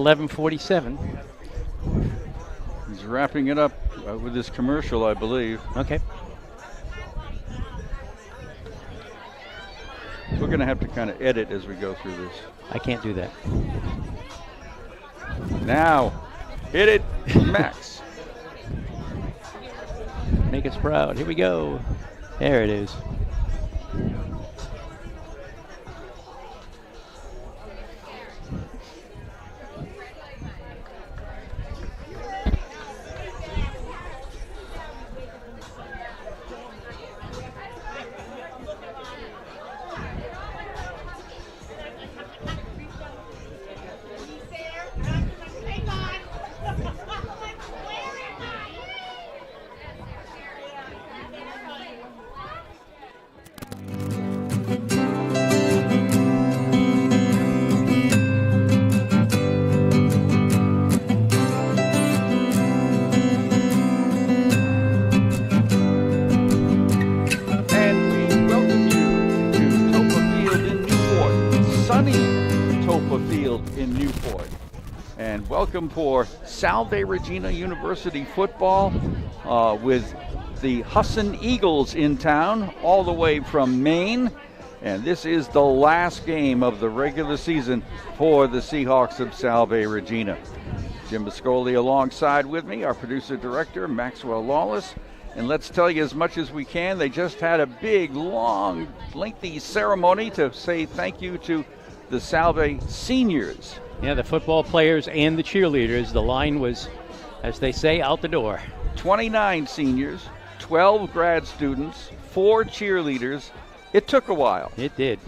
11:47. He's wrapping it up with his commercial, I believe. Okay. We're going to have to kind of edit as we go through this. I can't do that. Now, hit it, Max. Make us proud. Here we go. There it is. Welcome for Salve Regina University football with the Husson Eagles in town all the way from Maine. And this is the last game of the regular season for the Seahawks of Salve Regina. Jim Biscoli alongside with me, our producer-director, Maxwell Lawless. And let's tell you as much as we can, they just had a big, long, lengthy ceremony to say thank you to the Salve seniors. Yeah, the football players and the cheerleaders. The line was, as they say, out the door. 29 seniors, 12 grad students, 4 cheerleaders. It took a while. It did.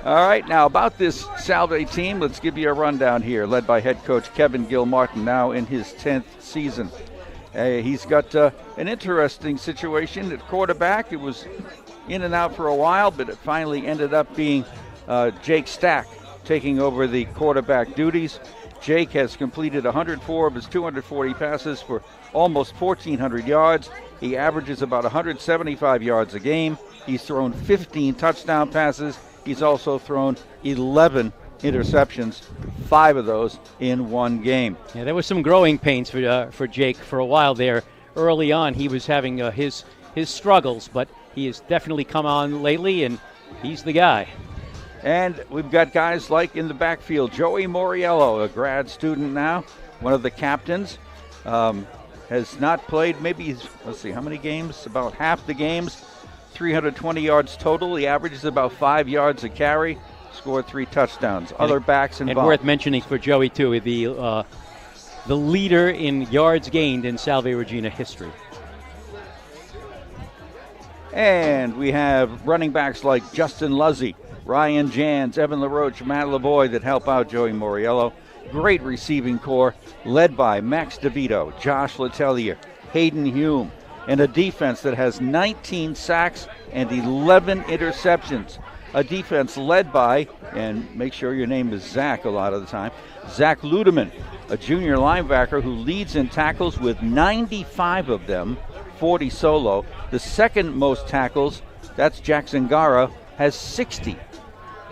All right, now about this Salve team, let's give you a rundown here, led by head coach Kevin Gilmartin, now in his 10th season. He's got an interesting situation at quarterback. It was in and out for a while, but it finally ended up being Jake Stack taking over the quarterback duties. Jake has completed 104 of his 240 passes for almost 1,400 yards. He averages about 175 yards a game. He's thrown 15 touchdown passes. He's also thrown 11 interceptions, 5 of those in one game. Yeah, there was some growing pains for Jake for a while there. Early on, he was having his struggles, but he has definitely come on lately, and he's the guy. And we've got guys like in the backfield, Joey Moriello, a grad student now, one of the captains, has not played maybe, let's see, how many games? About half the games, 320 yards total. He averages about 5 yards a carry, scored 3 touchdowns. Other backs involved. And worth mentioning for Joey, too, the leader in yards gained in Salve Regina history. And we have running backs like Justin Luzzy, Ryan Jans, Evan LaRoche, Matt Lavoie that help out Joey Moriello. Great receiving core led by Max DeVito, Josh Letelier, Hayden Hume, and a defense that has 19 sacks and 11 interceptions. A defense led by, and make sure your name is Zach a lot of the time, Zach Ludeman, a junior linebacker who leads in tackles with 95 of them, 40 solo. The second most tackles, that's Jackson Gara, has 60.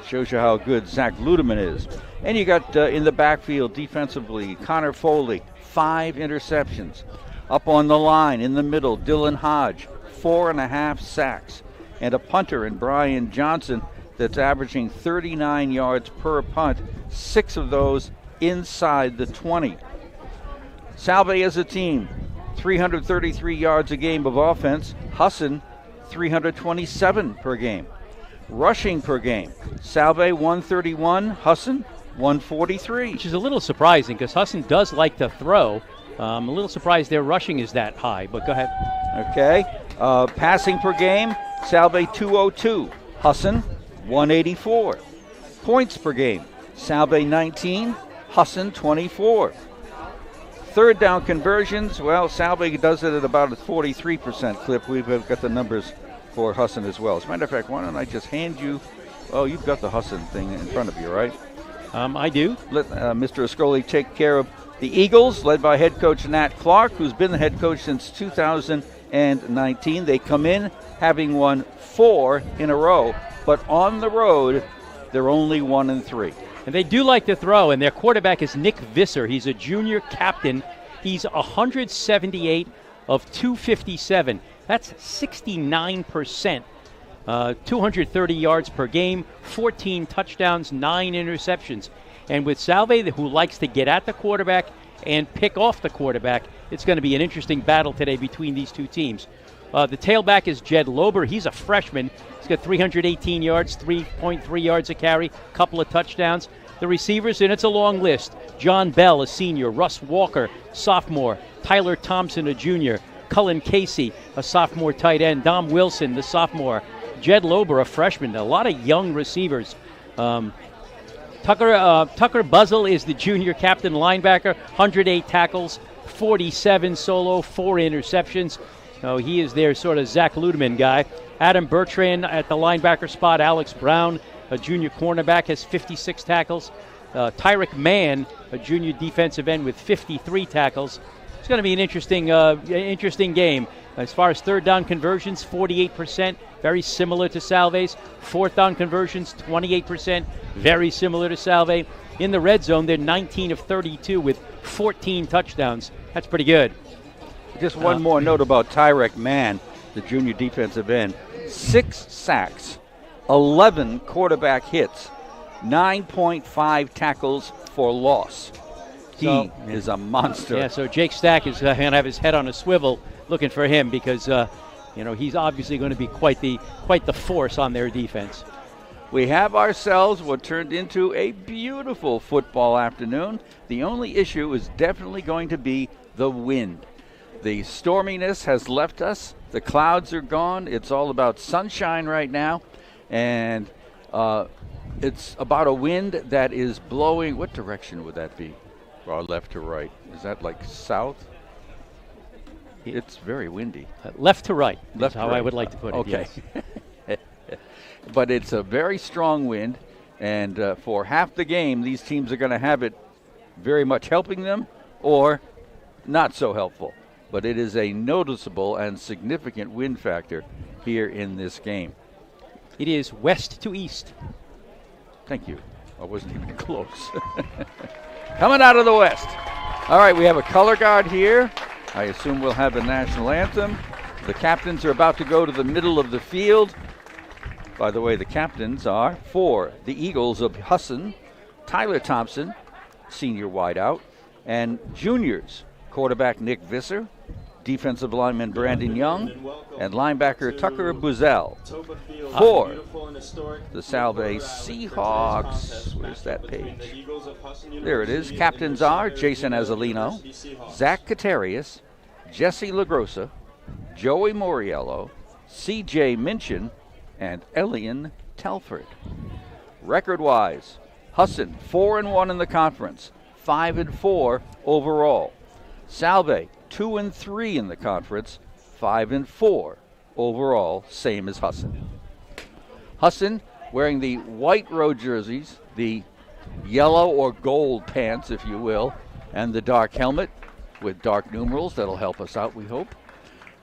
Shows you how good Zach Ludeman is. And you got in the backfield defensively, Connor Foley, 5 interceptions. Up on the line in the middle, Dylan Hodge, 4.5 sacks. And a punter in Brian Johnson that's averaging 39 yards per punt, 6 of those inside the 20. Salve as a team, 333 yards a game of offense. Husson, 327 per game. Rushing per game, Salve 131, Husson 143. Which is a little surprising because Husson does like to throw. I'm a little surprised their rushing is that high, but go ahead. Okay. Passing per game, Salve 202, Husson 184. Points per game, Salve 19, Husson 24. Third down conversions, well, Salve does it at about a 43% clip. We've got the numbers for Husson as well. As a matter of fact, why don't I just hand you, oh, you've got the Husson thing in front of you, right? I do. Let Mr. Ascoli take care of the Eagles, led by head coach Nat Clark, who's been the head coach since 2019. They come in having won 4 in a row, but on the road, they're only 1-3. And they do like to throw, and their quarterback is Nick Visser. He's a junior captain. He's 178 of 257. That's 69%. 230 yards per game, 14 touchdowns, 9 interceptions. And with Salve, who likes to get at the quarterback and pick off the quarterback, it's going to be an interesting battle today between these two teams. The tailback is Jed Lober. He's a freshman. He's got 318 yards, 3.3 yards a carry, couple of touchdowns. The receivers, and it's a long list. John Bell, a senior. Russ Walker, sophomore. Tyler Thompson, a junior. Cullen Casey, a sophomore tight end. Dom Wilson, the sophomore. Jed Lober, a freshman. A lot of young receivers. Tucker Buzzle is the junior captain linebacker. 108 tackles, 47 solo, 4 interceptions. He is their sort of Zach Ludeman guy. Adam Bertrand at the linebacker spot. Alex Brown, a junior cornerback, has 56 tackles. Tyrick Mann, a junior defensive end with 53 tackles. It's going to be an interesting game. As far as third down conversions, 48%, very similar to Salve's. Fourth down conversions, 28%, very similar to Salve. In the red zone, they're 19 of 32 with 14 touchdowns. That's pretty good. Just one more note about Tyrick Mann, the junior defensive end. 6 sacks, 11 quarterback hits, 9.5 tackles for loss. He is a monster. Yeah, so Jake Stack is going to have his head on a swivel looking for him because, he's obviously going to be quite the force on their defense. We have ourselves what turned into a beautiful football afternoon. The only issue is definitely going to be the wind. The storminess has left us. The clouds are gone. It's all about sunshine right now. And it's about a wind that is blowing. What direction would that be? Or left to right? Is that like south? It's very windy. Left to right. That's how right. I would like to put it. Okay. Yes. But it's a very strong wind. And for half the game, these teams are going to have it very much helping them or not so helpful. But it is a noticeable and significant wind factor here in this game. It is west to east. Thank you. I wasn't even close. Coming out of the west. All right, we have a color guard here. I assume we'll have a national anthem. The captains are about to go to the middle of the field. By the way, the captains are for the Eagles of Husson, Tyler Thompson, senior wideout, and juniors, quarterback Nick Visser, defensive lineman Brandon Young, and linebacker Tucker Buzzell. For the Salve Seahawks, where's that page? There it is. Captains are Jason Azzolino, Zach Katarius, Jesse LaGrossa, Joey Moriello, C.J. Minchin, and Elian Telford. Record-wise, Husson 4-1 in the conference, 5-4 overall. Salve 2-3 in the conference, 5-4 overall, same as Husson. Husson wearing the white road jerseys, the yellow or gold pants, if you will, and the dark helmet with dark numerals. That'll help us out, we hope.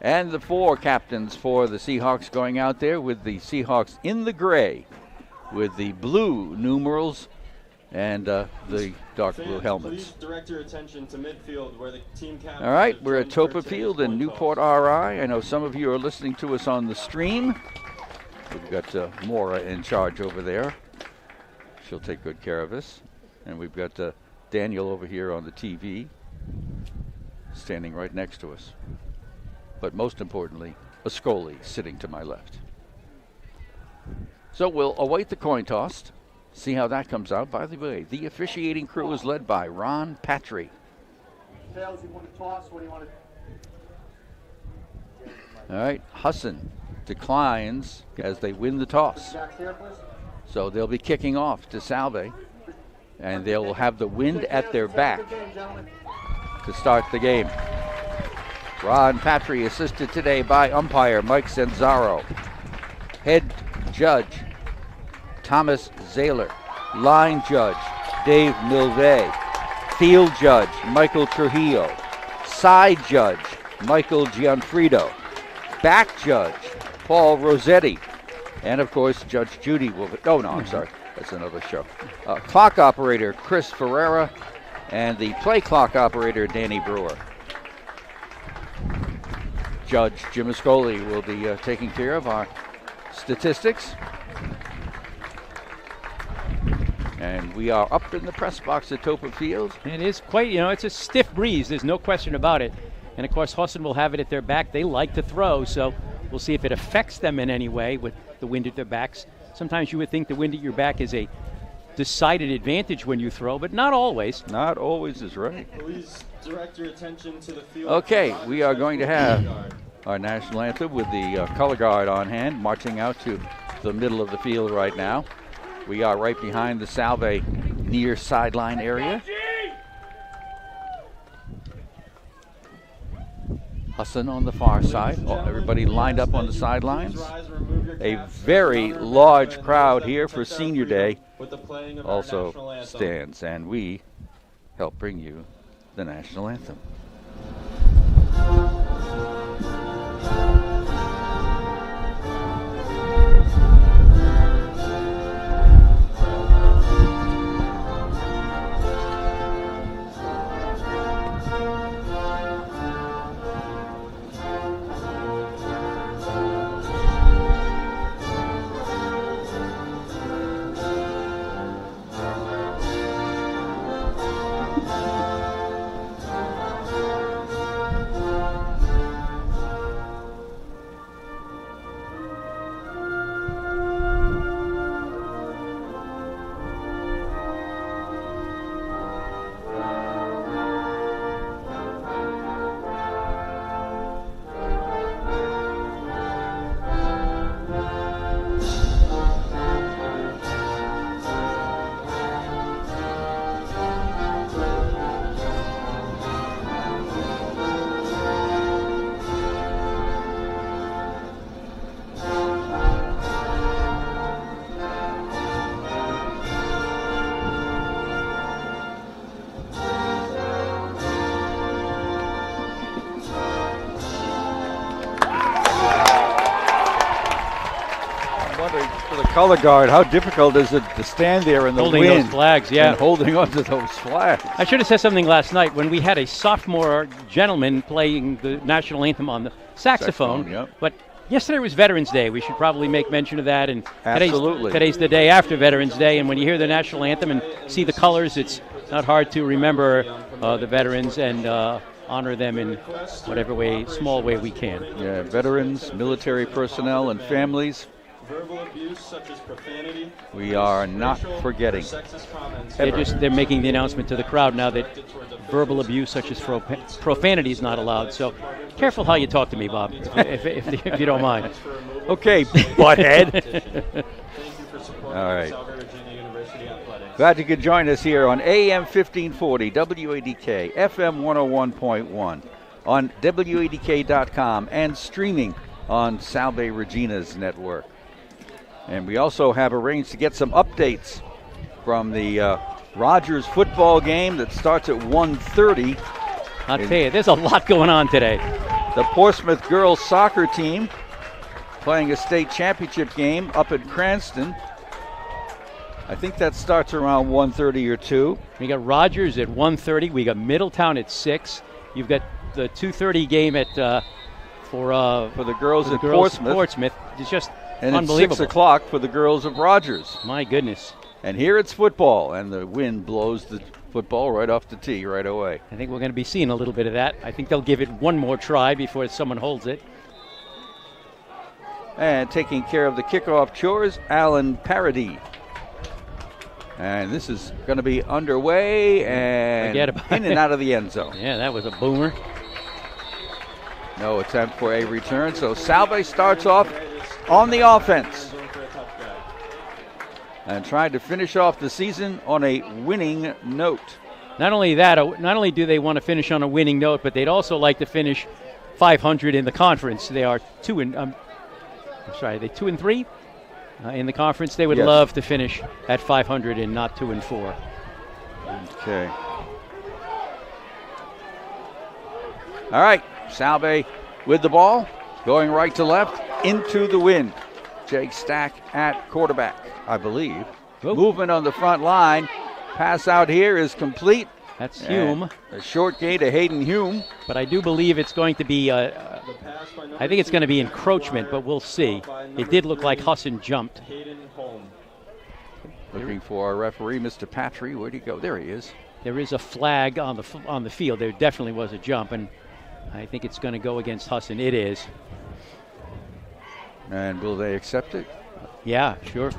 And the 4 captains for the Seahawks going out there with the Seahawks in the gray with the blue numerals and the dark blue helmets. Please direct your attention to midfield where the team captains. All right, we're at Toppa Field in Newport, RI. I know some of you are listening to us on the stream. We've got Maura in charge over there. She'll take good care of us. And we've got Daniel over here on the TV, standing right next to us. But most importantly, Ascoli sitting to my left. So we'll await the coin toss. See how that comes out. By the way, the officiating crew is led by Ron Patry. Tails, you want to toss? What do you want to? All right, Husson declines as they win the toss. So they'll be kicking off to Salve, and they'll have the wind at their back to start the game. Ron Patry assisted today by umpire Mike Sanzaro. Head judge Thomas Zahler, line judge Dave Milvey, field judge Michael Trujillo, side judge Michael Gianfrido, back judge Paul Rossetti, and of course Judge Judy will. Oh no, I'm sorry. That's another show. Clock operator Chris Ferreira and the play clock operator Danny Brewer. Judge Jim Ascoli will be taking care of our statistics. And we are up in the press box at Toppa Field. It is quite, it's a stiff breeze. There's no question about it. And, of course, Husson will have it at their back. They like to throw, so we'll see if it affects them in any way with the wind at their backs. Sometimes you would think the wind at your back is a decided advantage when you throw, but not always. Not always is right. Please direct your attention to the field. Okay, we are going to have our national anthem with the color guard on hand, marching out to the middle of the field right now. We are right behind the Salve near sideline area. Husson on the far side. Everybody lined up on the sidelines. A very large crowd here for Senior Day also stands, and we help bring you the national anthem. Color guard, how difficult is it to stand there in the holding wind those flags, yeah, and holding onto those flags? I should have said something last night when we had a sophomore gentleman playing the national anthem on the saxophone. Yep. But yesterday was Veterans Day. We should probably make mention of that. And Absolutely. Today's the day after Veterans Day, and when you hear the national anthem and see the colors, it's not hard to remember the veterans and honor them in whatever way, small way we can. Yeah, veterans, military personnel, and families. Verbal abuse such as profanity. We are not forgetting. They're making the announcement to the crowd now that verbal abuse such as profanity is not allowed. So careful how you talk to me, Bob, if you don't mind. Okay, butthead. Thank you for supporting All right. Salve Regina University Athletics. Glad you could join us here on AM 1540, WADK, FM 101.1, on WADK.com, and streaming on Salve Regina's network. And we also have arranged to get some updates from the Rogers football game that starts at 1:30. I'll tell you, there's a lot going on today. The Portsmouth girls soccer team playing a state championship game up at Cranston. I think that starts around 1:30 or 2. We got Rogers at 1:30. We got Middletown at 6. You've got the 2:30 game at for the girls at Portsmouth. It's just and unbelievable. It's 6 o'clock for the girls of Rogers. My goodness. And here it's football, and the wind blows the football right off the tee right away. I think we're going to be seeing a little bit of that. I think they'll give it one more try before someone holds it. And taking care of the kickoff chores, Alan Paradis. And this is going to be underway and in and out of the end zone. Yeah, that was a boomer. No attempt for a return, so Salve starts off on the offense and trying to finish off the season on a winning note. Not only that, not only do they want to finish on a winning note, but they'd also like to finish 500 in the conference. They are 2 and 3 in the conference. They would love to finish at 500 and not 2 and 4. Okay. All right, Salve with the ball, going right to left into the wind. Jake Stack at quarterback, I believe. Movement on the front line. Pass out here is complete. That's Hume. A short gain to Hayden Hume. But I do believe it's going to be, I think it's going to be encroachment, but we'll see. It did look like Husson jumped. Looking for our referee, Mr. Patry. Where'd he go? There he is. There is a flag on the field. There definitely was a jump, and I think it's going to go against Husson. It is. And will they accept it? Yeah, sure.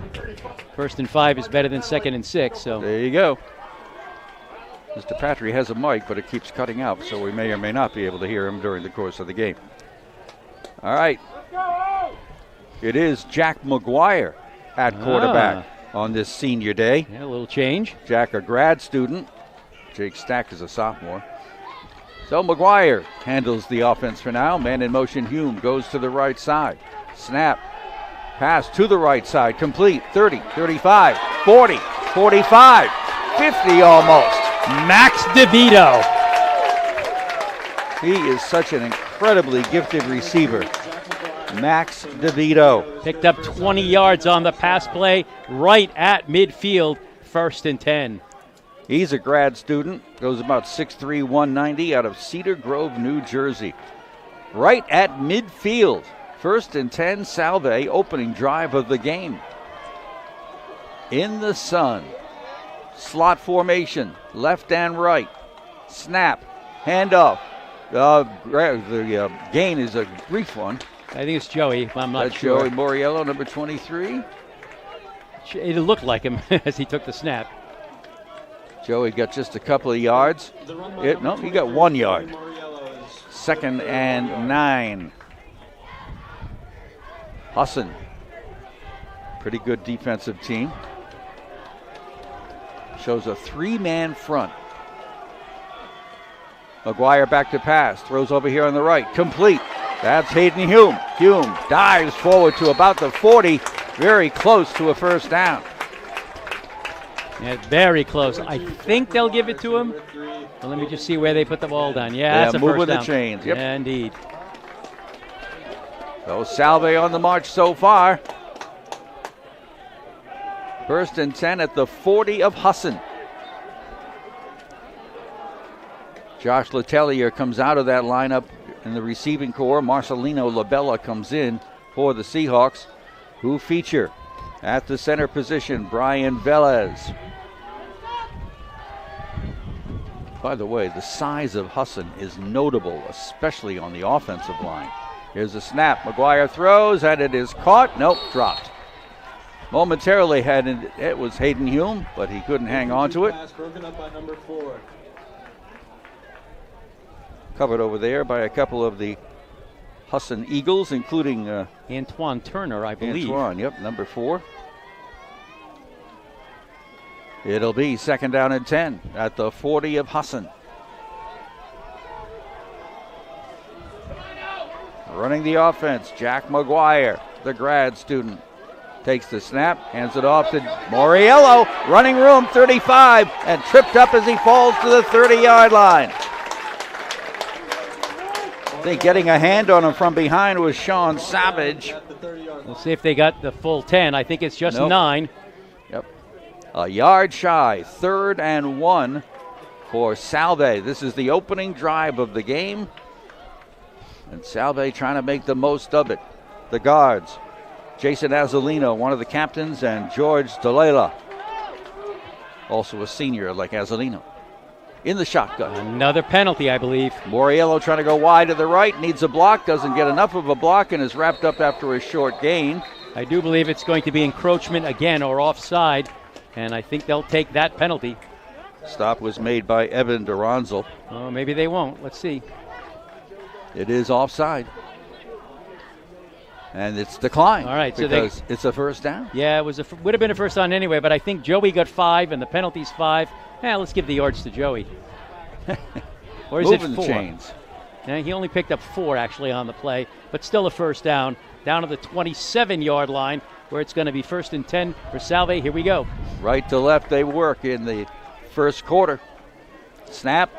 1st and 5 is better than 2nd and 6. So there you go. Mr. Patry has a mic, but it keeps cutting out, so we may or may not be able to hear him during the course of the game. All right. It is Jack McGuire at quarterback on this senior day. Yeah, a little change. Jack, a grad student. Jake Stack is a sophomore. So McGuire handles the offense for now. Man in motion, Hume goes to the right side. Snap. Pass to the right side. Complete. 30, 35, 40, 45, 50 almost. Max DeVito. He is such an incredibly gifted receiver. Max DeVito. Picked up 20 yards on the pass play right at midfield. 1st and 10. He's a grad student. Goes about 6'3", 190 out of Cedar Grove, New Jersey. Right at midfield. 1st and 10, Salve, opening drive of the game. In the sun. Slot formation, left and right. Snap, handoff. The gain is a brief one. I think it's Joey, I'm not That's sure. Joey Moriello, number 23. It looked like him as he took the snap. Joey got just a couple of yards. No, he got 1 yard. 2nd and 9. Husson, pretty good defensive team. Shows a 3-man front. McGuire back to pass. Throws over here on the right. Complete. That's Hayden Hume. Hume dives forward to about the 40. Very close to a 1st down. Yeah, very close. I think they'll give it to him. Well, let me just see where they put the ball down. Yeah, that's a moving 1st down. the chains. Yep. Yeah, indeed. So Salve on the march so far. 1st and 10 at the 40 of Husson. Josh Letellier comes out of that lineup in the receiving core. Marcelino Labella comes in for the Seahawks, who feature at the center position Brian Velez. By the way, the size of Husson is notable, especially on the offensive line. Here's a snap. McGuire throws, and it is caught. Nope, dropped. Momentarily it was Hayden Hume, but he couldn't hang on to it. Broken up by number 4. Covered over there by a couple of the Husson Eagles, including Antoine Turner, I believe. Antoine, yep, number 4. It'll be 2nd down and 10 at the 40 of Husson. Running the offense, Jack McGuire, the grad student. Takes the snap, hands it off to Moriello, running room 35, and tripped up as he falls to the 30-yard line. I think getting a hand on him from behind was Sean Savage. We'll see if they got the full 10. I think it's just 9. Yep. A yard shy, 3rd and 1 for Salve. This is the opening drive of the game. And Salve trying to make the most of it. The guards, Jason Azzolino, one of the captains, and George Delela, also a senior like Azzolino, in the shotgun. Another penalty, I believe. Moriello trying to go wide to the right, needs a block, doesn't get enough of a block, and is wrapped up after a short gain. I do believe it's going to be encroachment again or offside, and I think they'll take that penalty. Stop was made by Evan Duranzel. Oh, maybe they won't. Let's see. It is offside. And it's declined. All right, because it's a 1st down. Yeah, it would have been a 1st down anyway, but I think Joey got 5 and the penalty's 5. Let's give the yards to Joey. Or is Moving it 4? The chains. Yeah, he only picked up 4 actually on the play, but still a 1st down to the 27-yard line where it's going to be 1st and 10 for Salve. Here we go. Right to left they work in the 1st quarter. Snap.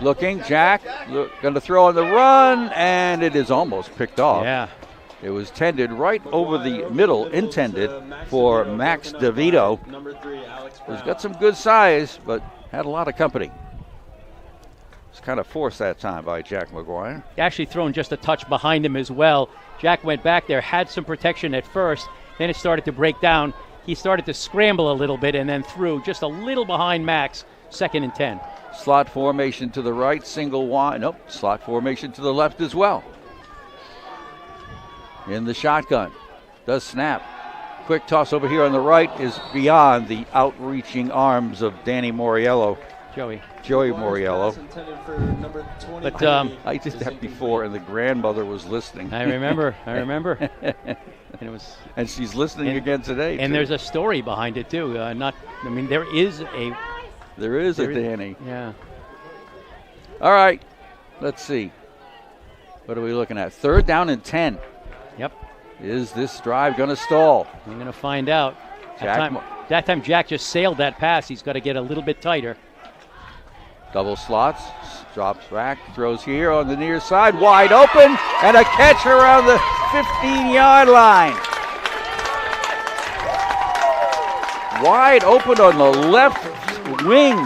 Looking, Jack, going to throw on the run, and it is almost picked off. Yeah. It was tended right over the middle, intended for Max DeVito. Number 3, Alex He's Brown. got some good size, but had a lot of company. It's kind of forced that time by Jack McGuire. Actually thrown just a touch behind him as well. Jack went back there, had some protection at first, then it started to break down. He started to scramble a little bit and then threw just a little behind Max, 2nd and 10. Slot formation to the right, single wide. Nope, slot formation to the left as well. In the shotgun, does snap. Quick toss over here on the right is beyond the outreaching arms of Danny Moriello. Joey Moriello. But I did that before, and the grandmother was listening. I remember. And it was. And she's listening again today. And too. there's a story behind it too. There is a. There is a Danny. Yeah. All right, let's see. What are we looking at? 3rd down and 10. Yep. Is this drive going to stall? We're going to find out. Jack That time Jack just sailed that pass. He's got to get a little bit tighter. Double slots, drops back, throws here on the near side, wide open, and a catch around the 15-yard line. Wide open on the left wing.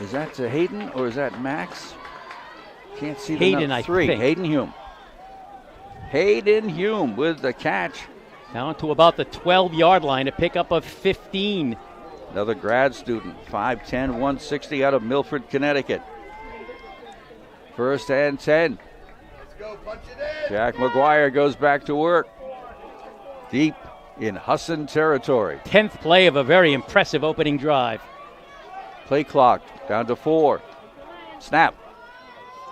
Is that to Hayden or is that Max? Can't see the Hayden, number I 3. think. Hayden Hume. Hayden Hume with the catch. Down to about the 12-yard line, a pickup of 15. Another grad student, 5'10", 160 out of Milford, Connecticut. 1st and 10. Jack McGuire goes back to work. Deep in Husson territory. 10th play of a very impressive opening drive. Play clock down to 4. Snap.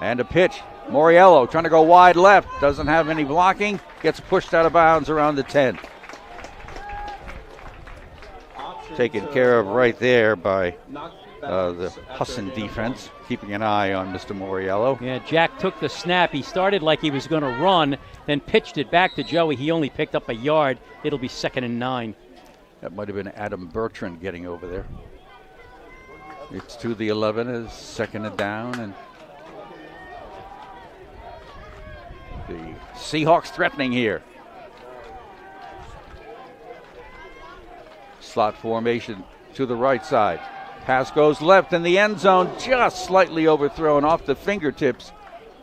And a pitch. Moriello trying to go wide left. Doesn't have any blocking. Gets pushed out of bounds around the 10. Taken care of right there by the Husson defense, keeping an eye on Mr. Moriello. Yeah, Jack took the snap. He started like he was going to run, then pitched it back to Joey. He only picked up a yard. It'll be 2nd and 9. That might have been Adam Bertrand getting over there. It's to the 11 as 2nd and down, and the Seahawks threatening here. Slot formation to the right side. Pass goes left in the end zone, just slightly overthrown off the fingertips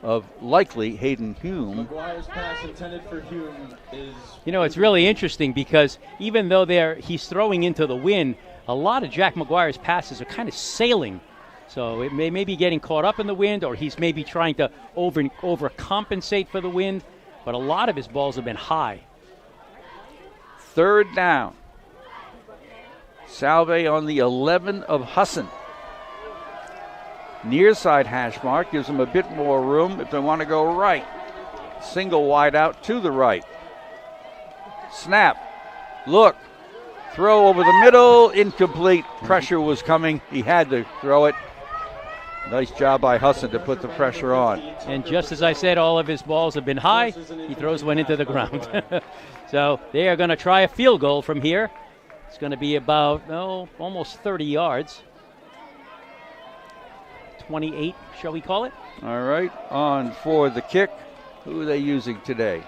of likely Hayden Hume. McGuire's pass intended for Hume is. It's really interesting because even though he's throwing into the wind, a lot of Jack McGuire's passes are kind of sailing. So it may be getting caught up in the wind, or he's maybe trying to overcompensate for the wind. But a lot of his balls have been high. 3rd down. Salve on the 11 of Husson. Near side hash mark gives them a bit more room if they want to go right. Single wide out to the right. Snap. Look. Throw over the middle. Incomplete. Pressure was coming. He had to throw it. Nice job by Husson to put the pressure on. And just as I said, all of his balls have been high. He throws one into the ground. So they are going to try a field goal from here. It's going to be about, almost 30 yards. 28, shall we call it? All right, on for the kick. Who are they using today?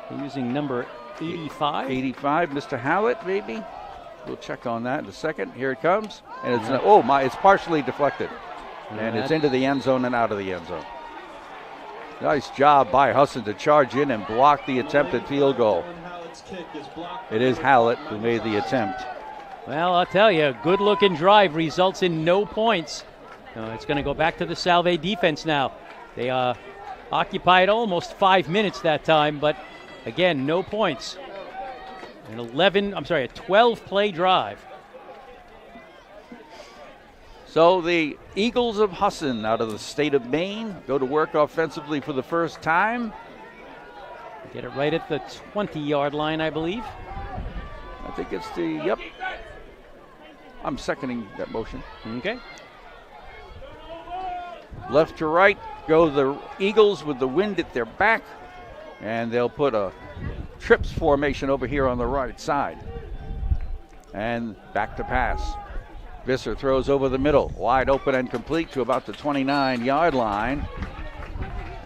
They're using number 85. 85, Mr. Hallett, maybe? We'll check on that in a second. Here it comes. And it's it's partially deflected. And it's into the end zone and out of the end zone. Nice job by Husson to charge in and block the attempted field goal. It is Hallett who made the attempt. Well, I'll tell you, a good-looking drive results in no points. It's going to go back to the Salve defense now. They occupied almost 5 minutes that time, but again, no points. A 12-play drive. So the Eagles of Husson out of the state of Maine go to work offensively for the first time. Get it right at the 20-yard line, I believe. I think it's I'm seconding that motion. Okay. Left to right go the Eagles with the wind at their back, and they'll put a trips formation over here on the right side. And back to pass. Visser throws over the middle, wide open and complete to about the 29-yard line.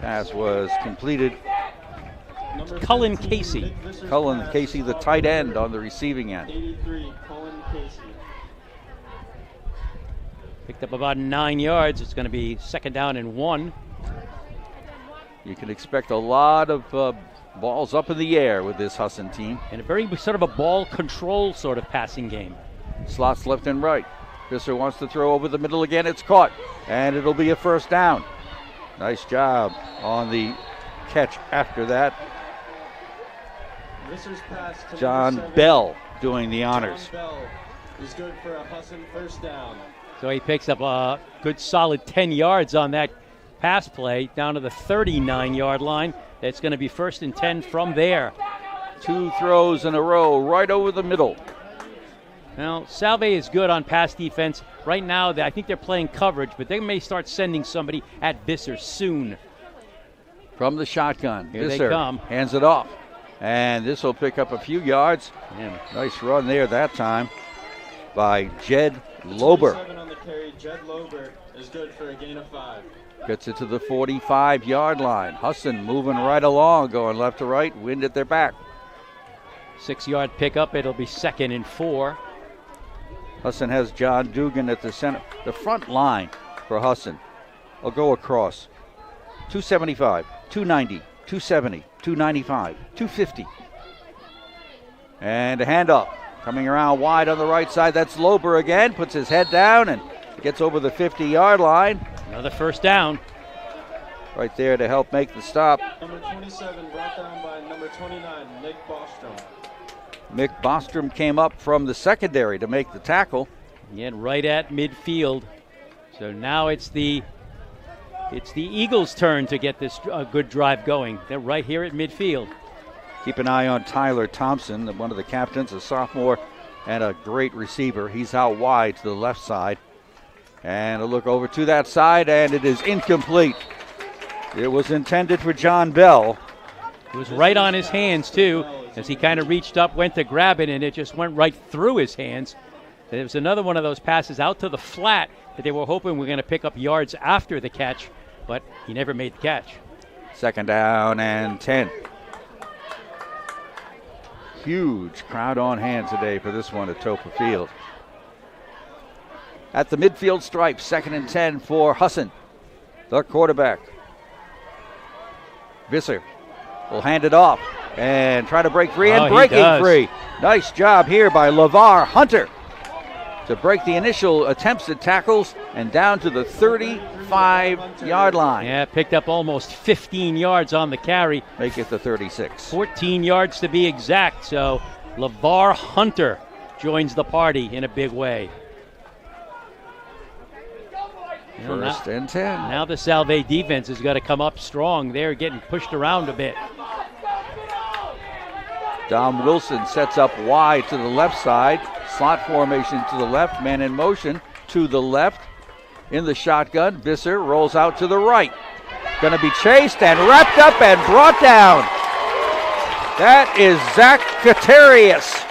Pass was completed. Cullen Casey. Cullen Casey, the tight end, on the receiving end. 83, Cullen Casey. Picked up about 9 yards. It's going to be 2nd down and 1. You can expect a lot of balls up in the air with this Husson team. And a very sort of a ball control sort of passing game. Slots left and right. Visser wants to throw over the middle again. It's caught, and it'll be a 1st down. Nice job on the catch after that. Visser's pass to John number 7. Bell doing the honors. John Bell is good for a Husson 1st down. So he picks up a good solid 10 yards on that pass play down to the 39-yard line. It's going to be 1st and 10 from there. 2 throws in a row right over the middle. Now, Salve is good on pass defense. Right now, I think they're playing coverage, but they may start sending somebody at Visser soon. From the shotgun, Here they Visser come. hands it off. And this will pick up a few yards. Yeah. Nice run there that time by Jed Lober. 27 on the carry, Jed Lober is good for a gain of 5. Gets it to the 45-yard line. Husson moving right along, going left to right, wind at their back. 6-yard pickup. It'll be 2nd and 4. Husson has John Dugan at the center. The front line for Husson will go across. 275, 290, 270, 295, 250. And a handoff. Coming around wide on the right side. That's Lober again. Puts his head down and gets over the 50-yard line. Another 1st down. Right there to help make the stop. Number 27 brought down by number 29, Nick Bostrom. Mick Bostrom came up from the secondary to make the tackle. Yeah, right at midfield. So now it's the Eagles' turn to get this good drive going. They're right here at midfield. Keep an eye on Tyler Thompson, one of the captains, a sophomore and a great receiver. He's out wide to the left side. And a look over to that side, and it is incomplete. It was intended for John Bell. It was right on his hands, too, as he kind of reached up, went to grab it, and it just went right through his hands. There was another one of those passes out to the flat that they were hoping were going to pick up yards after the catch, but he never made the catch. 2nd down and 10. Huge crowd on hand today for this one at Toppa Field. At the midfield stripe, 2nd and 10 for Husson, the quarterback. Visser will hand it off and try to break free, and breaking free. Nice job here by LeVar Hunter to break the initial attempts at tackles and down to the 35-yard line. Yeah, picked up almost 15 yards on the carry. Make it the 36. 14 yards to be exact, so LeVar Hunter joins the party in a big way. 1st and 10. Now the Salve defense has got to come up strong. They're getting pushed around a bit. Dom Wilson sets up wide to the left side. Slot formation to the left. Man in motion to the left. In the shotgun, Visser rolls out to the right. Going to be chased and wrapped up and brought down. That is Zach Katarius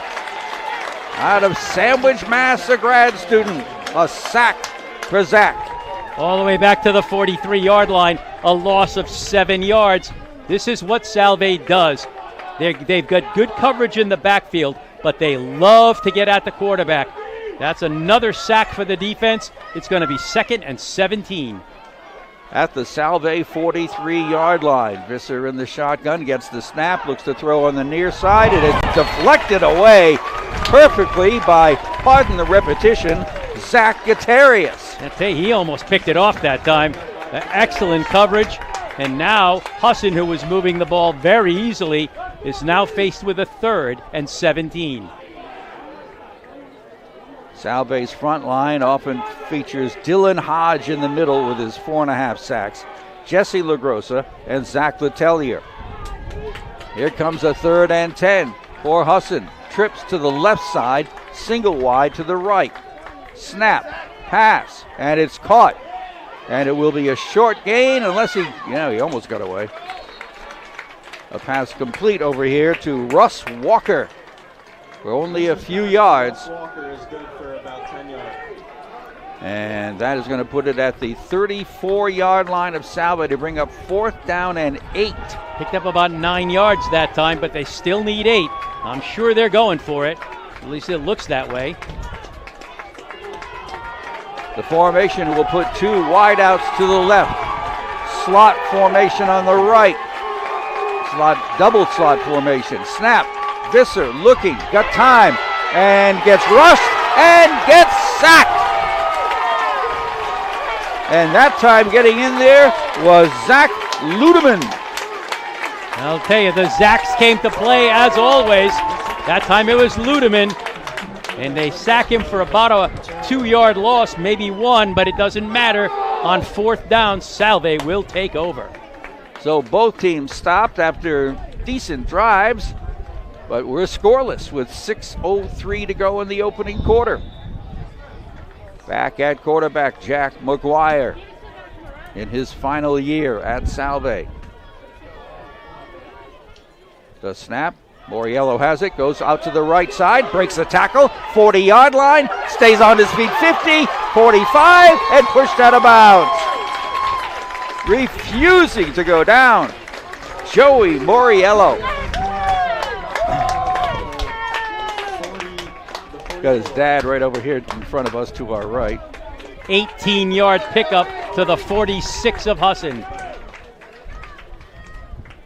out of Sandwich, Mass, a grad student. A sack for Zach. All the way back to the 43-yard line, a loss of 7 yards. This is what Salve does. They've got good coverage in the backfield, but they love to get at the quarterback. That's another sack for the defense. It's going to be 2nd and 17. At the Salve 43-yard line, Visser in the shotgun gets the snap, looks to throw on the near side. It is deflected away perfectly by, pardon the repetition, Zach Katarius. He almost picked it off that time. Excellent coverage. And now Husson, who was moving the ball very easily, is now faced with a 3rd and 17. Salve's front line often features Dylan Hodge in the middle with his 4.5 sacks, Jesse LaGrossa, and Zach Letelier. Here comes a 3rd and 10 for Husson. Trips to the left side, single wide to the right. Snap, pass, and it's caught. And it will be a short gain unless he almost got away. A pass complete over here to Russ Walker for only a few yards. Walker is good for about 10 yards. And that is going to put it at the 34-yard line of Salve to bring up 4th down and 8. Picked up about 9 yards that time, but they still need 8. I'm sure they're going for it. At least it looks that way. The formation will put 2 wideouts to the left. Slot formation on the right. Double slot formation. Snap. Visser looking, got time, and gets rushed and gets sacked. And that time getting in there was Zach Ludeman. I'll tell you, the Zacks came to play as always. That time it was Ludeman, and they sack him for about a 2-yard loss, maybe 1, but it doesn't matter. On 4th down, Salve will take over. So both teams stopped after decent drives, but we're scoreless with 6:03 to go in the opening quarter. Back at quarterback, Jack McGuire in his final year at Salve. The snap, Moriello has it, goes out to the right side, breaks the tackle, 40-yard line, stays on his feet, 50, 45, and pushed out of bounds. Refusing to go down, Joey Moriello. Got his dad right over here in front of us to our right. 18-yard pickup to the 46 of Husson.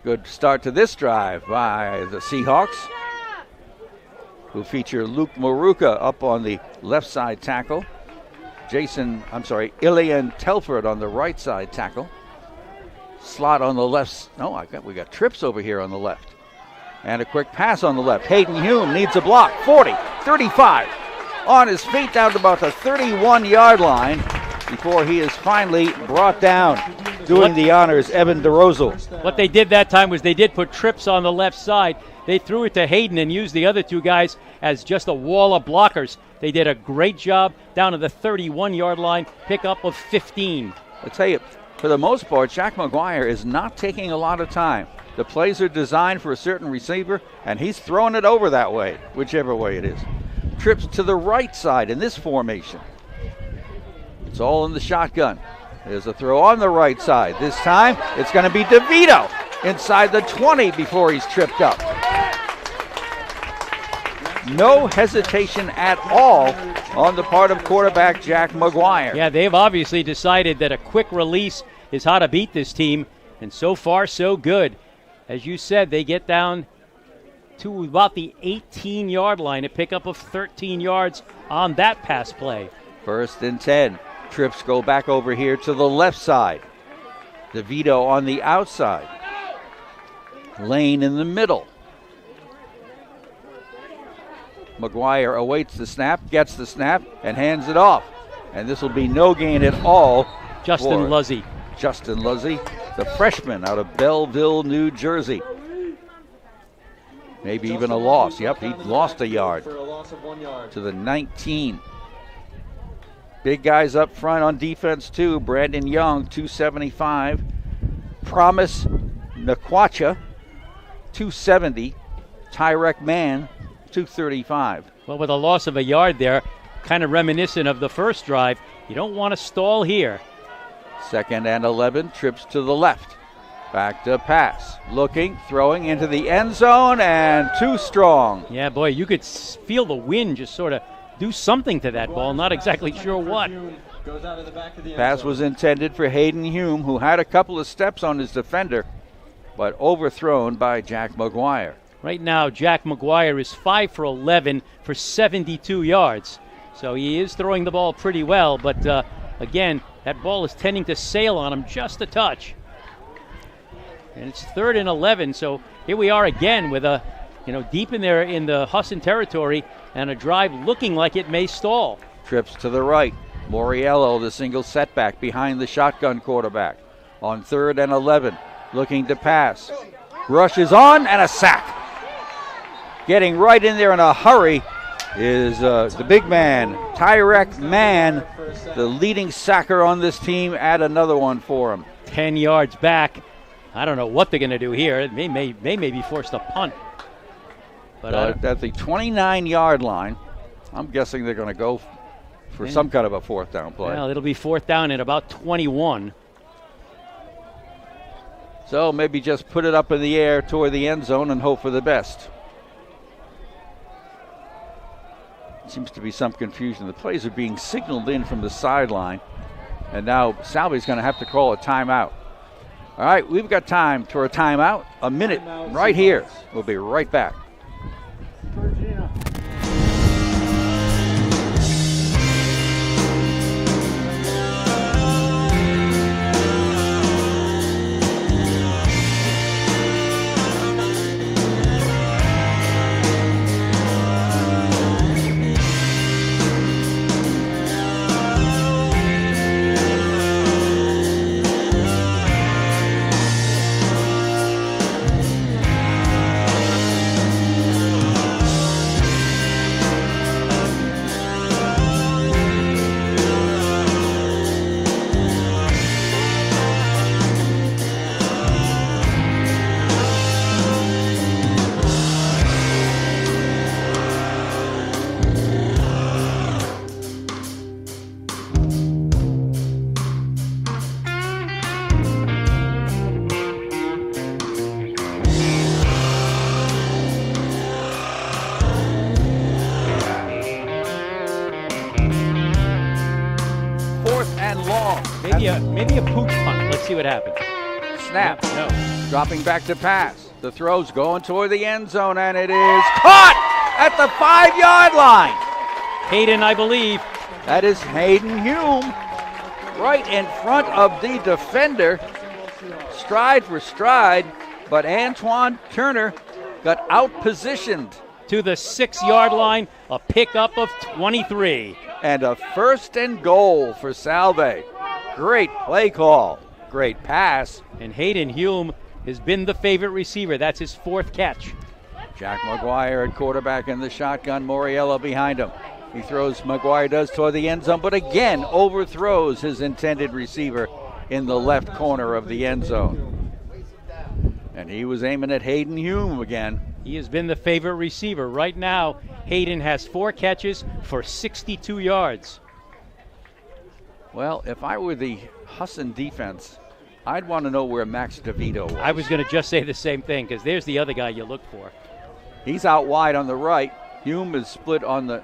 Good start to this drive by the Seahawks, who feature Luke Maruka up on the left side tackle. Ilian Telford on the right side tackle. Slot on the left. We got trips over here on the left. And a quick pass on the left. Hayden Hume needs a block. 40, 35. On his feet down to about the 31-yard line before he is finally brought down. Doing the honors, Evan DeRosal. What they did that time was they did put trips on the left side. They threw it to Hayden and used the other 2 guys as just a wall of blockers. They did a great job down to the 31-yard line, pickup of 15. I'll tell you, for the most part, Jack McGuire is not taking a lot of time. The plays are designed for a certain receiver, and he's throwing it over that way, whichever way it is. Trips to the right side in this formation. It's all in the shotgun. There's a throw on the right side. This time, it's going to be DeVito inside the 20 before he's tripped up. No hesitation at all on the part of quarterback Jack McGuire. Yeah, they've obviously decided that a quick release is how to beat this team, and so far, so good. As you said, they get down to about the 18-yard line, a pickup of 13 yards on that pass play. 1st and 10. Trips go back over here to the left side. DeVito on the outside. Lane in the middle. McGuire awaits the snap, gets the snap, and hands it off. And this will be no gain at all. Justin Luzzy, the freshman out of Belleville, New Jersey. Maybe even a loss. Yep, he lost a yard to the 19. Big guys up front on defense too. Brandon Young, 275. Promise Nakwacha, 270. Tyrek Mann, 235. Well, with a loss of a yard there, kind of reminiscent of the first drive. You don't want to stall here. 2nd and 11, trips to the left. Back to pass. Looking, throwing into the end zone, and too strong. Yeah, boy, you could feel the wind just sort of do something to that ball. Not exactly sure what. Pass was intended for Hayden Hume, who had a couple of steps on his defender, but overthrown by Jack McGuire. Right now, Jack McGuire is 5 for 11 for 72 yards. So he is throwing the ball pretty well, but again, that ball is tending to sail on him just a touch. And it's 3rd and 11, so here we are again with a, deep in there in the Husson territory and a drive looking like it may stall. Trips to the right. Moriello, the single setback behind the shotgun quarterback. On 3rd and 11, looking to pass. Rushes on and a sack. Getting right in there in a hurry is the big man, Tyrek Mann, the leading sacker on this team. Add another one for him. 10 yards back. I don't know what they're going to do here. They may be forced to punt. But at the 29-yard line, I'm guessing they're going to go for some kind of a fourth down play. Well, it'll be fourth down at about 21. So maybe just put it up in the air toward the end zone and hope for the best. Seems to be some confusion. The plays are being signaled in from the sideline. And now Salve's going to have to call a timeout. All right, we've got time for a timeout. A minute right here. We'll be right back. Regina. Maybe a pooch punt. Let's see what happens. Snap. No. Dropping back to pass. The throw's going toward the end zone, and it is caught at the 5-yard line. Hayden, I believe. That is Hayden Hume right in front of the defender. Stride for stride, but Antoine Turner got out-positioned. To the 6-yard line, a pickup of 23. And a first and goal for Salve. Great play call. Great pass. And Hayden Hume has been the favorite receiver. That's his 4th catch. Jack McGuire at quarterback in the shotgun. Moriello behind him. He throws, McGuire does, toward the end zone, but again overthrows his intended receiver in the left corner of the end zone. And he was aiming at Hayden Hume again. He has been the favorite receiver. Right now, Hayden has 4 catches for 62 yards. Well, if I were the Husson defense, I'd want to know where Max DeVito was. I was going to just say the same thing, because there's the other guy you look for. He's out wide on the right. Hume is split on the...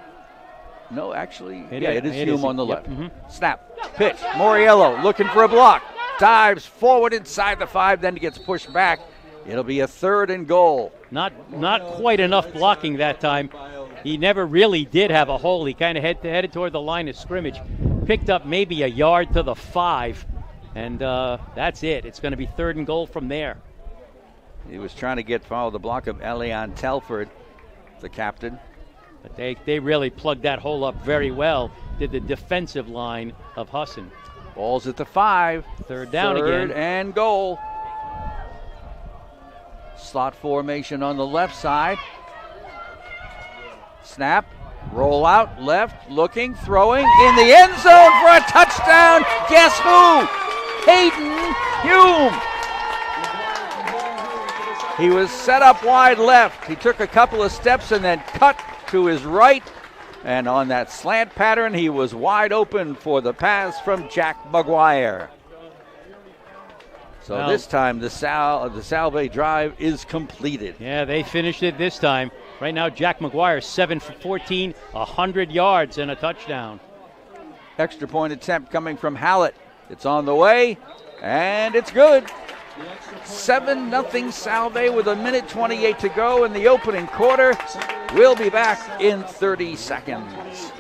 No, actually, it is Hume on the left. Mm-hmm. Snap, pitch, Moriello looking for a block. Dives forward inside the 5, then gets pushed back. It'll be a 3rd and goal. Not quite enough blocking that time. He never really did have a hole. He kind of headed toward the line of scrimmage. Picked up maybe a yard to the 5, and that's it. It's going to be 3rd and goal from there. He was trying to follow the block of Elion Telford, the captain. But they really plugged that hole up very well, did the defensive line of Husson. Ball's at the 5. 3rd down Third again. and goal. Slot formation on the left side. Snap, roll out, left, looking, throwing, in the end zone for a touchdown. Guess who? Hayden Hume. He was set up wide left. He took a couple of steps and then cut to his right. And on that slant pattern, he was wide open for the pass from Jack McGuire. So this time the Salve drive is completed. Yeah, they finished it this time. Right now, Jack McGuire 7 for 14, 100 yards and a touchdown. Extra point attempt coming from Hallett. It's on the way, and it's good. 7-0 Salve with 1:28 to go in the opening quarter. We'll be back in 30 seconds.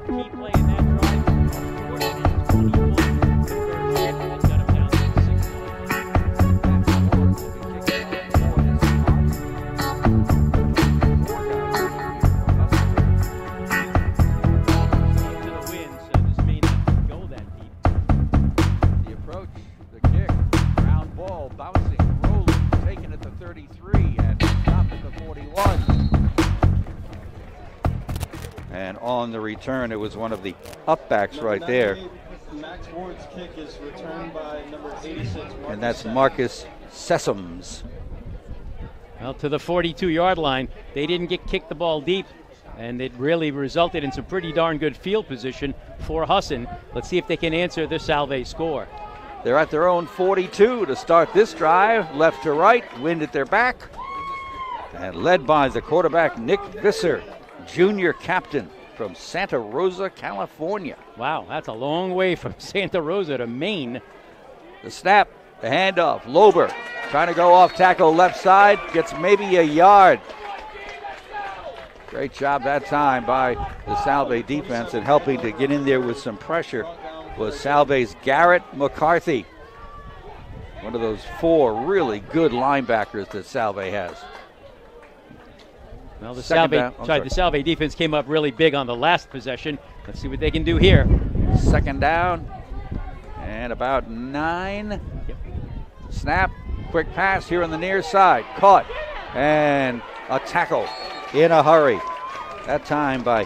Key play in that drive. A 4-21 conversion that got him down to 6. To the wind, so this may not go that deep. The approach, the kick, ground ball, bouncing, rolling, taking it to 33 and stopped at the 41. And on the return, it was one of the upbacks right there. Max Ward's kick is returned by number 86. And that's Marcus Sessoms. Well, to the 42-yard line, they didn't kick the ball deep, and it really resulted in some pretty darn good field position for Husson. Let's see if they can answer the Salve score. They're at their own 42 to start this drive, left to right, wind at their back, and led by the quarterback Nick Visser, junior captain from Santa Rosa, California. Wow, that's a long way from Santa Rosa to Maine. The snap, the handoff, Lober trying to go off tackle left side, gets maybe a yard. Great job that time by the Salve defense, and helping to get in there with some pressure was Salve's Garrett McCarthy. One of those 4 really good linebackers that Salve has. Well, the Second Salve defense came up really big on the last possession. Let's see what they can do here. Second down and about 9. Yep. Snap, quick pass here on the near side, caught, and a tackle in a hurry. That time by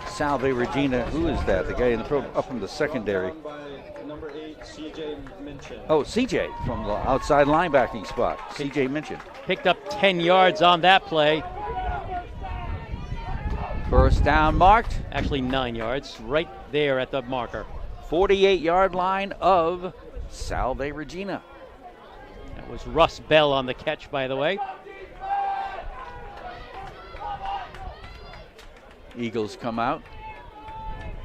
Salve Regina. Who is that? The guy in the up from the secondary. By number 8, CJ Minchin. Oh, CJ from the outside linebacking spot. CJ Minchin. Picked up 10 yards on that play. First down marked. Actually 9 yards, right there at the marker. 48-yard line of Salve Regina. That was Russ Bell on the catch, by the way. Eagles come out.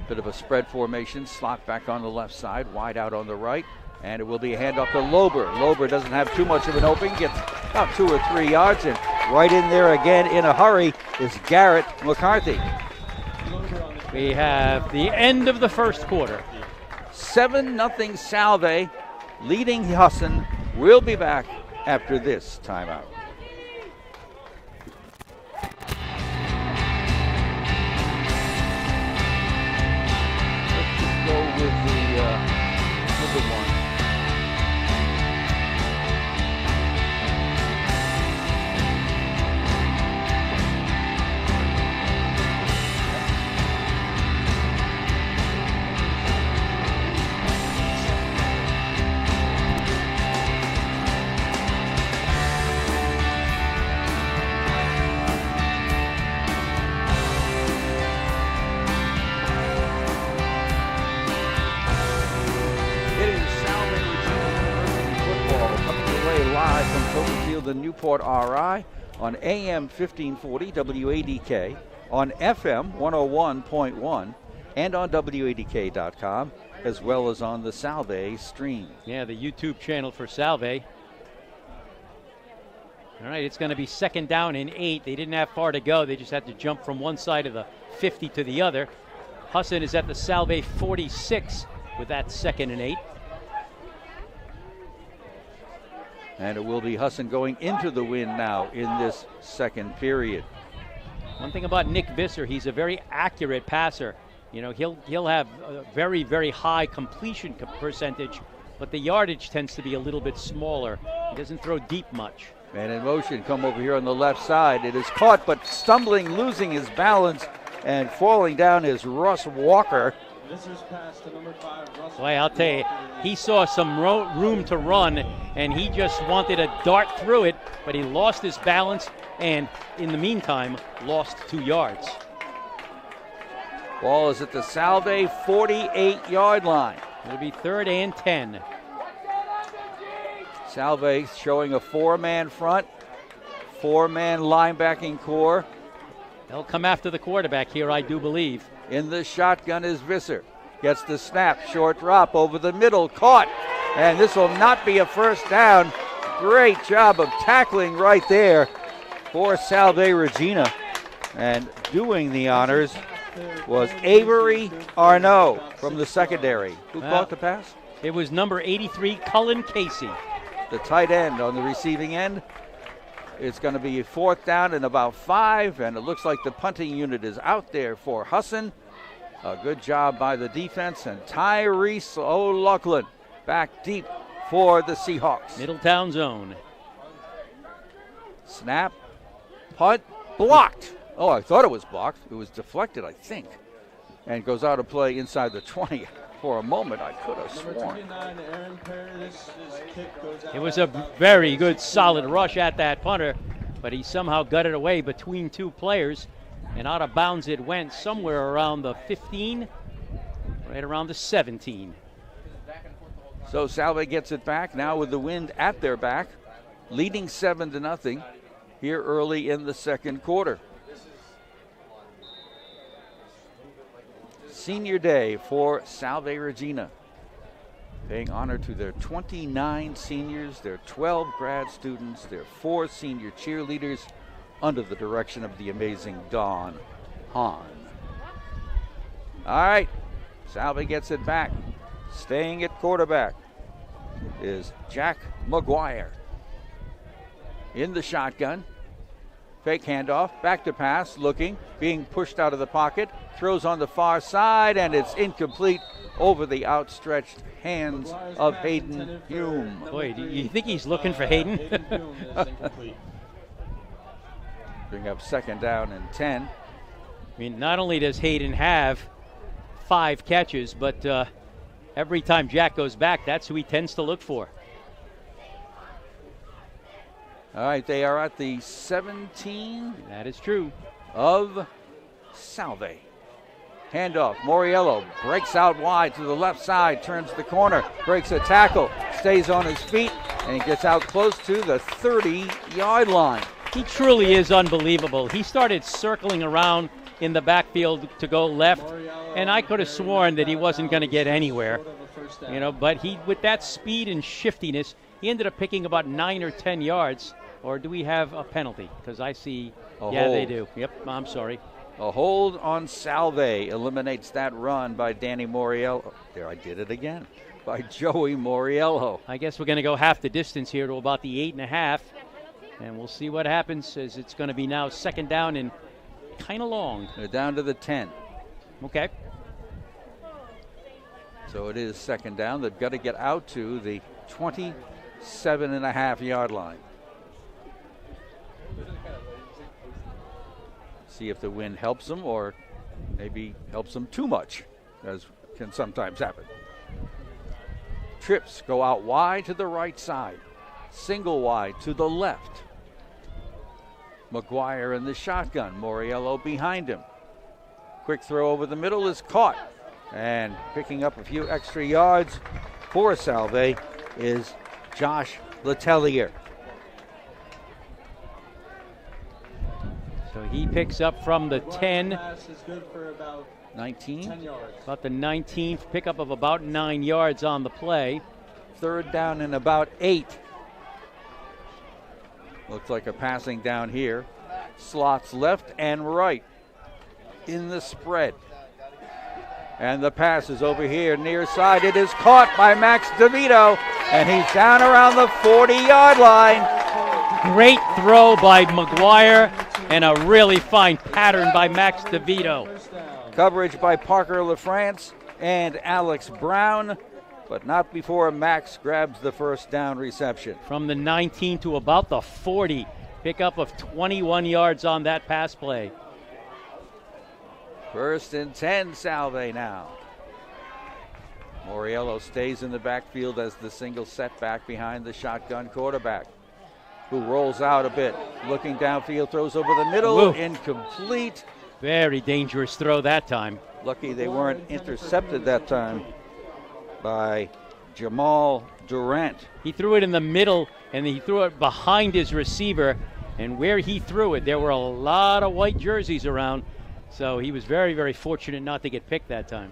Bit of a spread formation. Slot back on the left side. Wide out on the right. And it will be a handoff to Lober. Lober doesn't have too much of an opening. Gets about 2 or 3 yards. And right in there again in a hurry is Garrett McCarthy. We have the end of the first quarter. 7-0 Salve leading Husson. We'll be back after this timeout. Let's just go with the one. The Newport RI on AM 1540 WADK, on FM 101.1, and on WADK.com, as well as on the Salve stream. Yeah, the YouTube channel for Salve. All right, it's going to be second down and 8. They didn't have far to go. They just had to jump from one side of the 50 to the other. Husson is at the Salve 46 with that second and 8. And it will be Husson going into the win now in this second period. One thing about Nick Visser, he's a very accurate passer. You know, he'll have a very, very high completion percentage, but the yardage tends to be a little bit smaller. He doesn't throw deep much. Man in motion, come over here on the left side. It is caught, but stumbling, losing his balance, and falling down is Russ Walker. Visser's pass to number 5, Russ. Boy, I'll tell you, he saw some room to run, and he just wanted to dart through it, but he lost his balance, and in the meantime, lost 2 yards. Ball is at the Salve 48-yard line. It'll be 3rd and 10. Salve showing a 4-man front, 4-man linebacking core. They'll come after the quarterback here, I do believe. In the shotgun is Visser. Gets the snap, short drop over the middle, caught. And this will not be a first down. Great job of tackling right there for Salve Regina. And doing the honors was Avery Arnaud from the secondary. Who caught the pass? It was number 83, Cullen Casey. The tight end on the receiving end. It's going to be a 4th down and about 5, and it looks like the punting unit is out there for Husson. A good job by the defense, and Tyrese O'Loughlin back deep for the Seahawks. Middletown zone. Snap, punt, blocked. Oh, I thought it was blocked. It was deflected, I think, and goes out of play inside the 20. For a moment, I could have Number sworn. 29, Aaron Paris, his kick goes out. It was a very good, solid rush at that punter, but he somehow got it away between two players, and out of bounds it went somewhere around the 15, right around the 17. So Salve gets it back now with the wind at their back, leading 7-0 here early in the second quarter. Senior day for Salve Regina, paying honor to their 29 seniors, their 12 grad students, their 4 senior cheerleaders under the direction of the amazing Dawn Hahn. All right, Salve gets it back. Staying at quarterback is Jack McGuire. In the shotgun. Fake handoff, back to pass, looking, being pushed out of the pocket, throws on the far side, and it's incomplete over the outstretched hands of Hayden Hume. Boy, do you think he's looking for Hayden? Hayden Hume is incomplete. Bring up 2nd down and 10. I mean, not only does Hayden have 5 catches, but every time Jack goes back, that's who he tends to look for. All right, they are at the 17 That is true. of Salve. Handoff, Moriello breaks out wide to the left side, turns the corner, breaks a tackle, stays on his feet, and gets out close to the 30-yard line. He truly is unbelievable. He started circling around in the backfield to go left, and I could have sworn that he wasn't going to get anywhere. You know, but he, with that speed and shiftiness, he ended up picking about 9 or 10 yards. Or do we have a penalty? Because I see, yeah, they do. Yep, I'm sorry. A hold on Salve eliminates that run by Danny Moriello. There, I did it again. By Joey Moriello. I guess we're going to go half the distance here to about the 8.5. And we'll see what happens, as it's going to be now 2nd down and kind of long. They're down to the 10. Okay. So it is 2nd down. They've got to get out to the 27.5-yard line. See if the wind helps them, or maybe helps them too much, as can sometimes happen. Trips go out wide to the right side. Single wide to the left. McGuire in the shotgun. Moriello behind him. Quick throw over the middle is caught. And picking up a few extra yards for Salve is Josh Letelier. So he picks up from the 10. Pass is good for about 19. 10 yards. About the 19th, pickup of about 9 yards on the play. 3rd down and about 8. Looks like a passing down here. Slots left and right in the spread. And the pass is over here near side. It is caught by Max DeVito, and he's down around the 40-yard line. Great throw by McGuire, and a really fine pattern by Max DeVito. Coverage by Parker LaFrance and Alex Brown, but not before Max grabs the 1st down reception. From the 19 to about the 40. Pickup of 21 yards on that pass play. 1st and 10, Salve now. Moriello stays in the backfield as the single setback behind the shotgun quarterback, who rolls out a bit, looking downfield, throws over the middle, Woo. Incomplete. Very dangerous throw that time. Lucky they weren't intercepted that time by Jamal Durant. He threw it in the middle, and he threw it behind his receiver, and where he threw it, there were a lot of white jerseys around, so he was very, very fortunate not to get picked that time.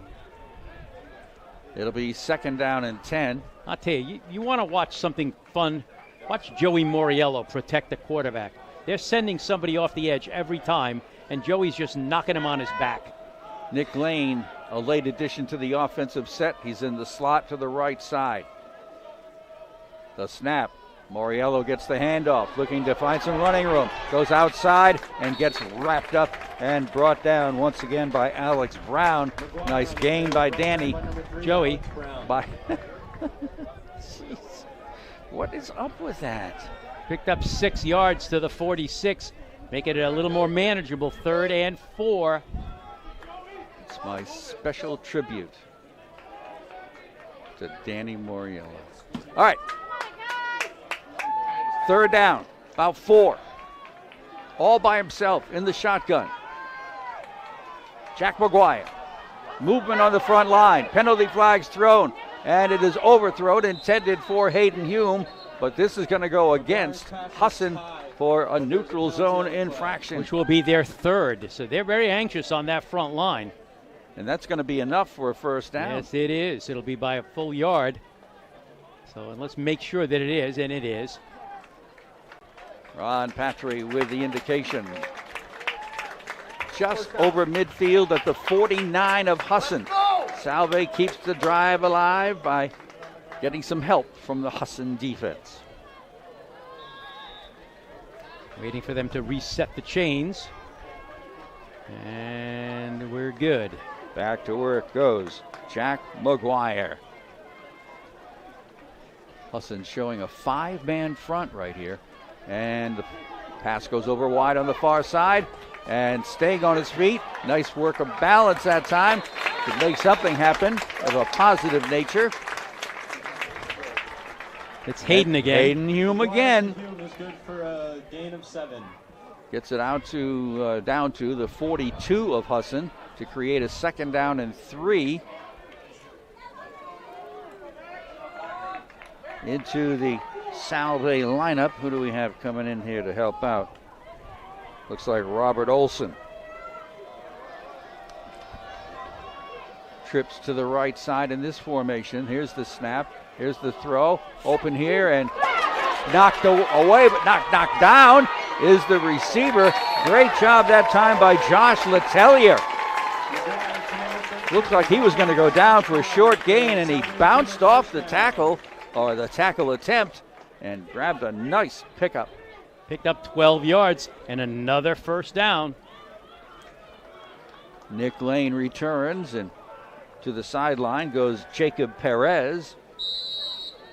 It'll be 2nd down and 10. I'll tell you, you want to watch something fun, watch Joey Moriello protect the quarterback. They're sending somebody off the edge every time, and Joey's just knocking him on his back. Nick Lane, a late addition to the offensive set. He's in the slot to the right side. The snap. Moriello gets the handoff, looking to find some running room. Goes outside and gets wrapped up and brought down once again by Alex Brown. Nice gain by Danny. Joey. By Jeez. What is up with that? Picked up 6 yards to the 46, making it a little more manageable. 3rd and 4. It's my special tribute to Danny Moriello. All right. 3rd down, about 4. All by himself in the shotgun. Jack McGuire. Movement on the front line. Penalty flags thrown. And it is overthrown, intended for Hayden Hume. But this is going to go against Husson for a neutral zone infraction. Which will be their 3rd. So they're very anxious on that front line. And that's going to be enough for a 1st down. Yes, it is. It'll be by a full yard. So let's make sure that it is, and it is. Ron Patry with the indication. Just over midfield at the 49 of Husson. Salve keeps the drive alive by getting some help from the Husson defense. Waiting for them to reset the chains. And we're good. Back to work goes Jack McGuire. Husson showing a 5-man front right here. And the pass goes over wide on the far side. And staying on his feet. Nice work of balance that time to make something happen of a positive nature. It's Hayden again. Hayden Hume again. Hume is good for a gain of 7. Gets it out to down to the 42 of Husson to create a 2nd down and 3. Into the Salve lineup. Who do we have coming in here to help out? Looks like Robert Olson. Trips to the right side in this formation. Here's the snap. Here's the throw. Open here and knocked away, but knocked down is the receiver. Great job that time by Josh Letellier. Looks like he was going to go down for a short gain, and he bounced off the tackle, or the tackle attempt, and grabbed a nice pickup. Picked up 12 yards and another 1st down. Nick Lane returns, and to the sideline goes Jacob Perez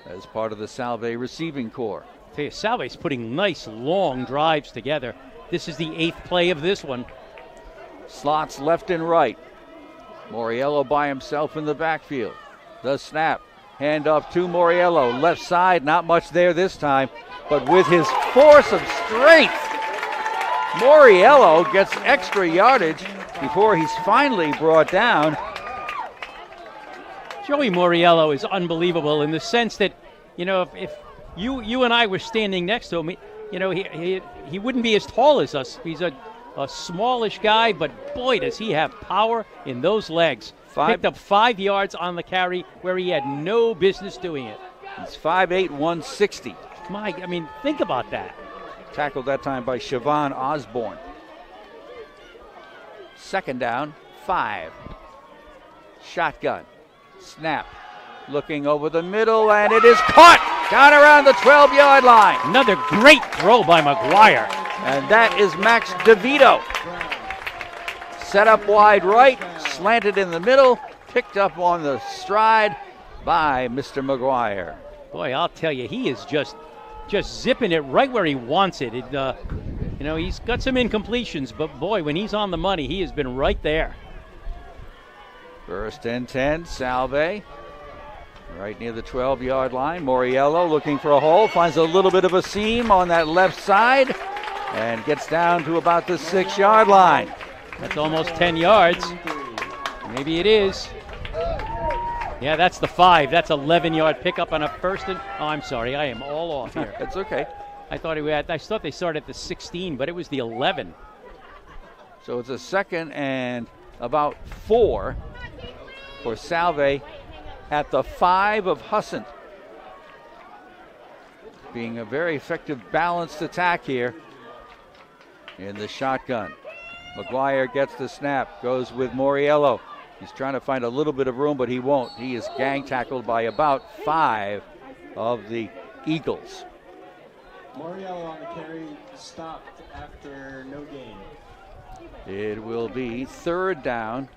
as part of the Salve receiving corps. I tell you, Salve's putting nice long drives together. This is the 8th play of this one. Slots left and right. Moriello by himself in the backfield. The snap. Handoff to Moriello. Left side, not much there this time. But with his force of strength, Moriello gets extra yardage before he's finally brought down. Joey Moriello is unbelievable in the sense that, you know, if you and I were standing next to him, you know, he wouldn't be as tall as us. He's a smallish guy, but boy, does he have power in those legs. Picked up 5 yards on the carry where he had no business doing it. He's 5'8", 160. Mike, I mean, think about that. Tackled that time by Siobhan Osborne. 2nd down, 5. Shotgun. Snap. Looking over the middle, and it is caught down around the 12-yard line. Another great throw by McGuire. And that is Max DeVito. Set up wide right, slanted in the middle, picked up on the stride by Mr. McGuire. Boy, I'll tell you, he is just zipping it right where he wants it. You know, he's got some incompletions, but boy, when he's on the money, he has been right there. 1st and 10, Salve. Right near the 12-yard line. Moriello looking for a hole, finds a little bit of a seam on that left side, and gets down to about the 6-yard line. That's almost 10 yards. Maybe it is. Yeah, that's the 5. That's 11-yard pickup on a 1st and... Oh, I'm sorry. I am all off here. That's okay. I thought they started at the 16, but it was the 11. So it's a 2nd and about 4 for Salve at the 5 of Husson. Being a very effective balanced attack here in the shotgun. McGuire gets the snap, goes with Moriello. He's trying to find a little bit of room, but he won't. He is gang tackled by about 5 of the Eagles. Moriello on the carry stopped after no gain. It will be 3rd down,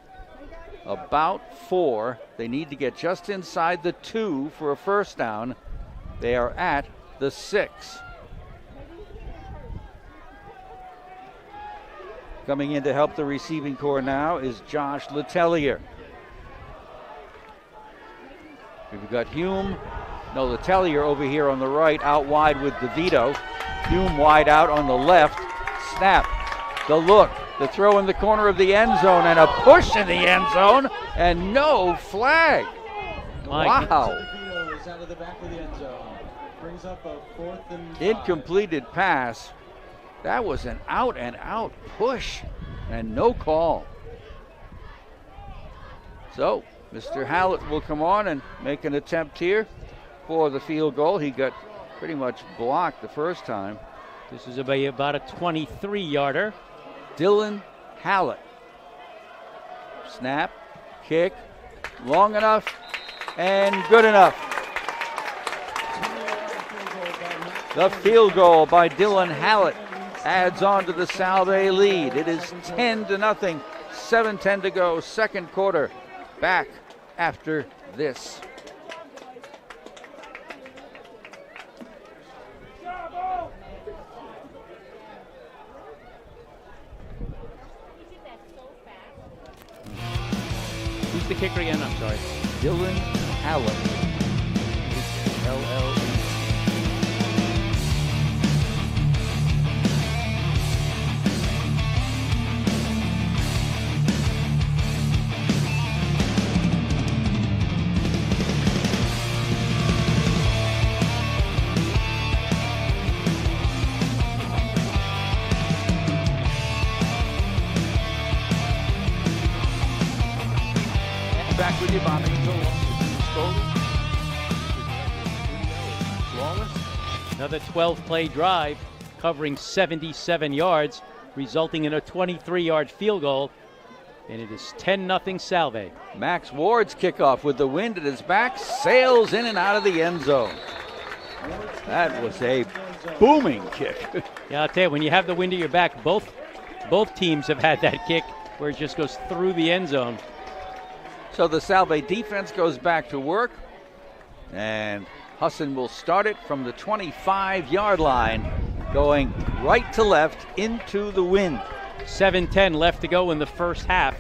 about 4. They need to get just inside the 2 for a first down. They are at the 6. Coming in to help the receiving corps now is Josh Letellier. We've got Letellier over here on the right, out wide with DeVito. Hume wide out on the left. Snap, the look, the throw in the corner of the end zone, and a push in the end zone, and no flag. Wow. DeVito is out of the back of the end zone. Brings up a 4th and 5. Incompleted pass. That was an out-and-out push, and no call. So, Mr. Hallett will come on and make an attempt here for the field goal. He got pretty much blocked the first time. This is about a 23-yarder. Dylan Hallett. Snap, kick, long enough, and good enough. The field goal by Dylan Hallett adds on to the Salve lead. It is 10-0, 7:10 to go, second quarter. Back after this. Who's the kicker again? I'm sorry. Dylan Hallett. LLE. Back with you, Bobby. Another 12-play drive covering 77 yards, resulting in a 23-yard field goal. And it is 10-0 Salve. Max Ward's kickoff with the wind at his back, sails in and out of the end zone. That was a booming kick. Yeah, I'll tell you, when you have the wind at your back, both teams have had that kick where it just goes through the end zone. So the Salve defense goes back to work, and Husson will start it from the 25-yard line, going right to left into the wind. 7:10 left to go in the first half.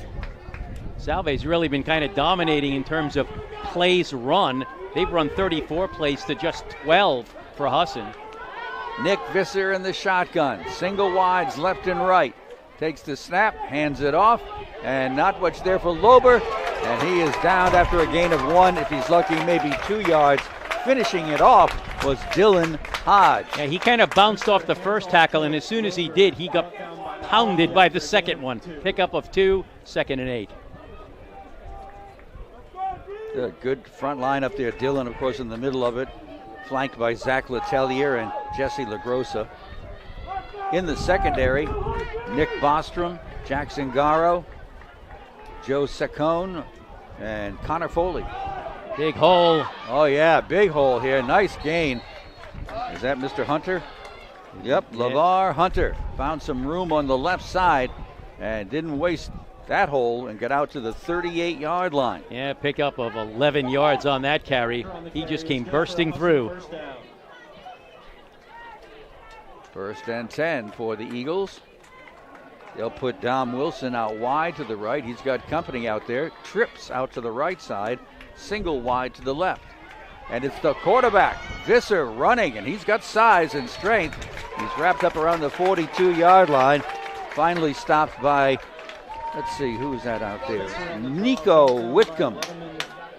Salve's really been kind of dominating in terms of plays run. They've run 34 plays to just 12 for Husson. Nick Visser in the shotgun, single wides left and right. Takes the snap, hands it off, and not much there for Lober. And he is down after a gain of 1. If he's lucky, maybe 2 yards. Finishing it off was Dylan Hodge. Yeah, he kind of bounced off the first tackle, and as soon as he did, he got pounded by the second one. Pickup of 2, 2nd and 8. A good front line up there. Dylan, of course, in the middle of it, flanked by Zach Letellier and Jesse LaGrossa. In the secondary, Nick Bostrom, Jackson Garrow, Joe Saccone, and Connor Foley. Big hole. Oh, yeah, big hole here. Nice gain. Is that Mr. Hunter? Yep, LeVar Hunter found some room on the left side and didn't waste that hole and get out to the 38-yard line. Yeah, pickup of 11 yards on that carry. He just came bursting through. First and 10 for the Eagles. They'll put Dom Wilson out wide to the right. He's got company out there. Trips out to the right side. Single wide to the left. And it's the quarterback, Visser, running, and he's got size and strength. He's wrapped up around the 42-yard line. Finally stopped by, let's see, who's that out there? Nico Whitcomb.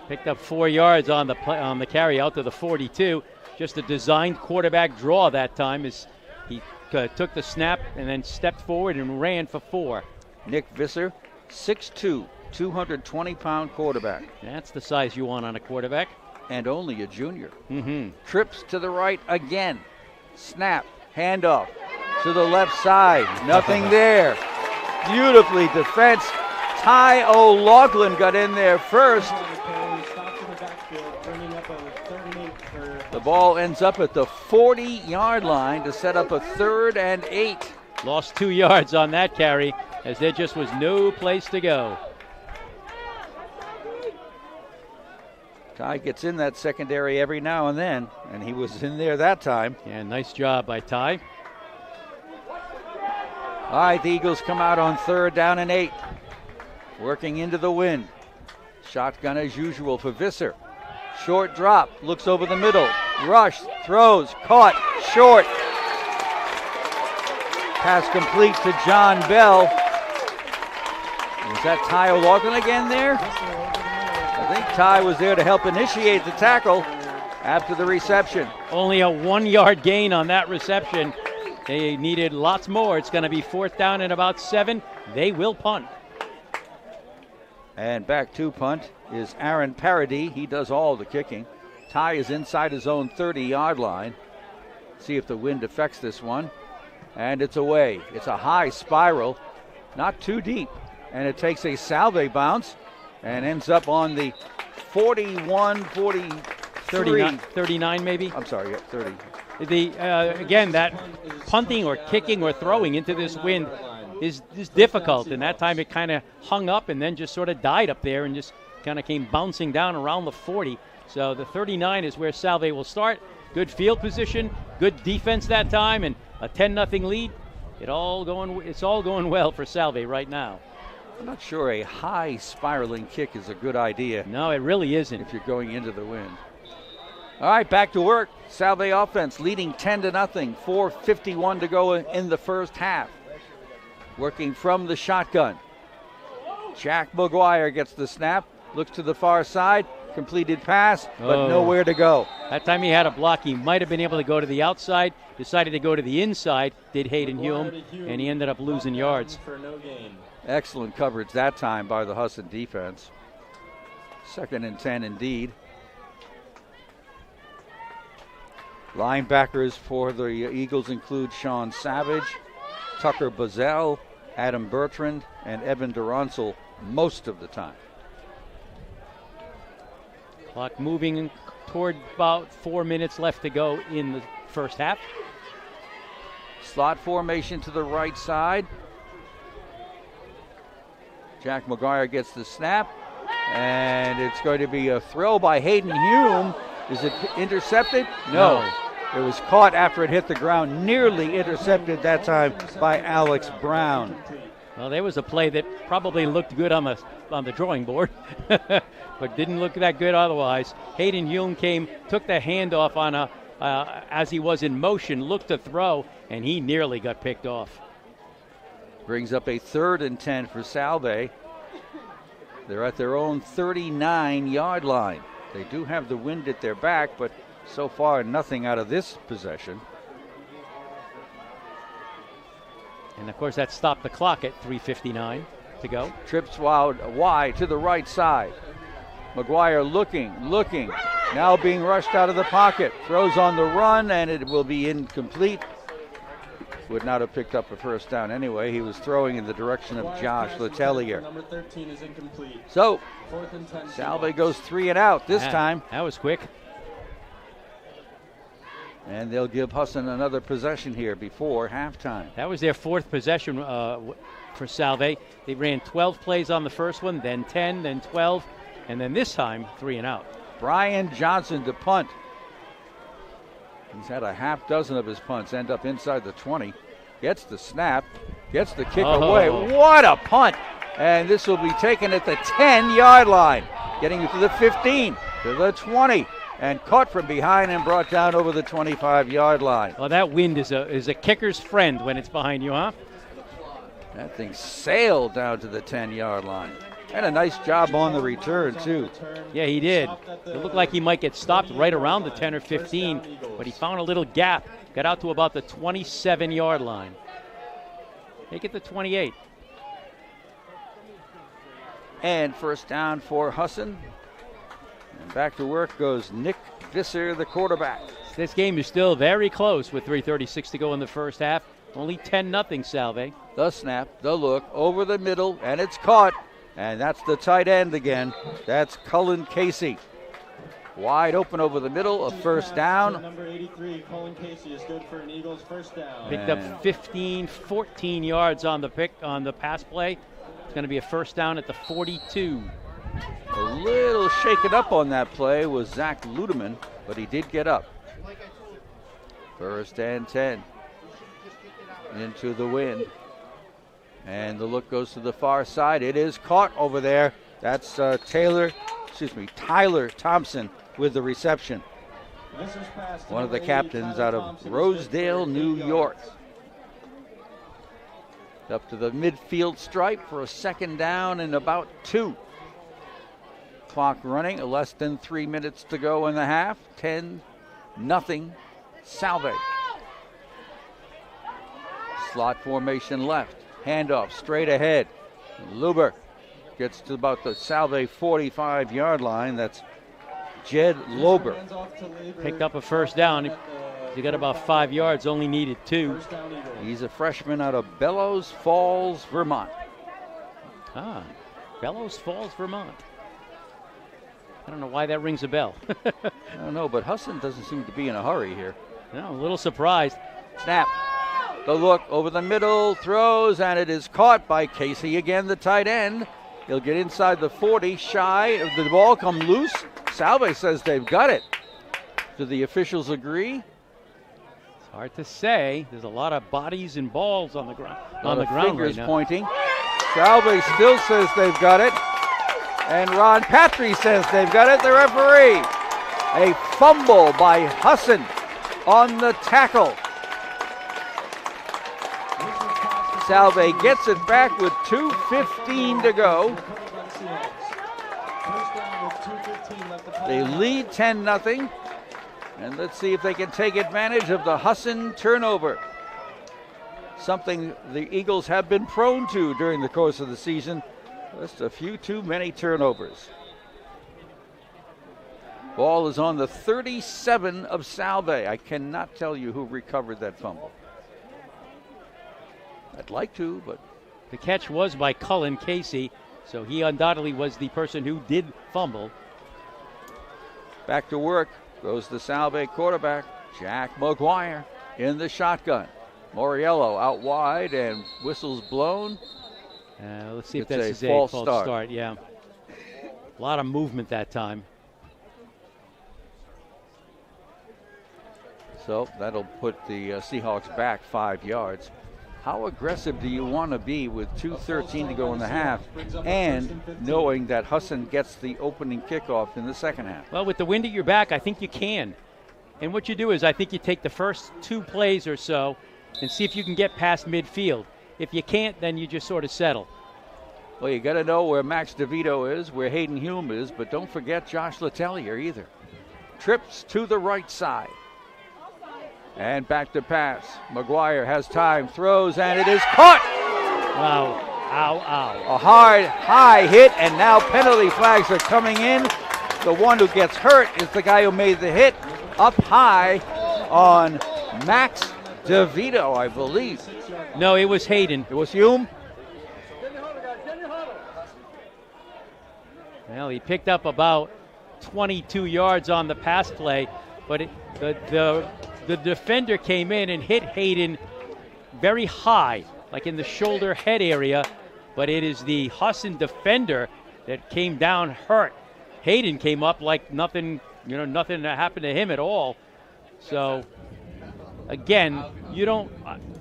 Picked up 4 yards on the carry out to the 42. Just a designed quarterback draw that time as he took the snap and then stepped forward and ran for 4. Nick Visser, 6'2", 220-pound quarterback. That's the size you want on a quarterback. And only a junior. Mm-hmm. Trips to the right again. Snap, handoff to the left side. Nothing there. beautifully defense. Ty O'Loughlin got in there first. The ball ends up at the 40-yard line to set up a 3rd and 8. Lost 2 yards on that carry as there just was no place to go. Ty gets in that secondary every now and then, and he was in there that time. Yeah, nice job by Ty. All right, the Eagles come out on 3rd down and 8. Working into the wind. Shotgun as usual for Visser. Short drop, looks over the middle. Rush, throws, caught, short. Pass complete to John Bell. Was that Ty O'Loughlin again there? I think Ty was there to help initiate the tackle after the reception. Only a 1-yard gain on that reception. They needed lots more. It's going to be 4th down and about 7. They will punt. And back to punt is Aaron Paradis. He does all the kicking. Ty is inside his own 30-yard line. See if the wind affects this one. And it's away. It's a high spiral, not too deep. And it takes a Salve bounce and ends up on the 41, 43. 39 maybe? I'm sorry, yeah, 30. Again, that punting or kicking or throwing into this wind is difficult. And that time it kind of hung up and then just sort of died up there and just kind of came bouncing down around the 40. So the 39 is where Salve will start. Good field position, good defense that time, and a 10-0 lead. It's all going well for Salve right now. I'm not sure a high spiraling kick is a good idea. No, it really isn't. If you're going into the wind. All right, back to work. Salve offense leading 10-0. 4:51 to go in the first half. Working from the shotgun. Jack McGuire gets the snap, looks to the far side, completed pass, but nowhere to go. That time he had a block. He might have been able to go to the outside, decided to go to the inside, did Hayden Hume, and he ended up losing yards. For no gain. Excellent coverage that time by the Husson defense. 2nd and 10 indeed. Linebackers for the Eagles include Sean Savage, Tucker Bazell, Adam Bertrand, and Evan Duronsel most of the time. Clock moving toward about 4 minutes left to go in the first half. Slot formation to the right side. Jack McGuire gets the snap, and it's going to be a throw by Hayden Hume. Is it intercepted? No. It was caught after it hit the ground, nearly intercepted that time by Alex Brown. Well, there was a play that probably looked good on the drawing board, but didn't look that good otherwise. Hayden Hume took the handoff on as he was in motion, looked to throw, and he nearly got picked off. Brings up a 3rd and 10 for Salve. They're at their own 39-yard line. They do have the wind at their back, but so far nothing out of this possession. And of course that stopped the clock at 3:59 to go. Trips wide to the right side. McGuire looking, now being rushed out of the pocket. Throws on the run, and it will be incomplete. Would not have picked up a first down anyway. He was throwing in the direction of Josh Letelier. Number 13 is incomplete. So, 4th and 10. Salve goes 3 and out this time. That was quick. And they'll give Husson another possession here before halftime. That was their 4th possession for Salve. They ran 12 plays on the first one, then 10, then 12, and then this time 3 and out. Brian Johnson to punt. He's had a half dozen of his punts end up inside the 20. Gets the snap, gets the kick away. What a punt! And this will be taken at the 10-yard line. Getting to the 15, to the 20, and caught from behind and brought down over the 25-yard line. Well, that wind is a kicker's friend when it's behind you, huh? That thing sailed down to the 10-yard line. And a nice job on the return, too. Yeah, he did. It looked like he might get stopped right around the 10 or 15, but he found a little gap, got out to about the 27-yard line. Make it the 28. And first down for Husson. And back to work goes Nick Visser, the quarterback. This game is still very close with 3:36 to go in the first half. Only 10-0 Salve. The snap, the look, over the middle, and it's caught. And that's the tight end again. That's Cullen Casey. Wide open over the middle, a first down. Number 83, Colin Casey, is good for an Eagles first down. Picked up 14 yards on the pass play. It's going to be a first down at the 42. A little shaken up on that play was Zach Ludeman, but he did get up. First and 10. Into the wind. And the look goes to the far side. It is caught over there. That's Tyler Thompson with the reception. One of the captains out of Rosedale, New York. Up to the midfield stripe for a second down and about 2. Clock running, less than 3 minutes to go in the half. 10-0 Salve. Slot formation left. Handoff straight ahead. Luber gets to about the Salve 45-yard line. That's Jed Lober. Picked up a first down. He got about 5 yards, only needed 2. He's a freshman out of Bellows Falls, Vermont. Bellows Falls, Vermont. I don't know why that rings a bell. I don't know, but Husson doesn't seem to be in a hurry here. No, a little surprised. Snap. The look over the middle, throws, and it is caught by Casey again, the tight end. He'll get inside the 40, shy of the ball, come loose. Salve says they've got it. Do the officials agree? It's hard to say. There's a lot of bodies and balls on the ground. Fingers right now. Pointing. Salve still says they've got it. And Ron Patry says they've got it, the referee. A fumble by Husson on the tackle. Salve gets it back with 2:15 to go. They lead 10-0. And let's see if they can take advantage of the Husson turnover. Something the Eagles have been prone to during the course of the season. Just a few too many turnovers. Ball is on the 37 of Salve. I cannot tell you who recovered that fumble. I'd like to, but the catch was by Cullen Casey, so he undoubtedly was the person who did fumble. Back to work goes the Salve quarterback, Jack McGuire, in the shotgun. Moriello out wide and whistles blown. Let's see if It's that's a a false false start. start. Yeah, a lot of movement that time. So that'll put the Seahawks back 5 yards. How aggressive do you want to be with 2:13 to go in the half and knowing that Husson gets the opening kickoff in the second half? Well, with the wind at your back, I think you can. And what you do is I think you take the first 2 plays or so and see if you can get past midfield. If you can't, then you just sort of settle. Well, you got to know where Max DeVito is, where Hayden Hume is, but don't forget Josh Letellier either. Trips to the right side. And back to pass. McGuire has time, throws, and it is caught. Wow. Ow, ow. A hard, high hit, and now penalty flags are coming in. The one who gets hurt is the guy who made the hit up high on Max DeVito, I believe. No, it was Hayden. It was Hume. Well, he picked up about 22 yards on the pass play, but the defender came in and hit Hayden very high, like in the shoulder head area, but it is the Husson defender that came down hurt. Hayden came up like nothing happened to him at all. So again,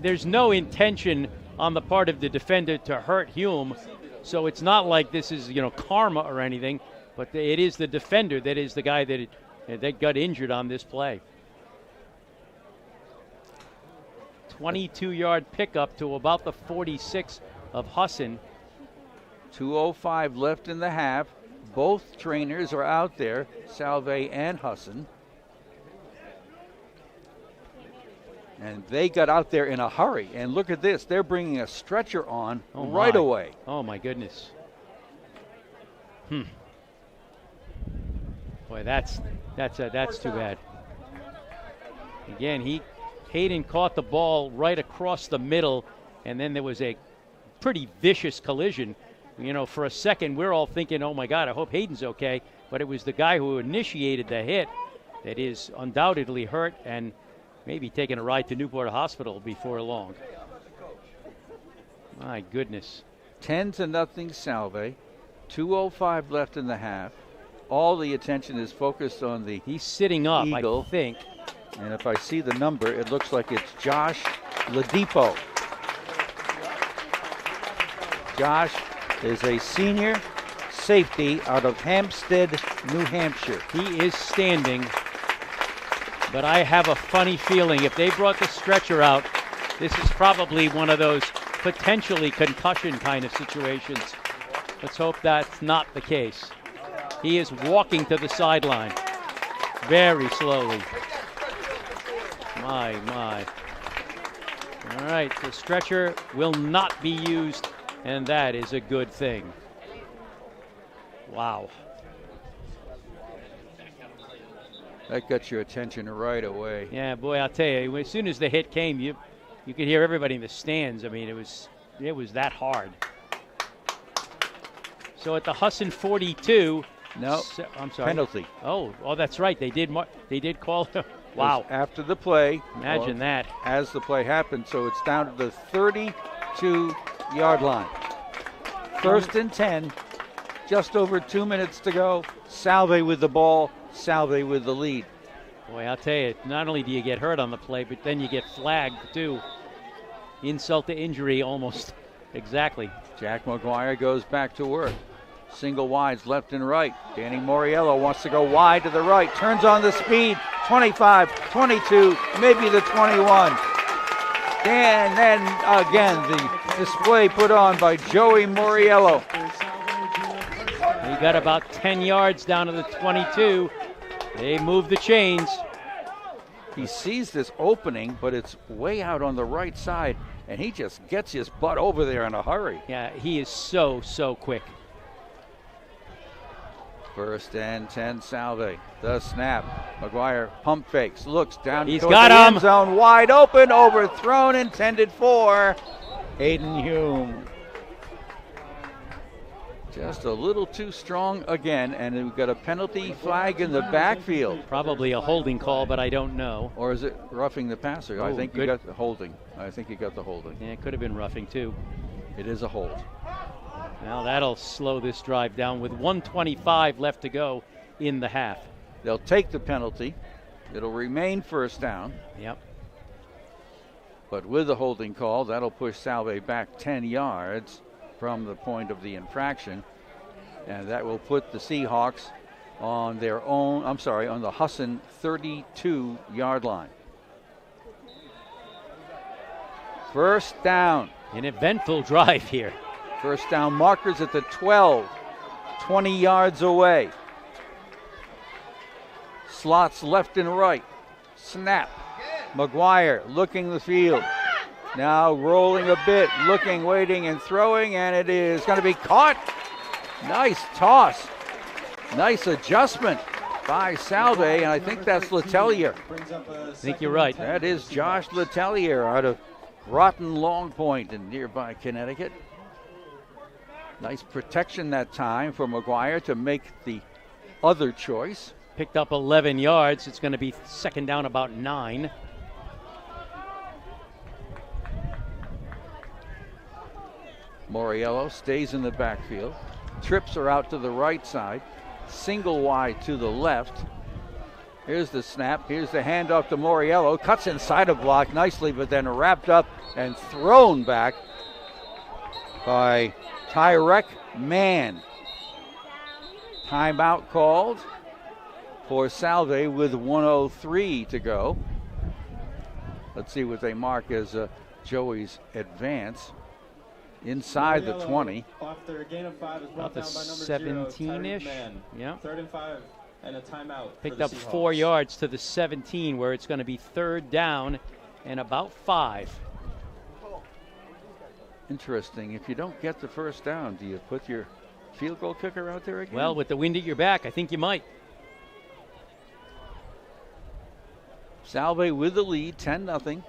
there's no intention on the part of the defender to hurt Hume. So it's not like this is, karma or anything, but it is the defender that is the guy that got injured on this play. 22-yard pickup to about the 46 of Husson. 2:05 left in the half. Both trainers are out there, Salve and Husson. And they got out there in a hurry. And look at this. They're bringing a stretcher on right away. Oh, my goodness. Boy, that's too bad. Again, he Hayden caught the ball right across the middle, and then there was a pretty vicious collision. You know, for a second, we're all thinking, oh my God, I hope Hayden's okay. But it was the guy who initiated the hit that is undoubtedly hurt and maybe taking a ride to Newport Hospital before long. My goodness. 10-0 Salve. 2:05 left in the half. All the attention is focused on the He's sitting up, Eagle. I think. And if I see the number, it looks like it's Josh Ladipo. Josh is a senior safety out of Hampstead, New Hampshire. He is standing, but I have a funny feeling if they brought the stretcher out, this is probably one of those potentially concussion kind of situations. Let's hope that's not the case. He is walking to the sideline very slowly. My. All right, the stretcher will not be used, and that is a good thing. Wow. That got your attention right away. Yeah, boy, I'll tell you, as soon as the hit came, you could hear everybody in the stands. I mean, it was that hard. So at the Husson 42. No, I'm sorry. penalty. Oh, that's right. They did call. Wow. After the play. Imagine that. As the play happened, so it's down to the 32-yard line. 1st and 10. Just over 2 minutes to go. Salve with the ball. Salve with the lead. Boy, I'll tell you, not only do you get hurt on the play, but then you get flagged too. Insult to injury almost. Exactly. Jack McGuire goes back to work. Single wides left and right. Danny Moriello wants to go wide to the right. Turns on the speed. 25, 22, maybe the 21. And then again, the display put on by Joey Moriello. He got about 10 yards down to the 22. They move the chains. He sees this opening, but it's way out on the right side, and he just gets his butt over there in a hurry. Yeah, he is so quick. 1st and 10, Salve. The snap. McGuire pump fakes, looks down. He's towards got the him. end zone, wide open, overthrown, intended for Hayden Hume. Just a little too strong again, and we've got a penalty flag in the backfield. Probably a holding call, but I don't know. Or is it roughing the passer? I Oh, think good. you got the holding. I think you got the holding. Yeah, it could have been roughing too. It is a hold. Now that'll slow this drive down with 1:25 left to go in the half. They'll take the penalty. It'll remain 1st down. Yep. But with the holding call, that'll push Salve back 10 yards from the point of the infraction. And that will put the Seahawks on their own, on the Husson 32-yard line. 1st down. An eventful drive here. 1st down markers at the 12, 20 yards away. Slots left and right. Snap. McGuire looking the field. Now rolling a bit, looking, waiting, and throwing, and it is going to be caught. Nice toss. Nice adjustment by Salve, and I think that's Letellier. I think you're right. That is Josh Letellier out of Rotten Long Point in nearby Connecticut. Nice protection that time for McGuire to make the other choice. Picked up 11 yards. It's going to be 2nd down about 9. Moriello stays in the backfield. Trips are out to the right side. Single wide to the left. Here's the snap. Here's the handoff to Moriello. Cuts inside a block nicely, but then wrapped up and thrown back by Tyrek Mann. Timeout called for Salve with 1:03 to go. Let's see what they mark as Joey's advance. Inside the 20. After a gain of 5 is About brought the down by number 17-ish. 0, Tyree Mann. Yeah. 3rd and 5 and a timeout. Picked for up the Seahawks. 4 yards to the 17, where it's going to be 3rd down and about 5. Interesting. If you don't get the 1st down, do you put your field goal kicker out there again? Well, with the wind at your back, I think you might. Salve with the lead, 10-0.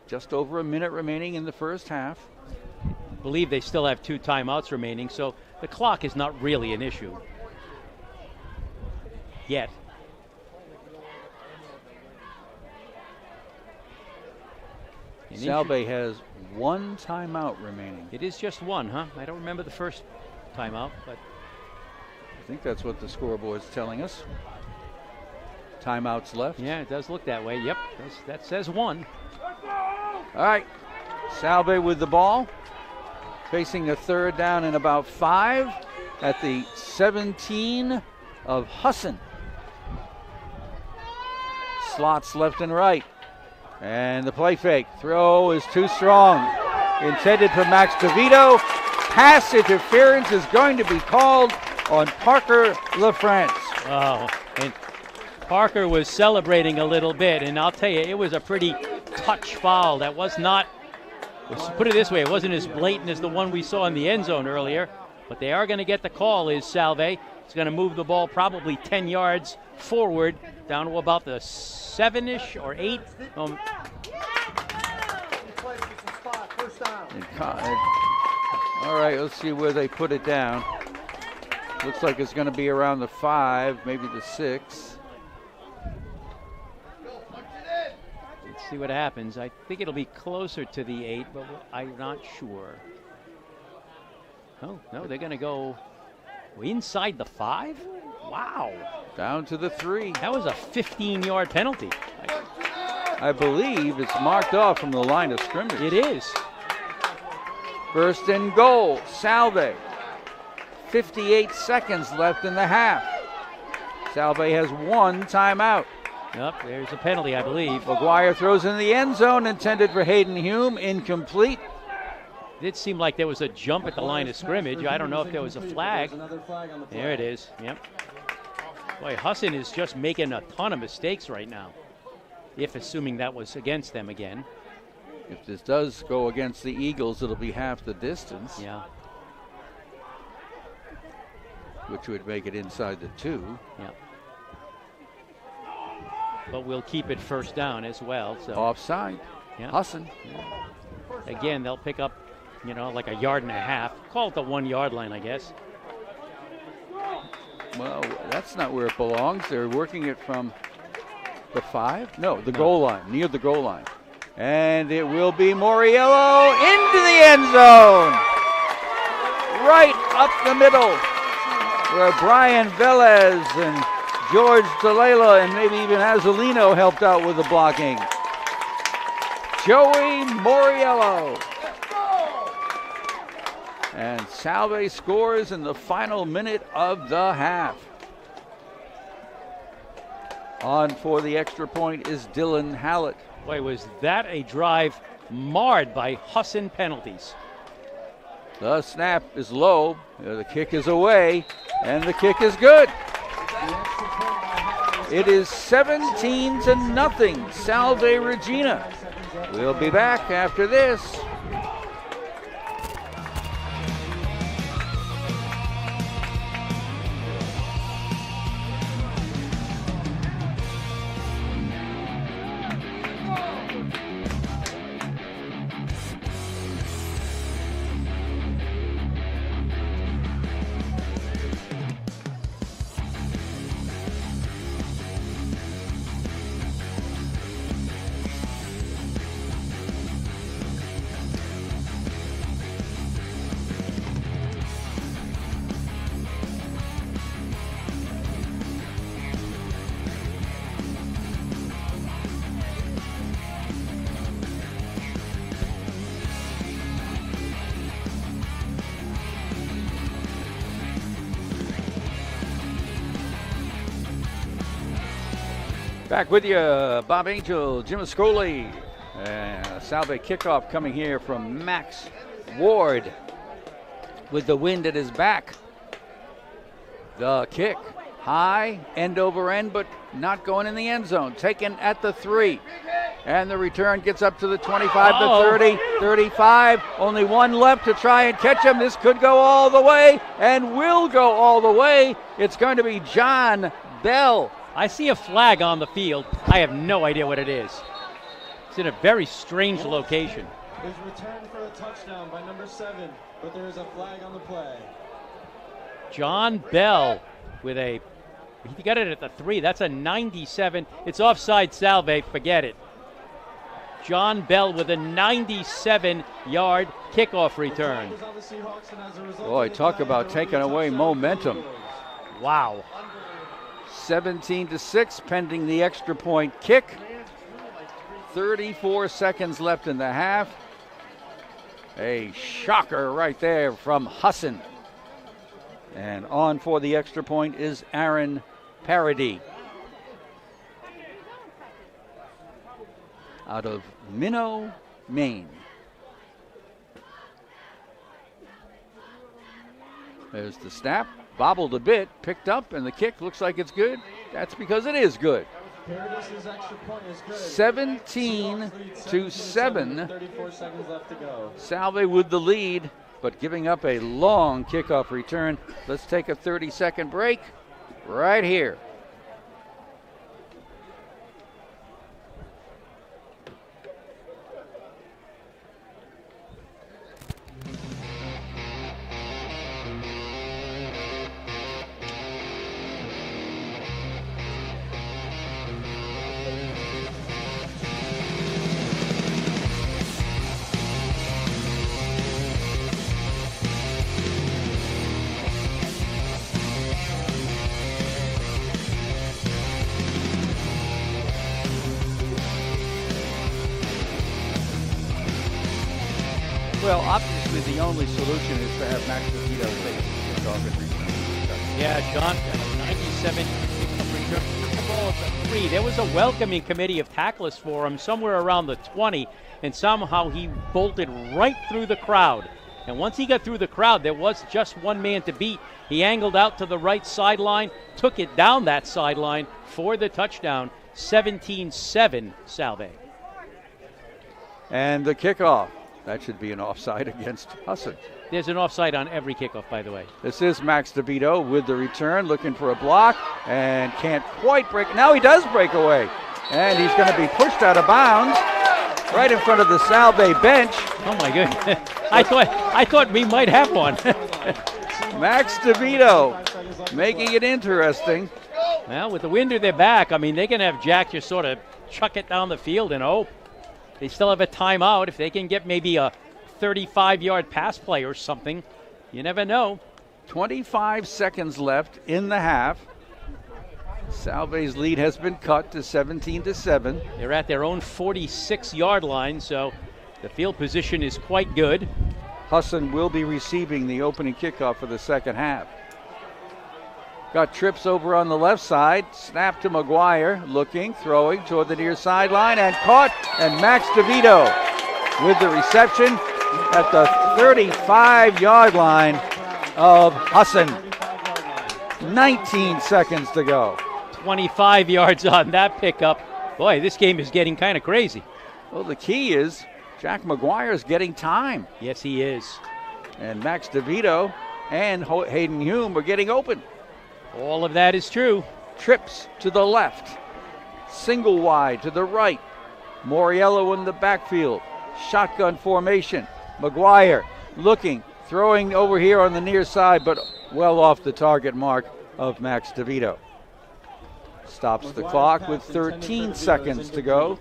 Just over a minute remaining in the first half. I believe they still have 2 timeouts remaining, so the clock is not really an issue yet. Salve has 1 timeout remaining. It is just 1, huh? I don't remember the first timeout, but I think that's what the scoreboard's telling us. Timeouts left. yeah, it does look that way. Yep, that says 1. All right, Salve with the ball, facing a third down and about 5 at the 17 of Husson. Slots left and right. And the play fake. Throw is too strong. Intended for Max DeVito. Pass interference is going to be called on Parker LaFrance. Oh, and Parker was celebrating a little bit, and I'll tell you, it was a pretty touch foul. That was not, let's put it this way, it wasn't as blatant as the one we saw in the end zone earlier, but they are going to get the call, is Salve. It's going to move the ball probably 10 yards forward, down to about the 7-ish or 8. All right, let's see where they put it down. Looks like it's going to be around the 5, maybe the 6. Let's see what happens. I think it'll be closer to the 8, but I'm not sure. Oh, no, they're going to go inside the 5? Wow. Down to the 3. That was a 15-yard penalty. I believe it's marked off from the line of scrimmage. It is. First and goal, Salve. 58 seconds left in the half. Salve has 1 timeout. Yep, there's a penalty, I believe. McGuire throws in the end zone, intended for Hayden Hume, incomplete. It did seem like there was a jump at the line of scrimmage. I don't know if there was a flag. There it is, yep. Boy, Husson is just making a ton of mistakes right now, if assuming that was against them again. If this does go against the Eagles, it'll be half the distance. Yeah. Which would make it inside the 2. Yeah. But we'll keep it first down as well. So offside. Yeah. Husson. Yeah. Again, they'll pick up, like a yard and a half. Call it the 1 yard line, I guess. Well, that's not where it belongs. They're working it from the 5? No, the goal line, near the goal line. And it will be Moriello into the end zone. Right up the middle, where Brian Velez and George DeLayla and maybe even Azzolino helped out with the blocking. Joey Moriello. And Salve scores in the final minute of the half. On for the extra point is Dylan Hallett. Boy, was that a drive marred by Husson penalties. The snap is low, the kick is away, and the kick is good. It is 17-0, Salve Regina. We'll be back after this. Back with you, Bob Angel, Jim Ascoli. Salve kickoff coming here from Max Ward with the wind at his back. The kick, high, end over end, but not going in the end zone. Taken at the 3. And the return gets up to the 25 to 30, 35. Only 1 left to try and catch him. This could go all the way and will go all the way. It's going to be John Bell I see a flag on the field. I have no idea what it is. It's in a very strange location. Is returned for a touchdown by number 7, but there is a flag on the play. John Bell with he got it at the 3. That's a 97. It's offside, Salve. Forget it. John Bell with a 97-yard kickoff return. Boy, talk about taking away momentum. Wow. 17-6, pending the extra point kick. 34 seconds left in the half. A shocker right there from Husson. And on for the extra point is Aaron Parody. Out of Minnow, Maine. There's the snap, bobbled a bit, picked up, and the kick looks like it's good. That's because it is good. 17-7. 34 seconds left to go. Salve with the lead, but giving up a long kickoff return. Let's take a 30-second break right here. Well, obviously the only solution is to have Max DeVito take the kickoff and return. Yeah, John, 97 kickoff return. The ball at the 3. There was a welcoming committee of tacklists for him somewhere around the 20, and somehow he bolted right through the crowd. And once he got through the crowd, there was just one man to beat. He angled out to the right sideline, took it down that sideline for the touchdown. 17-7, Salve. And the kickoff. That should be an offside against Husson. There's an offside on every kickoff, by the way. This is Max DeVito with the return, looking for a block, and can't quite break. Now he does break away, and he's going to be pushed out of bounds right in front of the Salve bench. Oh my goodness! I thought we might have one. Max DeVito making it interesting. Well, with the wind at their back, I mean, they can have Jack just sort of chuck it down the field and hope. They still have a timeout. If they can get maybe a 35-yard pass play or something, you never know. 25 seconds left in the half. Salve's lead has been cut to 17-7. They're at their own 46-yard line, so the field position is quite good. Husson will be receiving the opening kickoff for the second half. Got trips over on the left side. Snap to McGuire, looking, throwing toward the near sideline, and caught. And Max DeVito with the reception at the 35-yard line of Husson. 19 seconds to go. 25 yards on that pickup. Boy, this game is getting kind of crazy. Well, the key is Jack McGuire's getting time. Yes, he is. And Max DeVito and Hayden Hume are getting open. All of that is true. Trips to the left. Single wide to the right. Moriello in the backfield. Shotgun formation. McGuire looking, throwing over here on the near side, but well off the target mark of Max DeVito. Stops the clock with 13 seconds to go.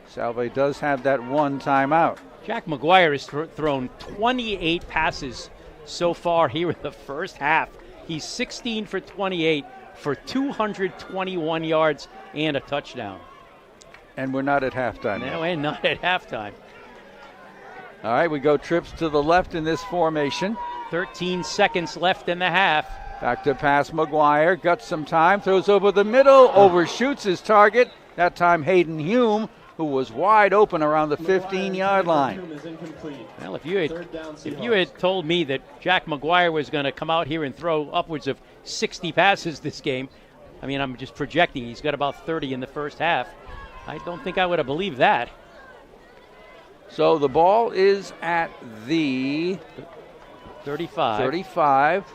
Salve does have that one timeout. Jack McGuire has thrown 28 passes so far here in the first half. He's 16 for 28 for 221 yards and a touchdown. And we're not at halftime. No, and not at halftime. All right, we go trips to the left in this formation. 13 seconds left in the half. Back to pass McGuire, got some time, throws over the middle, overshoots his target. That time Hayden Hume, who was wide open around the 15-yard line. Well, if you had told me that Jack McGuire was going to come out here and throw upwards of 60 passes this game, I mean, I'm just projecting. He's got about 30 in the first half. I don't think I would have believed that. So the ball is at the 35. 35.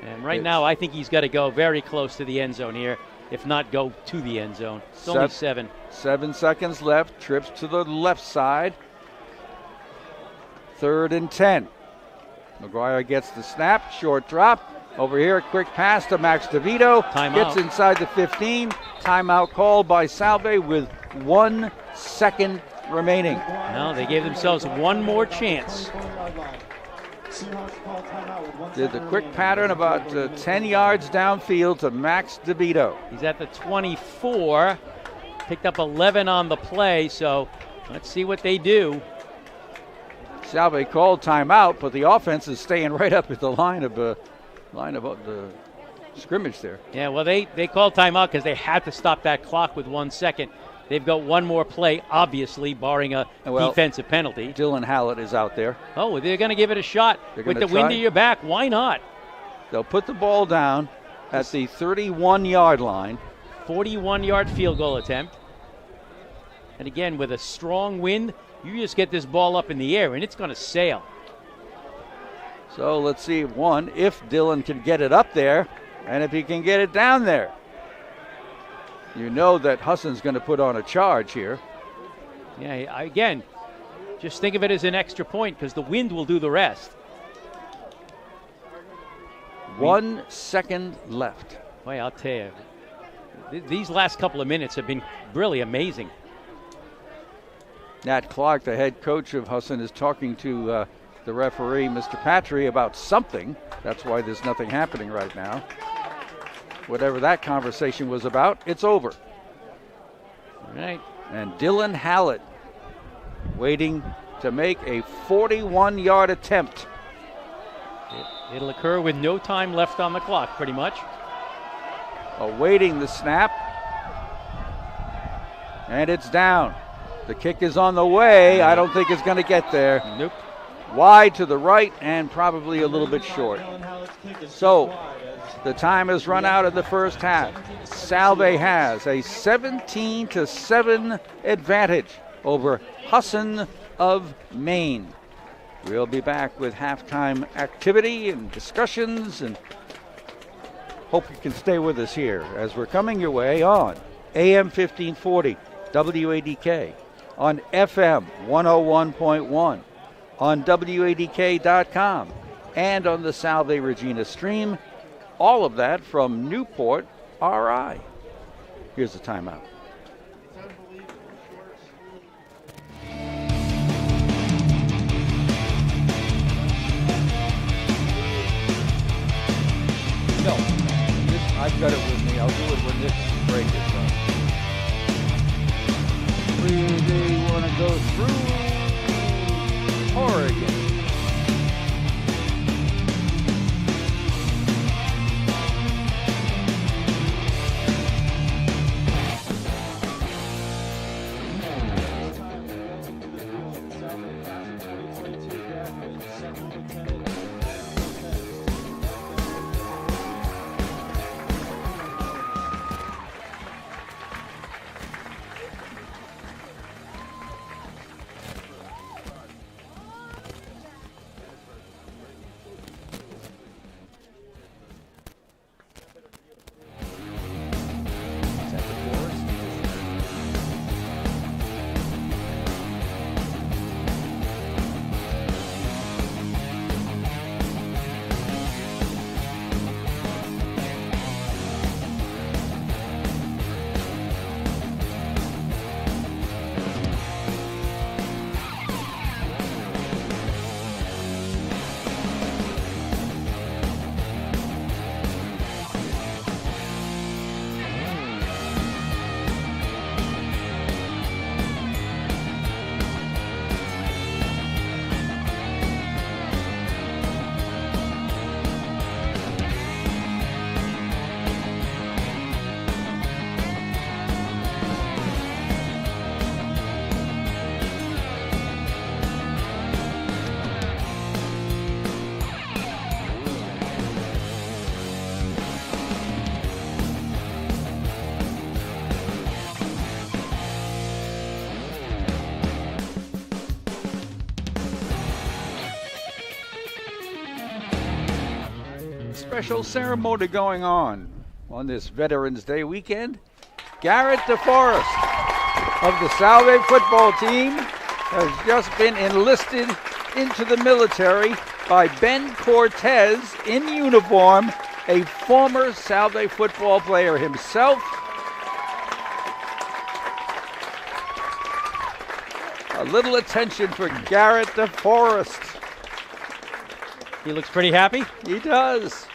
And right now, I think he's got to go very close to the end zone here. if not go to the end zone. It's only 7. 7 seconds left. Trips to the left side. 3rd and 10. McGuire gets the snap. Short drop. Over here, a quick pass to Max DeVito. Timeout. Gets inside the 15. Timeout called by Salve with 1 second remaining. Well, they gave themselves one more chance. Did the quick pattern about 10 yards downfield to Max DeVito. He's at the 24. Picked up 11 on the play, so let's see what they do. Salve called timeout, but the offense is staying right up at the line of the scrimmage there. Yeah, well, they called timeout because they had to stop that clock with 1 second. They've got one more play, obviously, barring a defensive penalty. Dylan Hallett is out there. Oh, they're going to give it a shot. With the wind at your back, why not? They'll put the ball down at the 31-yard line. 41-yard field goal attempt. And again, with a strong wind, you just get this ball up in the air, and it's going to sail. So let's see, if Dylan can get it up there, and if he can get it down there. You know that Husson's going to put on a charge here. Yeah, again, just think of it as an extra point because the wind will do the rest. 1 second left. Boy, I'll tell you, these last couple of minutes have been really amazing. Nat Clark, the head coach of Husson, is talking to the referee, Mr. Patry, about something. That's why there's nothing happening right now. Whatever that conversation was about, it's over. All right. And Dylan Hallett waiting to make a 41-yard attempt. It'll occur with no time left on the clock, pretty much. Awaiting the snap. And it's down. The kick is on the way. I don't think it's going to get there. Nope. Wide to the right and probably a little bit short. So the time has run out of the first half. Salve has a 17-7 advantage over Husson of Maine. We'll be back with halftime activity and discussions, and hope you can stay with us here as we're coming your way on AM 1540 WADK, on FM 101.1, on WADK.com, and on the Salve Regina stream. All of that from Newport, RI. Here's the timeout. No, I've got it with me. I'll do it when this break is done. We want to go through Oregon. Special ceremony going on on this Veterans Day weekend. Garrett DeForest of the Salve football team has just been enlisted into the military by Ben Cortez in uniform, a former Salve football player himself. A little attention for Garrett DeForest. He looks pretty happy. He does.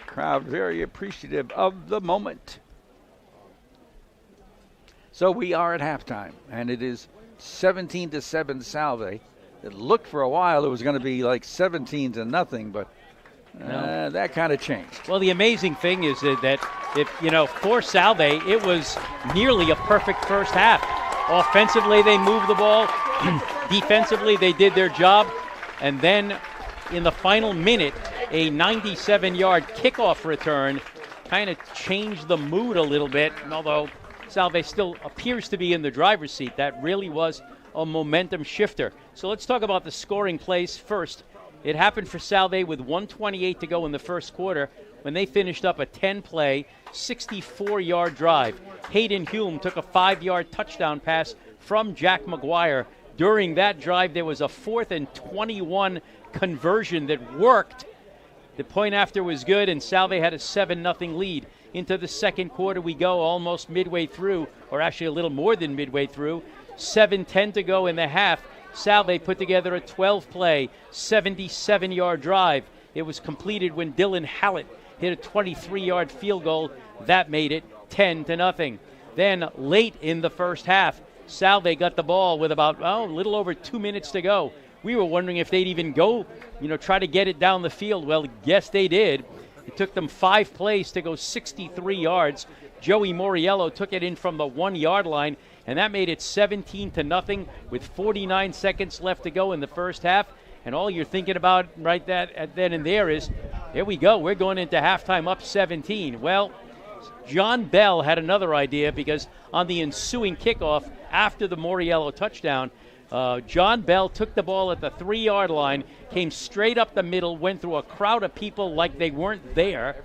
Crowd very appreciative of the moment. So we are at halftime, and it is 17-7 Salve. It looked for a while it was going to be like 17-0, but that kind of changed. Well, the amazing thing is that for Salve, it was nearly a perfect first half. Offensively, they moved the ball. Defensively, they did their job. And then in the final minute, a 97-yard kickoff return kind of changed the mood a little bit. Although Salve still appears to be in the driver's seat, that really was a momentum shifter. So let's talk about the scoring plays first. It happened for Salve with 1:28 to go in the first quarter when they finished up a 10-play, 64-yard drive. Hayden Hume took a 5-yard touchdown pass from Jack McGuire. During that drive, there was a 4th and 21 conversion that worked. The point after was good, and Salve had a 7-0 lead. Into the second quarter we go, almost midway through, or actually a little more than midway through. 7:10 to go in the half. Salve put together a 12-play, 77-yard drive. It was completed when Dylan Hallett hit a 23-yard field goal. That made it 10-0. Then late in the first half, Salve got the ball with about a little over 2 minutes to go. We were wondering if they'd even go, try to get it down the field. Well, yes, they did. It took them 5 plays to go 63 yards. Joey Moriello took it in from the 1-yard line, and that made it 17-0 with 49 seconds left to go in the first half. And all you're thinking about right then and there is, here we go, we're going into halftime up 17. Well, John Bell had another idea, because on the ensuing kickoff after the Moriello touchdown, John Bell took the ball at the 3-yard line, came straight up the middle, went through a crowd of people like they weren't there,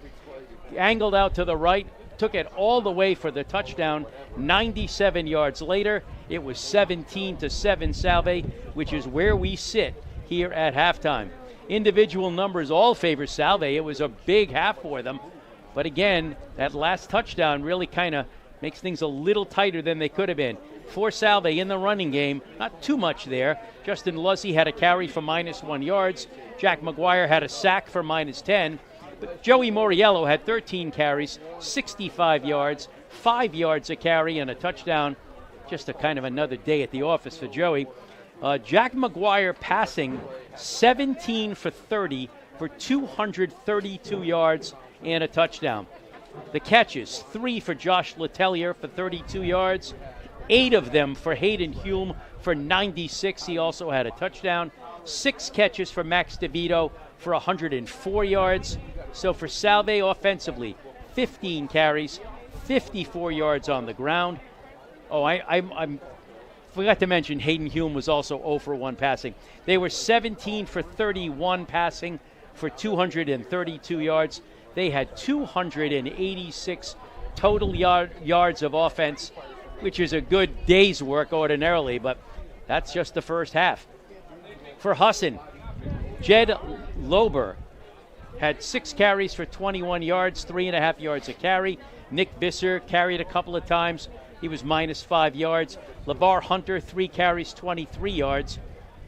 angled out to the right, took it all the way for the touchdown. 97 yards later, it was 17-7 Salve, which is where we sit here at halftime. Individual numbers all favor Salve. It was a big half for them. But again, that last touchdown really kind of makes things a little tighter than they could have been. For Salve in the running game, not too much there. Justin Luzzi had a carry for -1 yards. Jack McGuire had a sack for -10. But Joey Moriello had 13 carries, 65 yards, 5 yards a carry, and a touchdown. Just a kind of another day at the office for Joey. Jack McGuire passing 17 for 30 for 232 yards and a touchdown. The catches, 3 for Josh Letellier for 32 yards, 8 of them for Hayden Hume for 96. He also had a touchdown. 6 catches for Max DeVito for 104 yards. So for Salve offensively, 15 carries, 54 yards on the ground. Oh, I forgot to mention Hayden Hume was also 0 for 1 passing. They were 17 for 31 passing for 232 yards. They had 286 total yards of offense, which is a good day's work ordinarily, but that's just the first half. For Husson, Jed Lober had 6 carries for 21 yards, 3.5 yards a carry. Nick Visser carried a couple of times. He was -5 yards. LeVar Hunter, 3 carries, 23 yards.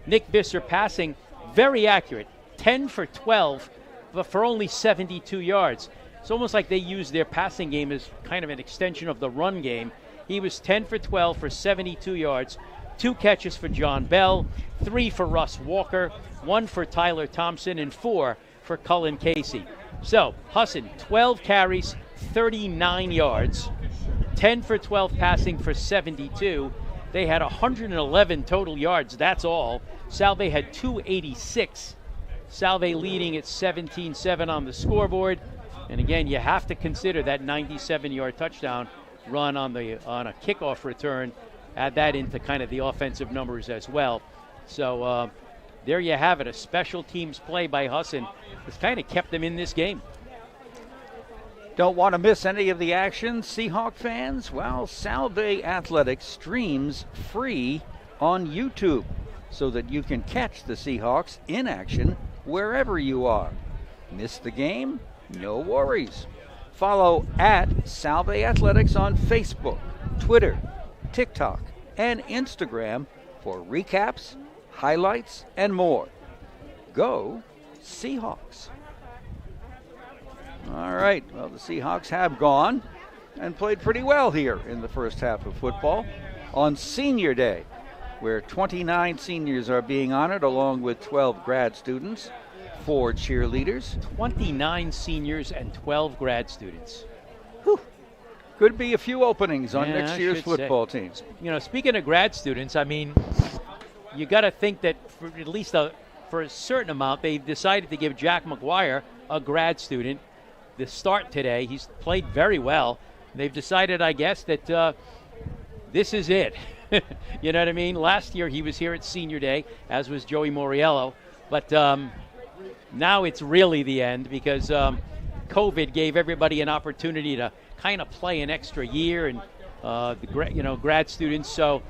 Nick Visser passing, very accurate, 10 for 12, but for only 72 yards. It's almost like they used their passing game as kind of an extension of the run game. He was 10 for 12 for 72 yards, 2 catches for John Bell, 3 for Russ Walker, 1 for Tyler Thompson, and 4 for Cullen Casey. So, Husson, 12 carries, 39 yards, 10 for 12 passing for 72. They had 111 total yards, that's all. Salve had 286. Salve leading at 17-7 on the scoreboard. And again, you have to consider that 97-yard touchdown run on a kickoff return. Add that into kind of the offensive numbers as well. So there you have it, a special teams play by Husson has kind of kept them in this game. Don't want to miss any of the action, Seahawk fans? Well, Salve Athletics streams free on YouTube so that you can catch the Seahawks in action wherever you are. Miss the game? No worries. Follow at Salve Athletics on Facebook, Twitter, TikTok, and Instagram for recaps, highlights, and more. Go Seahawks. All right, well, the Seahawks have gone and played pretty well here in the first half of football on Senior Day, where 29 seniors are being honored along with 12 grad students, 4 cheerleaders. 29 seniors and 12 grad students. Whew. Could be a few openings on next year's football teams. You know, speaking of grad students, I mean, you got to think that for at least for a certain amount, they've decided to give Jack McGuire, a grad student, the start today. He's played very well. They've decided, I guess, that this is it. You know what I mean? Last year he was here at Senior Day, as was Joey Moriello. But now it's really the end because COVID gave everybody an opportunity to kind of play an extra year, and grad students. So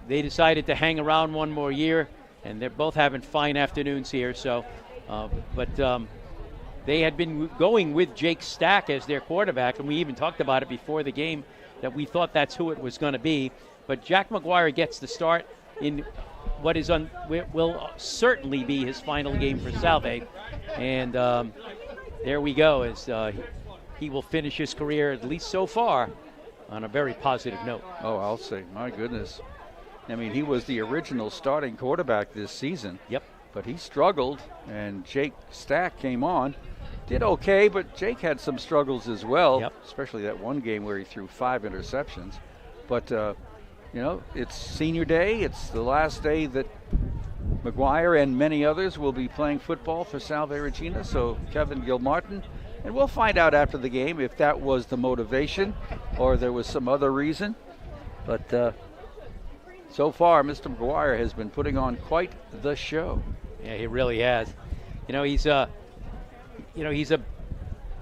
they decided to hang around one more year, and they're both having fine afternoons here. So, they had been going with Jake Stack as their quarterback, and we even talked about it before the game that we thought that's who it was going to be. But Jack McGuire gets the start in what will certainly be his final game for Salve. And there we go, as he will finish his career, at least so far, on a very positive note. Oh, I'll say, my goodness. I mean, he was the original starting quarterback this season. Yep. But he struggled, and Jake Stack came on. Did okay, but Jake had some struggles as well, yep. Especially that one game where he threw 5 interceptions. But, it's Senior Day. It's the last day that McGuire and many others will be playing football for Salve Regina, so Kevin Gilmartin. And we'll find out after the game if that was the motivation or there was some other reason. But so far, Mr. McGuire has been putting on quite the show. Yeah, he really has. He's a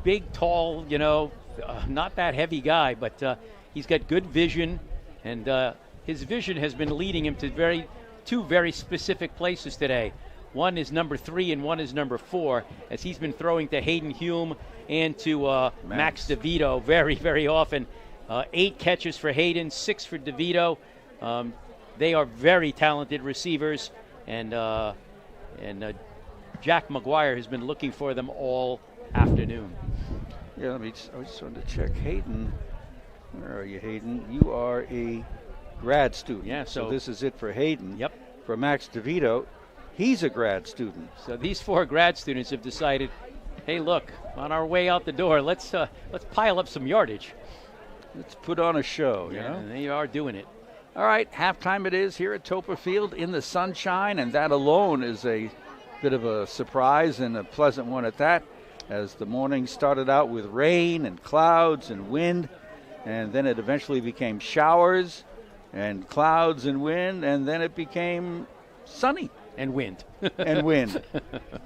big, tall, not that heavy guy, but he's got good vision, and his vision has been leading him to two very specific places today. One is number 3 and one is number 4, as he's been throwing to Hayden Hume and to Max DeVito very, very often. 8 catches for Hayden, 6 for DeVito. They are very talented receivers, and Jack McGuire has been looking for them all afternoon. Yeah, I just wanted to check Hayden. Where are you, Hayden? You are a grad student. Yeah, so this is it for Hayden. Yep. For Max DeVito, he's a grad student. So these 4 grad students have decided, hey, look, on our way out the door, let's pile up some yardage. Let's put on a show. And they are doing it. All right, halftime it is here at Toppa Field in the sunshine, and that alone is a bit of a surprise and a pleasant one at that, as the morning started out with rain and clouds and wind, and then it eventually became showers and clouds and wind, and then it became sunny. And wind. And wind.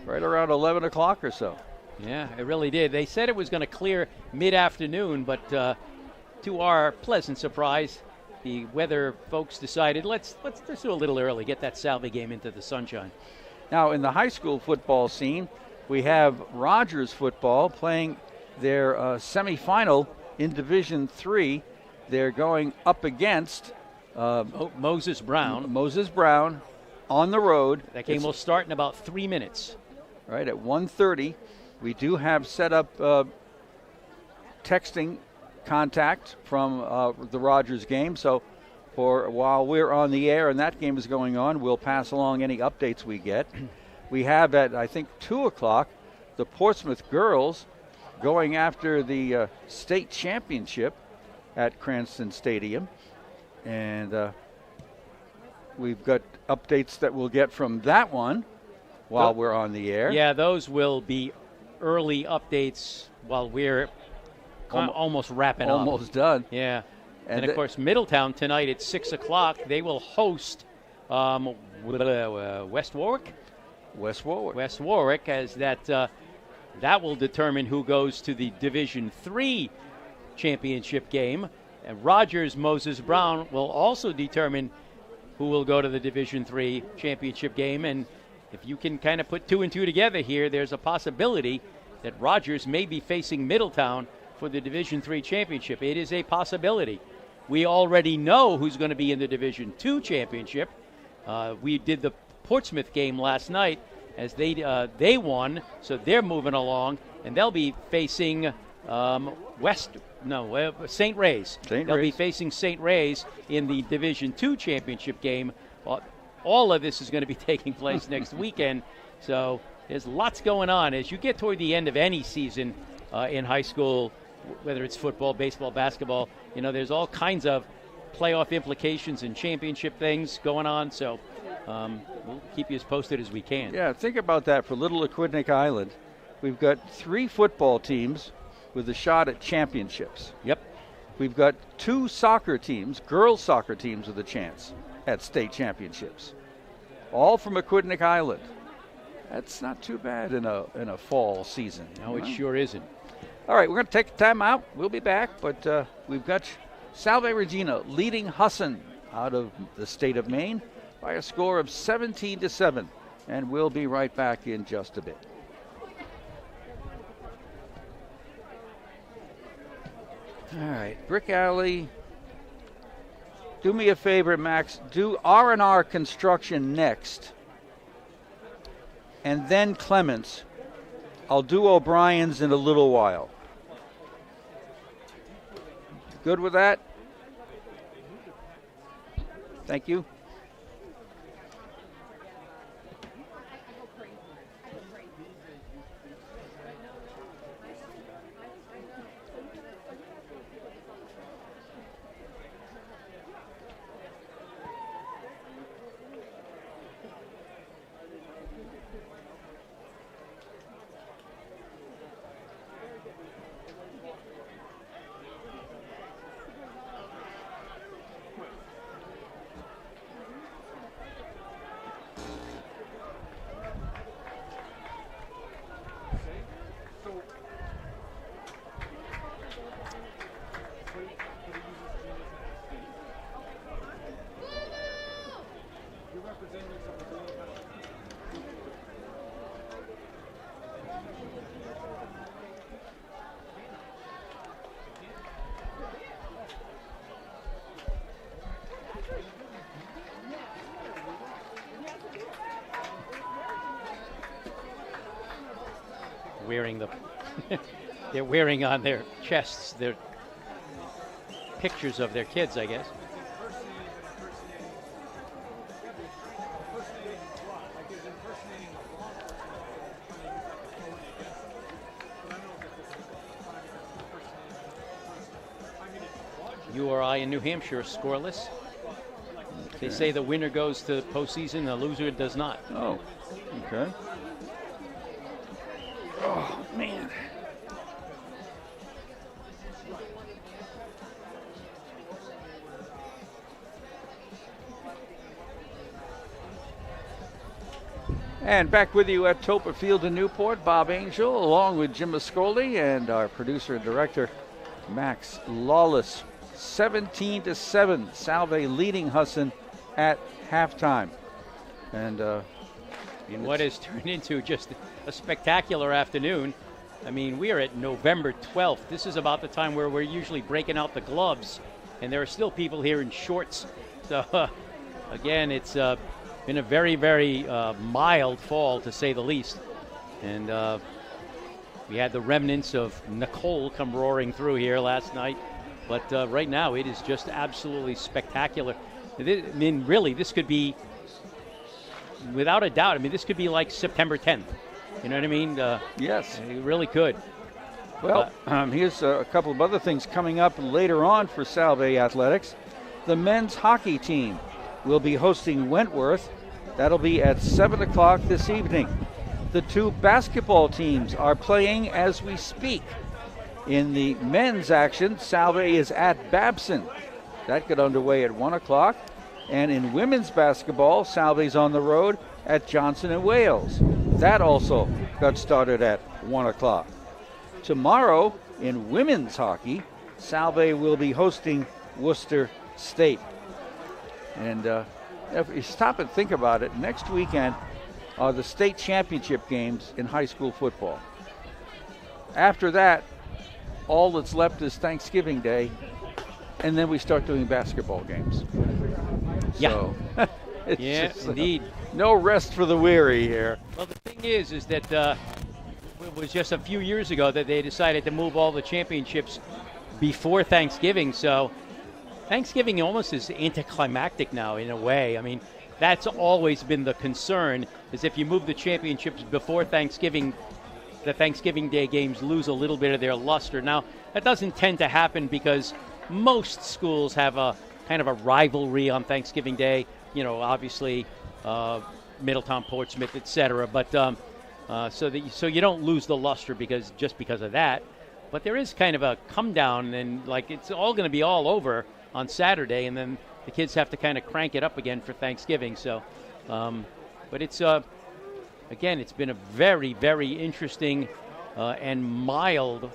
Right around 11 o'clock or so. Yeah, it really did. They said it was going to clear mid-afternoon, but to our pleasant surprise, the weather folks decided let's do a little early, get that Salve game into the sunshine. Now, in the high school football scene, we have Rogers football playing their semifinal in Division III. They're going up against Moses Brown. Moses Brown on the road. That game will start in about 3 minutes. Right, at 1:30. We do have set up texting contact from the Rogers game. So while we're on the air and that game is going on, we'll pass along any updates we get. We have at, I think, 2 o'clock, the Portsmouth girls going after the state championship at Cranston Stadium. And we've got updates that we'll get from that one while we're on the air. Yeah, those will be early updates while we're almost wrapping up. Almost done. Yeah. And of course, Middletown tonight at 6 o'clock, they will host West Warwick. West Warwick. West Warwick, as that That will determine who goes to the Division III championship game. And Rogers Moses Brown will also determine who will go to the Division III championship game. And if you can kind of put 2 and 2 together here, there's a possibility that Rogers may be facing Middletown for the Division III championship. It is a possibility. We already know who's going to be in the Division II championship. We did the Portsmouth game last night as they won, so they're moving along, and they'll be facing St. Ray's. They'll be facing St. Ray's in the Division II championship game. All of this is going to be taking place next weekend, so there's lots going on. As you get toward the end of any season in high school, whether it's football, baseball, basketball, there's all kinds of playoff implications and championship things going on, so we'll keep you as posted as we can. Yeah, think about that for Little Aquidneck Island. We've got 3 football teams with a shot at championships. Yep. We've got 2 soccer teams, girls soccer teams with a chance at state championships. All from Aquidneck Island. That's not too bad in a fall season. No, it sure isn't. All right, we're going to take a time out. We'll be back, but we've got Salve Regina leading Husson out of the state of Maine by a score of 17-7, and we'll be right back in just a bit. All right, Brick Alley. Do me a favor, Max. Do R&R Construction next, and then Clements. I'll do O'Brien's in a little while. Good with that? Thank you. They're wearing on their chests their pictures of their kids, I guess. URI in New Hampshire scoreless. They say the winner goes to postseason, the loser does not. Oh, okay. Oh, man. And back with you at Toppa Field in Newport, Bob Angel, along with Jim Ascoldi and our producer and director, Max Lawless. 17-7, Salve leading Husson at halftime. And in what has turned into just a spectacular afternoon. I mean, we are at November 12th. This is about the time where we're usually breaking out the gloves, and there are still people here in shorts. So, again, it's been a very, very mild fall, to say the least. And we had the remnants of Nicole come roaring through here last night. But right now, it is just absolutely spectacular. I mean, really, this could be, without a doubt, I mean, this could be like September 10th. You know what I mean? Yes. It really could. Well, here's a couple of other things coming up later on for Salve Athletics. The men's hockey team will be hosting Wentworth. That'll be at 7 o'clock this evening. The 2 basketball teams are playing as we speak. In the men's action, Salve is at Babson. That got underway at 1 o'clock. And in women's basketball, Salve's on the road at Johnson and Wales. That also got started at 1 o'clock. Tomorrow in women's hockey, Salve will be hosting Worcester State. And if you stop and think about it, next weekend are the state championship games in high school football. After that, all that's left is Thanksgiving Day, and then we start doing basketball games. Yeah. So, it's Yeah, just, indeed. no rest for the weary here. Well, the thing is that it was just a few years ago that they decided to move all the championships before Thanksgiving. So Thanksgiving almost is anticlimactic now in a way. I mean, that's always been the concern, is if you move the championships before Thanksgiving, the Thanksgiving Day games lose a little bit of their luster. Now, that doesn't tend to happen because most schools have a kind of a rivalry on Thanksgiving Day. You know, obviously, Middletown, Portsmouth, etc. But so you don't lose the luster because of that. But there is kind of a come down, and like it's all going to be all over on Saturday, and then the kids have to kind of crank it up again for Thanksgiving. So, but it's again, it's been a very, very interesting and mild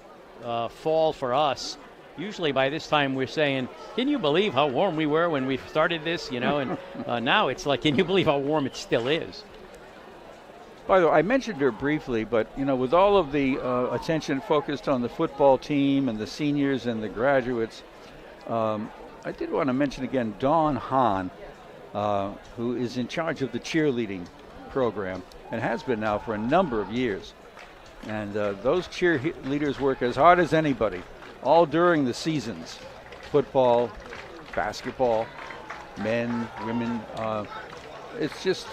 fall for us. Usually by this time we're saying, can you believe how warm we were when we started this? You know, and now it's like, can you believe how warm it still is? By the way, I mentioned her briefly, but you know, with all of the attention focused on the football team and the seniors and the graduates, I did want to mention again Dawn Hahn, who is in charge of the cheerleading program and has been now for a number of years. And those cheerleaders work as hard as anybody, all during the seasons, football, basketball, men, women. It's just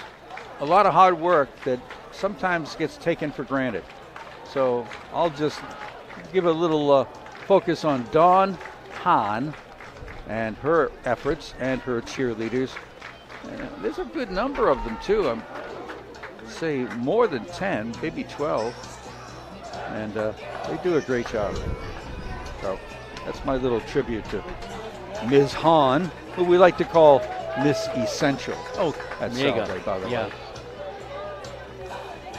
a lot of hard work that sometimes gets taken for granted. So I'll just give a little focus on Dawn Hahn and her efforts and her cheerleaders. There's a good number of them too. I'm say more than 10, maybe 12, and they do a great job. So that's my little tribute to Ms. Hahn, who we like to call Miss Essential. Oh, at there you Salve, go. by the Yeah. way.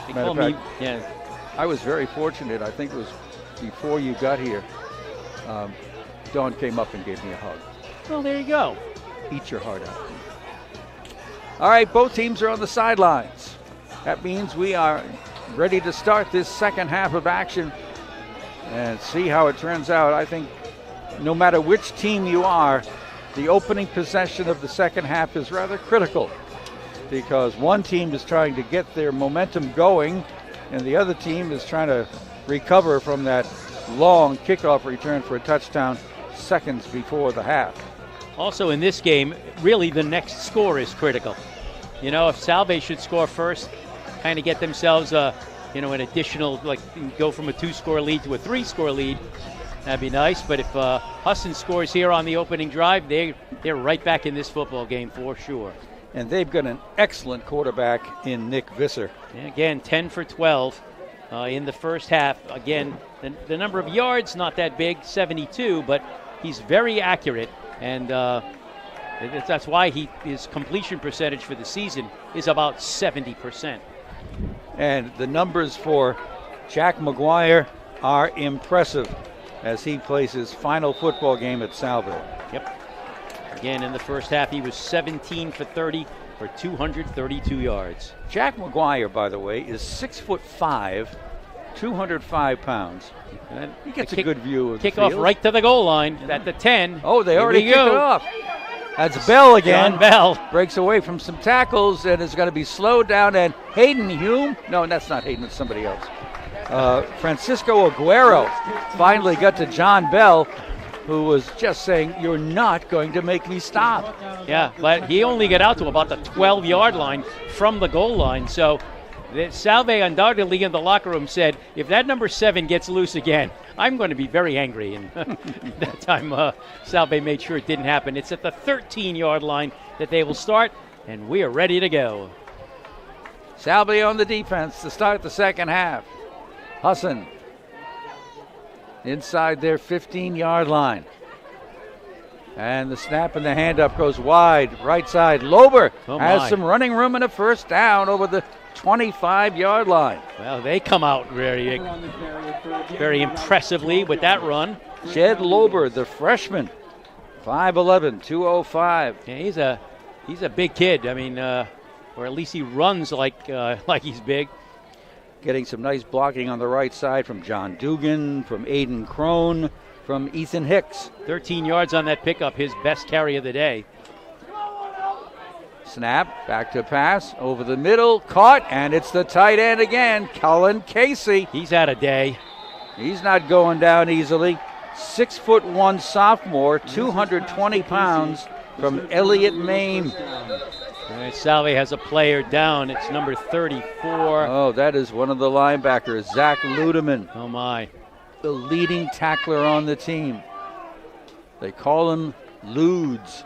They Matter call of me, fact, yeah. I was very fortunate. I think it was before you got here. Dawn came up and gave me a hug. Well, there you go. Eat your heart out. All right, both teams are on the sidelines. That means we are ready to start this second half of action and see how it turns out. I think no matter which team you are, the opening possession of the second half is rather critical, because one team is trying to get their momentum going and the other team is trying to recover from that long kickoff return for a touchdown seconds before the half. Also in this game, really the next score is critical. You know, if Salve should score first, kind of get themselves an additional, like go from a 2-score lead to a 3-score lead, that'd be nice. But if Husson scores here on the opening drive, they're right back in this football game for sure. And they've got an excellent quarterback in Nick Visser. And again, 10 for 12 in the first half. Again, the number of yards, not that big, 72, but he's very accurate. And that's why his completion percentage for the season is about 70%. And the numbers for Jack McGuire are impressive as he plays his final football game at Salve. Yep. Again, in the first half, he was 17 for 30 for 232 yards. Jack McGuire, by the way, is 6'5", 205 pounds. And he gets a good view of the Kickoff field. right to the goal line at the 10. Oh, they Here already we kicked it go. off. That's Bell again. John Bell. Breaks away from some tackles and is going to be slowed down. And Hayden Hume. No, that's not Hayden. It's somebody else. Francisco Aguero finally got to John Bell, who was just saying, "You're not going to make me stop." Yeah, but he only got out to about the 12-yard line from the goal line. So Salve undoubtedly in the locker room said, if that number 7 gets loose again, I'm going to be very angry. And that time Salve made sure it didn't happen. It's at the 13-yard line that they will start, and we are ready to go. Salve on the defense to start the second half. Husson inside their 15-yard line. And the snap and the handoff goes wide, right side. Lober has some running room and a first down over the 25-yard line. Well, they come out very impressively with that run. Jed Lober, the freshman, 5'11", 205. Yeah, he's a big kid. I mean, or at least he runs like he's big. Getting some nice blocking on the right side from John Dugan, from Aiden Crone, from Ethan Hicks. 13 yards on that pickup, his best carry of the day. Snap, back to pass, over the middle, caught, and it's the tight end again, Cullen Casey. He's had a day. He's not going down easily. 6'1" sophomore, 220 pounds, from Elliott, Maine. And Salve has a player down. It's number 34. Oh, that is one of the linebackers, Zach Ludeman. Oh, my. The leading tackler on the team. They call him Ludes.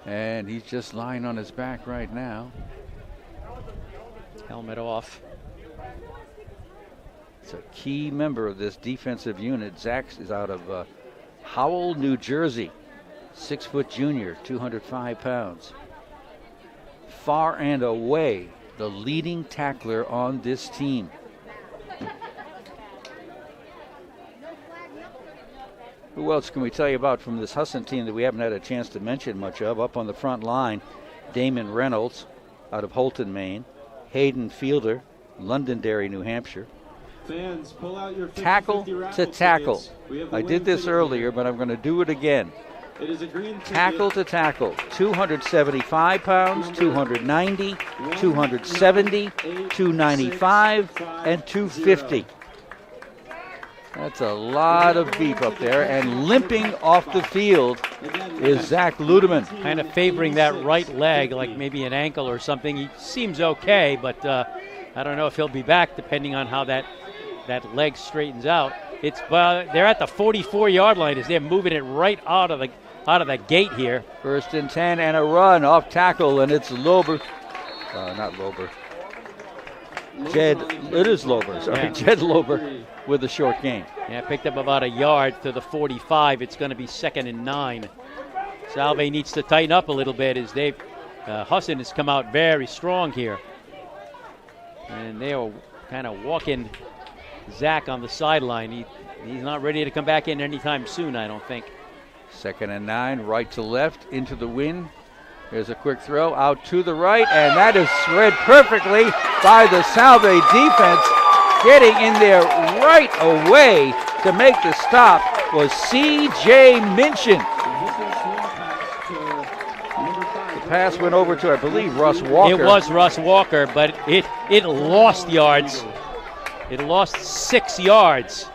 And he's just lying on his back right now. Helmet off. It's a key member of this defensive unit. Zach is out of Howell, New Jersey. 6-foot junior, 205 pounds. Far and away the leading tackler on this team. Who else can we tell you about from this Husson team that we haven't had a chance to mention much of? Up on the front line, Damon Reynolds out of Holton, Maine. Hayden Fielder, Londonderry, New Hampshire. Fans, pull out your 50, tackle 50 to tackle. I did this ticket earlier, here. but I'm going to do it again. It is a green Tackle to tackle, 275 pounds, 290, 270, 295, and 250. That's a lot of beef up there, and limping off the field is Zach Ludeman. Kind of favoring that right leg, like maybe an ankle or something. He seems okay, but I don't know if he'll be back depending on how that leg straightens out. It's they're at the 44-yard line as they're moving it right out of the gate here. 1st and 10 and a run off tackle, and it's Lober. Not Lober. Jed, it is Lober, sorry. Yeah. Jed Lober with a short gain. Yeah, picked up about a yard to the 45. It's going to be 2nd and 9. Salve needs to tighten up a little bit as Husson has come out very strong here. And they are kind of walking Zach on the sideline. He's not ready to come back in anytime soon, I don't think. 2nd and 9, right to left, into the wind. There's a quick throw out to the right, and that is read perfectly by the Salve defense. Getting in there right away to make the stop was C.J. Minchin. The pass went over to, I believe, Russ Walker. It was Russ Walker, but it lost yards. It lost 6 yards.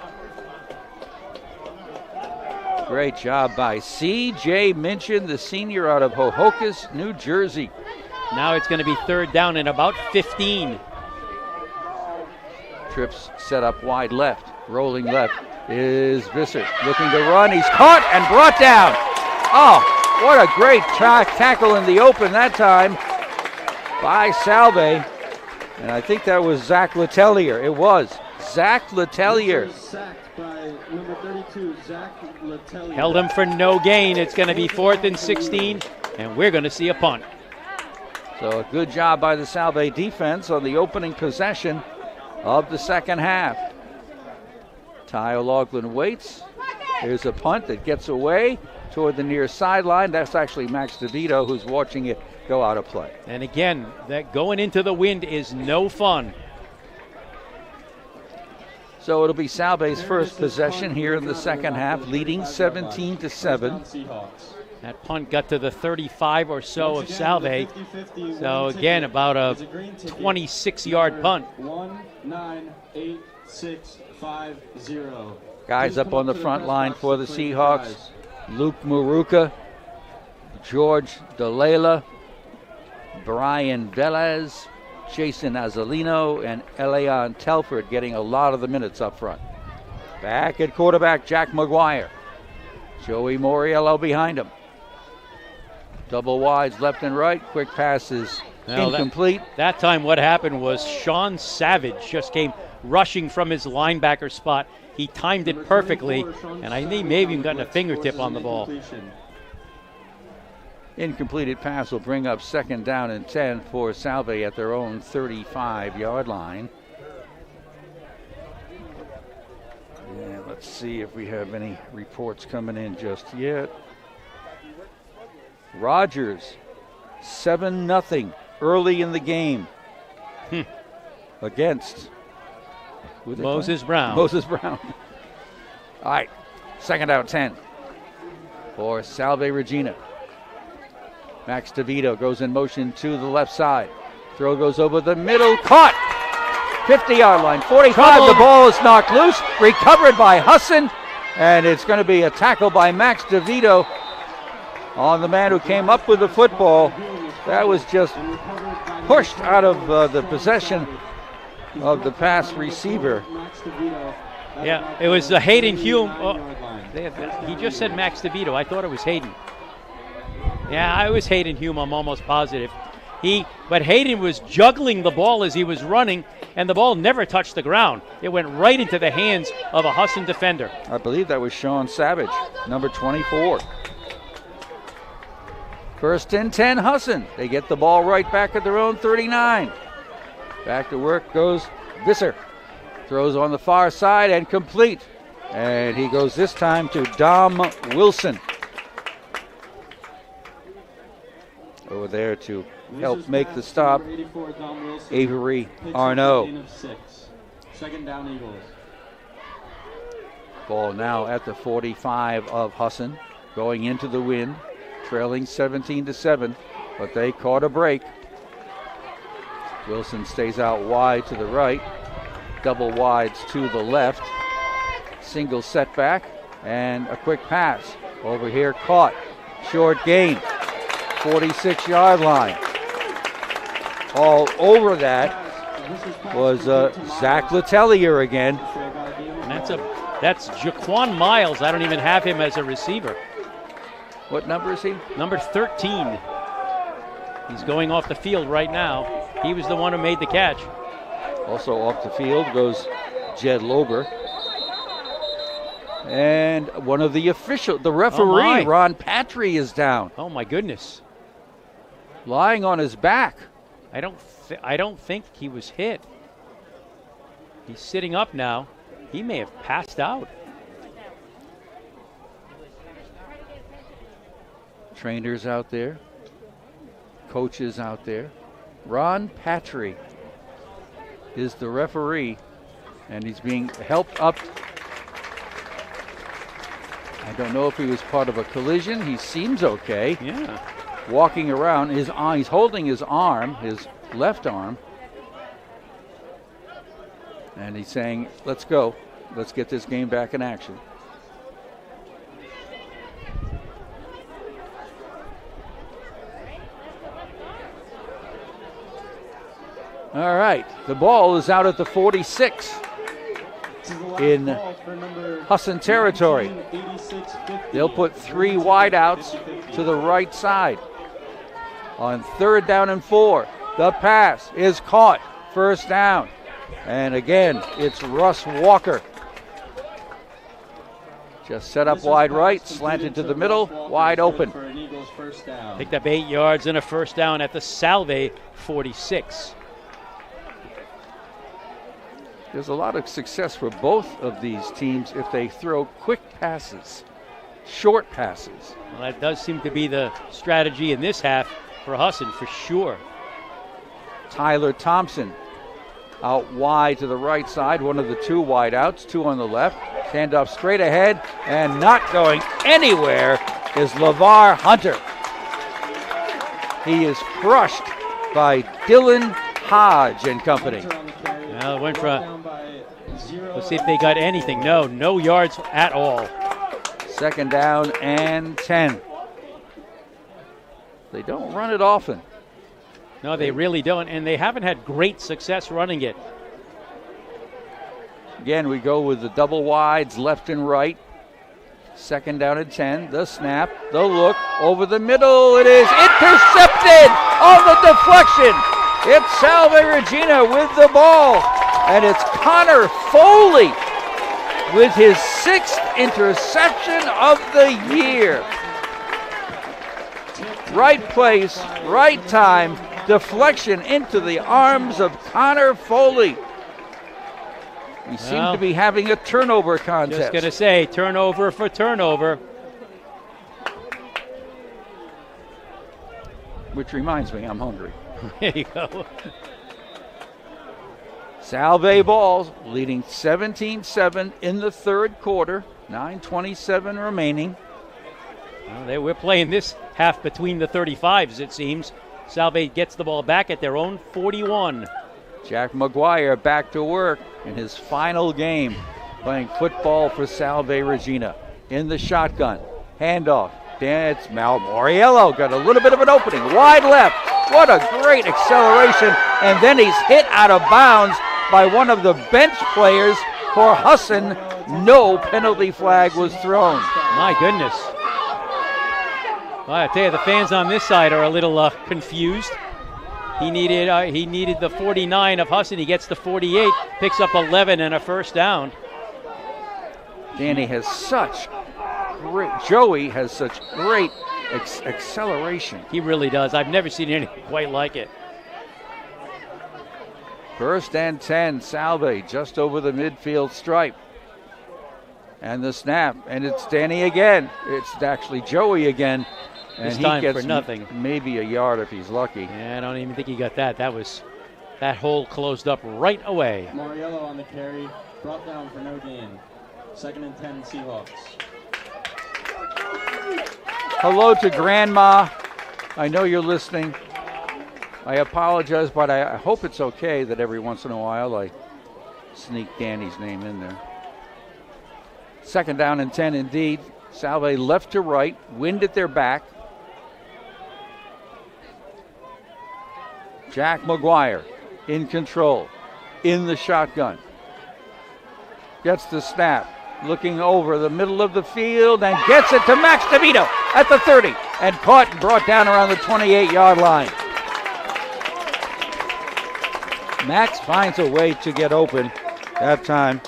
Great job by C.J. Minchin, the senior out of Hohokus, New Jersey. Now it's going to be 3rd down and about 15. Trips set up wide left. Rolling left is Visser looking to run. He's caught and brought down. Oh, what a great tackle in the open that time by Salve. And I think that was Zach Letelier. It was Zach Letelier. Sacked by number 32, Zach Letelier. Held him for no gain. It's going to be 4th and 16, and we're going to see a punt. So a good job by the Salve defense on the opening possession of the second half. Ty O'Loughlin waits. There's a punt that gets away toward the near sideline. That's actually Max DeVito who's watching it go out of play. And again, that going into the wind is no fun. So it'll be Salve's first possession here in the second half, leading 17-7. That punt got to the 35 or so of Salve. So again, about a 26-yard punt. 1-9-8-6-5-0. Guys up on the front line for the Seahawks. Luke Maruka, George Delela, Brian Velez, Jason Azalino, and Elion Telford getting a lot of the minutes up front. Back at quarterback, Jack McGuire. Joey Moriello behind him. Double wides left and right. Quick passes incomplete. That time what happened was Sean Savage just came rushing from his linebacker spot. He timed it perfectly, and I think maybe even gotten a fingertip on the ball. Incompleted pass will bring up 2nd down and 10 for Salve at their own 35-yard line. And let's see if we have any reports coming in just yet. Rogers, 7-0 early in the game against Moses Brown. Moses Brown. All right, 2nd down 10 for Salve Regina. Max DeVito goes in motion to the left side. Throw goes over the middle, caught. 50-yard line, 45. Trouble. The ball is knocked loose, recovered by Husson, and it's going to be a tackle by Max DeVito on the man who came up with the football. That was just pushed out of the possession of the pass receiver. Yeah, it was Hayden Hume. Oh, he just said Max DeVito. I thought it was Hayden. Yeah, it was Hayden Hume. I'm almost positive. But Hayden was juggling the ball as he was running, and the ball never touched the ground. It went right into the hands of a Husson defender. I believe that was Sean Savage, number 24. 1st and 10, Husson. They get the ball right back at their own 39. Back to work goes Visser. Throws on the far side and complete. And he goes this time to Dom Wilson. Over there to help make the stop, Avery Arnaud. 2nd down, Eagles. Ball now at the 45 of Husson, going into the wind, trailing 17-7, but they caught a break. Wilson stays out wide to the right, double wides to the left, single setback, and a quick pass. Over here caught, short gain, 46-yard line. All over that was Zach Letellier again. And that's Jaquan Miles. I don't even have him as a receiver. What number is he? Number 13. He's going off the field right now. He was the one who made the catch. Also off the field goes Jed Lober. And one of the referee, Ron Patry, is down. Oh my goodness. Lying on his back. I don't think he was hit. He's sitting up now. He may have passed out. Trainers out there. Coaches out there. Ron Patry is the referee, and he's being helped up. I don't know if he was part of a collision. He seems okay. Yeah. Walking around, he's holding his arm, his left arm, and he's saying, let's go. Let's get this game back in action. All right, the ball is out at the 46 in Husson territory. They'll put 3 wideouts to the right side. On 3rd down and 4, the pass is caught. 1st down. And again, it's Russ Walker. Just set up wide right, slanted to the middle, wide open. Picked up 8 yards and a 1st down at the Salve 46. There's a lot of success for both of these teams if they throw quick passes, short passes. Well, that does seem to be the strategy in this half for Husson, for sure. Tyler Thompson out wide to the right side, one of the 2 wideouts, 2 on the left. Hand up straight ahead, and not going anywhere is LeVar Hunter. He is crushed by Dylan Hodge and company. Well, it went for, let's see if they got anything. No yards at all. 2nd down and 10. They don't run it often. No, they really don't, and they haven't had great success running it. Again, we go with the double wides left and right. 2nd down and 10. The snap, the look, over the middle. It is intercepted on the deflection. It's Salve Regina with the ball, and it's Connor Foley with his 6th interception of the year. Right place, right time, deflection into the arms of Connor Foley. We seem to be having a turnover contest. Just going to say, turnover for turnover. Which reminds me, I'm hungry. There you go. Salve balls leading 17-7 in the third quarter. 9:27 remaining. Well, we're playing this half between the 35s, it seems. Salve gets the ball back at their own 41. Jack McGuire back to work in his final game, playing football for Salve Regina. In the shotgun, handoff. It's Moriello got a little bit of an opening, wide left. What a great acceleration, and then he's hit out of bounds by one of the bench players for Husson. No penalty flag was thrown. My goodness. Well, I tell you, the fans on this side are a little confused. He needed the 49 of Husson. He gets the 48, picks up 11 and a first down. Danny has such great, Joey has such great acceleration. He really does. I've never seen anything quite like it. First and 10, Salve just over the midfield stripe. And the snap, and it's Danny again. It's actually Joey again. And This time he gets for nothing. Maybe a yard if he's lucky. Yeah, I don't even think he got that. That hole closed up right away. Moriello on the carry, brought down for no gain. 2nd and 10 Seahawks. Hello to Grandma. I know you're listening. I apologize, but I hope it's okay that every once in a while I sneak Danny's name in there. 2nd down and 10 indeed. Salve left to right, wind at their back. Jack McGuire in control, in the shotgun. Gets the snap, looking over the middle of the field and gets it to Max DeVito at the 30 and caught and brought down around the 28-yard line. Max finds a way to get open. That time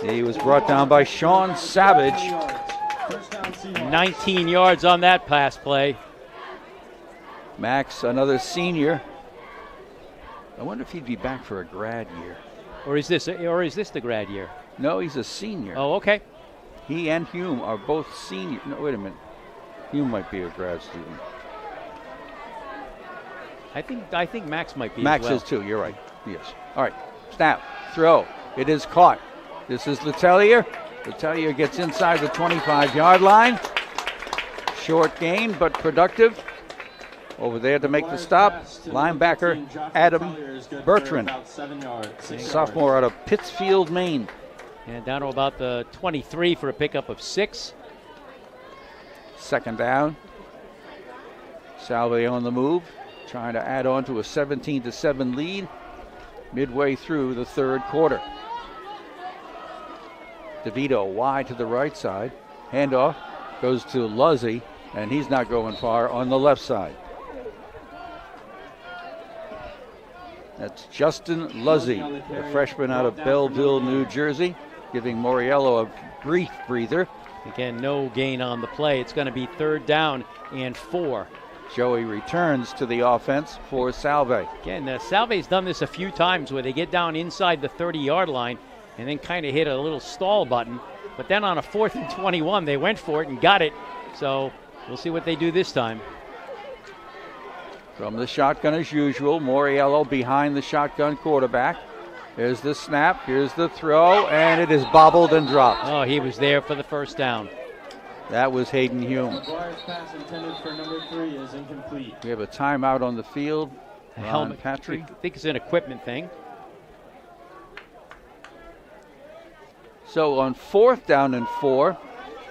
he was brought down by Sean Savage. 19 yards on that pass play. Max, another senior. I wonder if he'd be back for a grad year. Or is this the grad year? No, he's a senior. Oh, okay. He and Hume are both senior. No, wait a minute. Hume might be a grad student. I think Max might be. Max as well. is too. You're right. Yes. All right. Snap. Throw. It is caught. This is Letelier. Letelier gets inside the 25-yard line. Short gain, but productive. Over there to make the stop, linebacker Adam Bertrand, sophomore out of Pittsfield, Maine. And down to about the 23 for a pickup of 6. 2nd down. Salve on the move, trying to add on to a 17-7 lead midway through the third quarter. DeVito wide to the right side. Handoff goes to Luzzy, and he's not going far on the left side. That's Justin Luzzy, a freshman out of Belleville, New Jersey, giving Moriello a brief breather. Again, no gain on the play. It's going to be 3rd down and 4. Joey returns to the offense for Salve. Again, Salve's done this a few times where they get down inside the 30-yard line and then kind of hit a little stall button. But then on a 4th and 21, they went for it and got it. So we'll see what they do this time. From the shotgun as usual, Moriello behind the shotgun quarterback. There's the snap, here's the throw, and it is bobbled and dropped. Oh, he was there for the first down. That was Hayden Hume. McGuire's pass intended for number 3 is incomplete. We have a timeout on the field. A helmet. Patry. I think it's an equipment thing. So on 4th down and 4,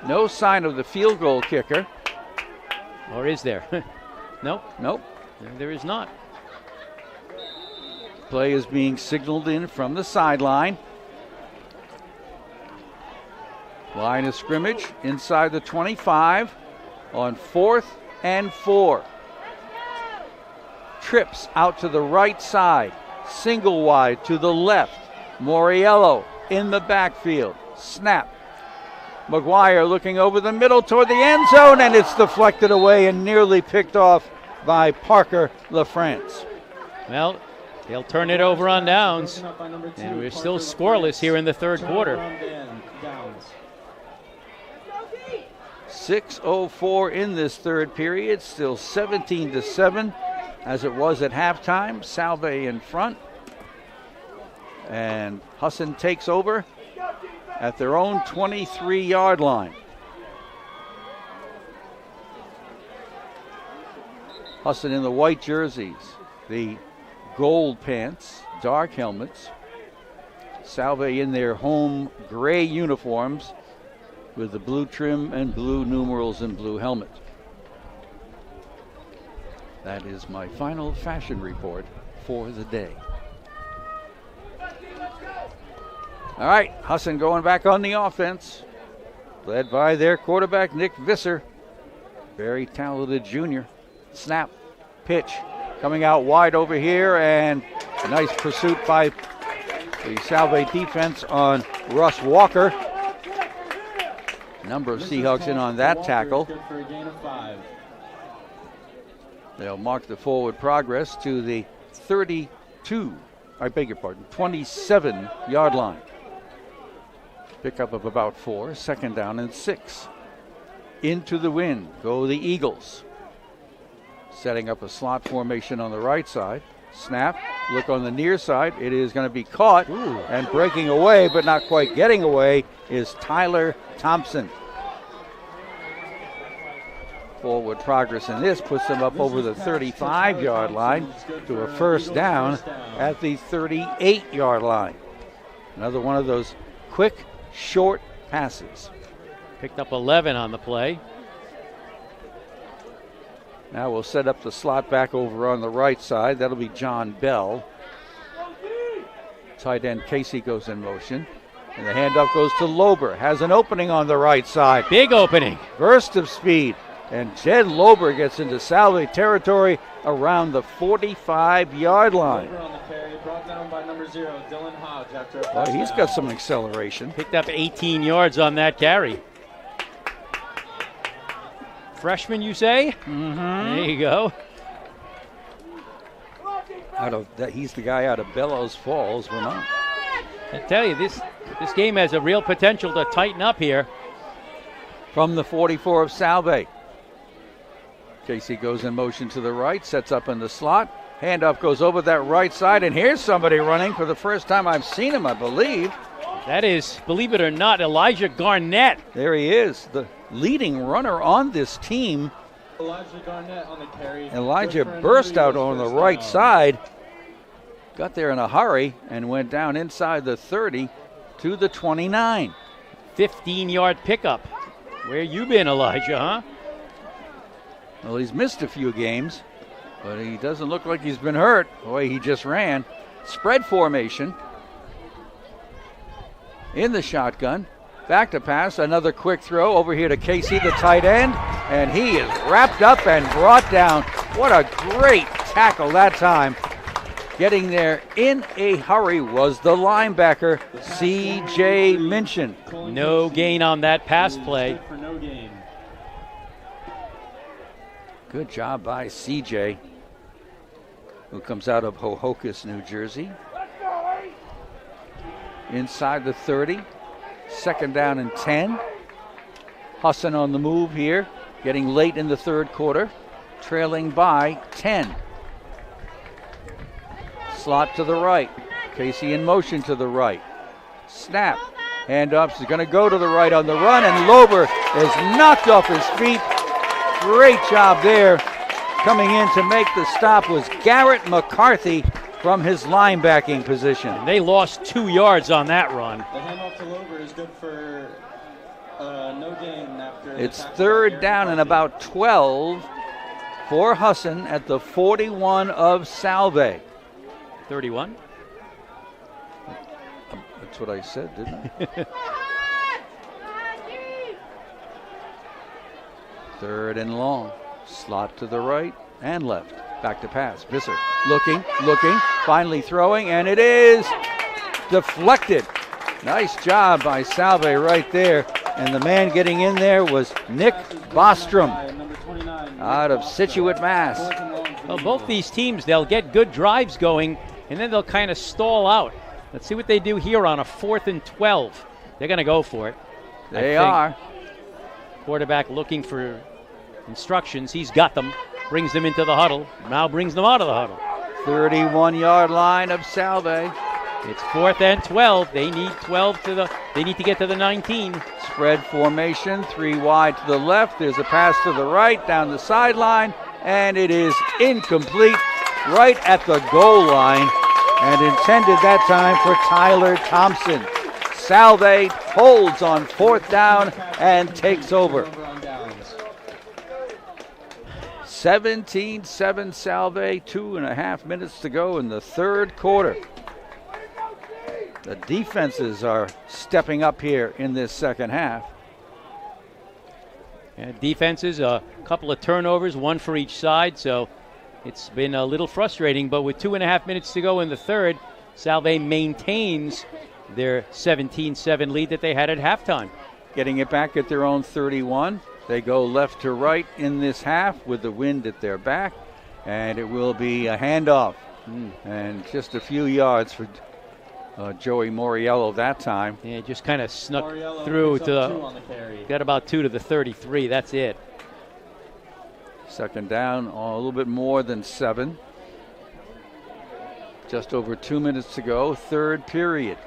no sign of the field goal kicker. Or is there? Nope. Nope. There is not. Play is being signaled in from the sideline. Line of scrimmage inside the 25 on 4th and 4. Trips out to the right side. Single wide to the left. Moriello in the backfield. Snap. McGuire looking over the middle toward the end zone, and it's deflected away and nearly picked off by Parker LaFrance. Well, they'll turn it over on downs. And we're still scoreless here in the third quarter. 6:04 in this third period, still 17-7 as it was at halftime. Salve in front. And Husson takes over at their own 23-yard line. Husson in the white jerseys, the gold pants, dark helmets. Salve in their home gray uniforms with the blue trim and blue numerals and blue helmet. That is my final fashion report for the day. All right, Husson going back on the offense, led by their quarterback, Nick Visser. Very talented junior. Snap, pitch, coming out wide over here, and a nice pursuit by the Salve defense on Russ Walker. Number of Seahawks in on that tackle. They'll mark the forward progress to the 27-yard line. Pickup of about 4, second down and 6. Into the wind go the Eagles. Setting up a slot formation on the right side. Snap, look on the near side. It is going to be caught. And breaking away, but not quite getting away, is Tyler Thompson. Forward progress in this puts them up over the 35-yard line to a first down at the 38-yard line. Another one of those quick, short passes. Picked up 11 on the play. Now we'll set up the slot back over on the right side. That'll be John Bell. Tight end Casey goes in motion. And the handoff goes to Lober. Has an opening on the right side. Big opening. Burst of speed. And Jed Lober gets into Salve territory around the 45-yard line. Well, he's got some acceleration. Picked up 18 yards on that carry. Freshman, you say? Mm-hmm. There you go. He's the guy out of Bellows Falls, Vermont. I tell you, this game has a real potential to tighten up here. From the 44 of Salve. Casey goes in motion to the right, sets up in the slot. Handoff goes over that right side, and here's somebody running for the first time I've seen him, I believe. That is, believe it or not, Elijah Garnett. There he is, the leading runner on this team. Elijah Garnett on the carry. Elijah burst out on the right side, got there in a hurry, and went down inside the 30 to the 29. 15-yard pickup. Where you been, Elijah, huh? Well, he's missed a few games, but he doesn't look like he's been hurt. Boy, he just ran. Spread formation. In the shotgun. Back to pass. Another quick throw over here to Casey, the tight end. And he is wrapped up and brought down. What a great tackle that time. Getting there in a hurry was the linebacker, C.J. Minchin. No gain on that pass play. Good job by C.J., who comes out of Hohokus, New Jersey. Inside the 30, second down and 10. Husson on the move here, getting late in the third quarter, trailing by 10. Slot to the right. Casey in motion to the right. Snap. Handoffs is going to go to the right on the run, and Lober is knocked off his feet. Great job there. Coming in to make the stop was Garrett McCarthy from his linebacking position. And they lost 2 yards on that run. The handoff to Lober is good for no gain after. It's third down and about 12 for Husson at the 41 of Salve. 31. That's what I said, didn't I? Third and long. Slot to the right and left. Back to pass. Visser looking, finally throwing, and it is deflected. Nice job by Salve right there. And the man getting in there was Nick Bostrom out of Scituate, Mass. Well, both these teams, they'll get good drives going, and then they'll kind of stall out. Let's see what they do here on a 4th and 12. They're going to go for it. They are. Quarterback looking for instructions. He's got them. Brings them into the huddle. Now brings them out of the huddle. 31-yard line of Salve. It's 4th and 12. They need 12 to the. They need to get to the 19. Spread formation, 3 wide to the left. There's a pass to the right down the sideline, and it is incomplete right at the goal line, and intended that time for Tyler Thompson. Salve holds on 4th down and takes over. 17-7 Salve, 2.5 minutes to go in the 3rd quarter. The defenses are stepping up here in this second half. And defenses, a couple of turnovers, one for each side, so it's been a little frustrating, but with 2.5 minutes to go in the 3rd, Salve maintains their 17-7 lead that they had at halftime. Getting it back at their own 31. They go left to right in this half with the wind at their back, and it will be a handoff. And just a few yards for Joey Moriello that time. Yeah, just kind of snuck through to got about 2 to the 33. That's it. Second down, a little bit more than 7. Just over 2 minutes to go, 3rd period.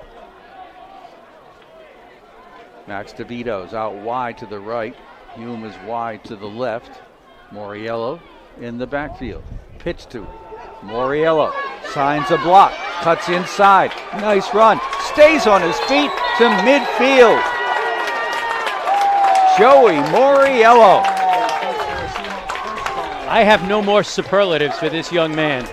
Max DeVito's out wide to the right. Hume is wide to the left. Moriello in the backfield. Pitch to Moriello. Signs a block. Cuts inside. Nice run. Stays on his feet to midfield. Joey Moriello. I have no more superlatives for this young man.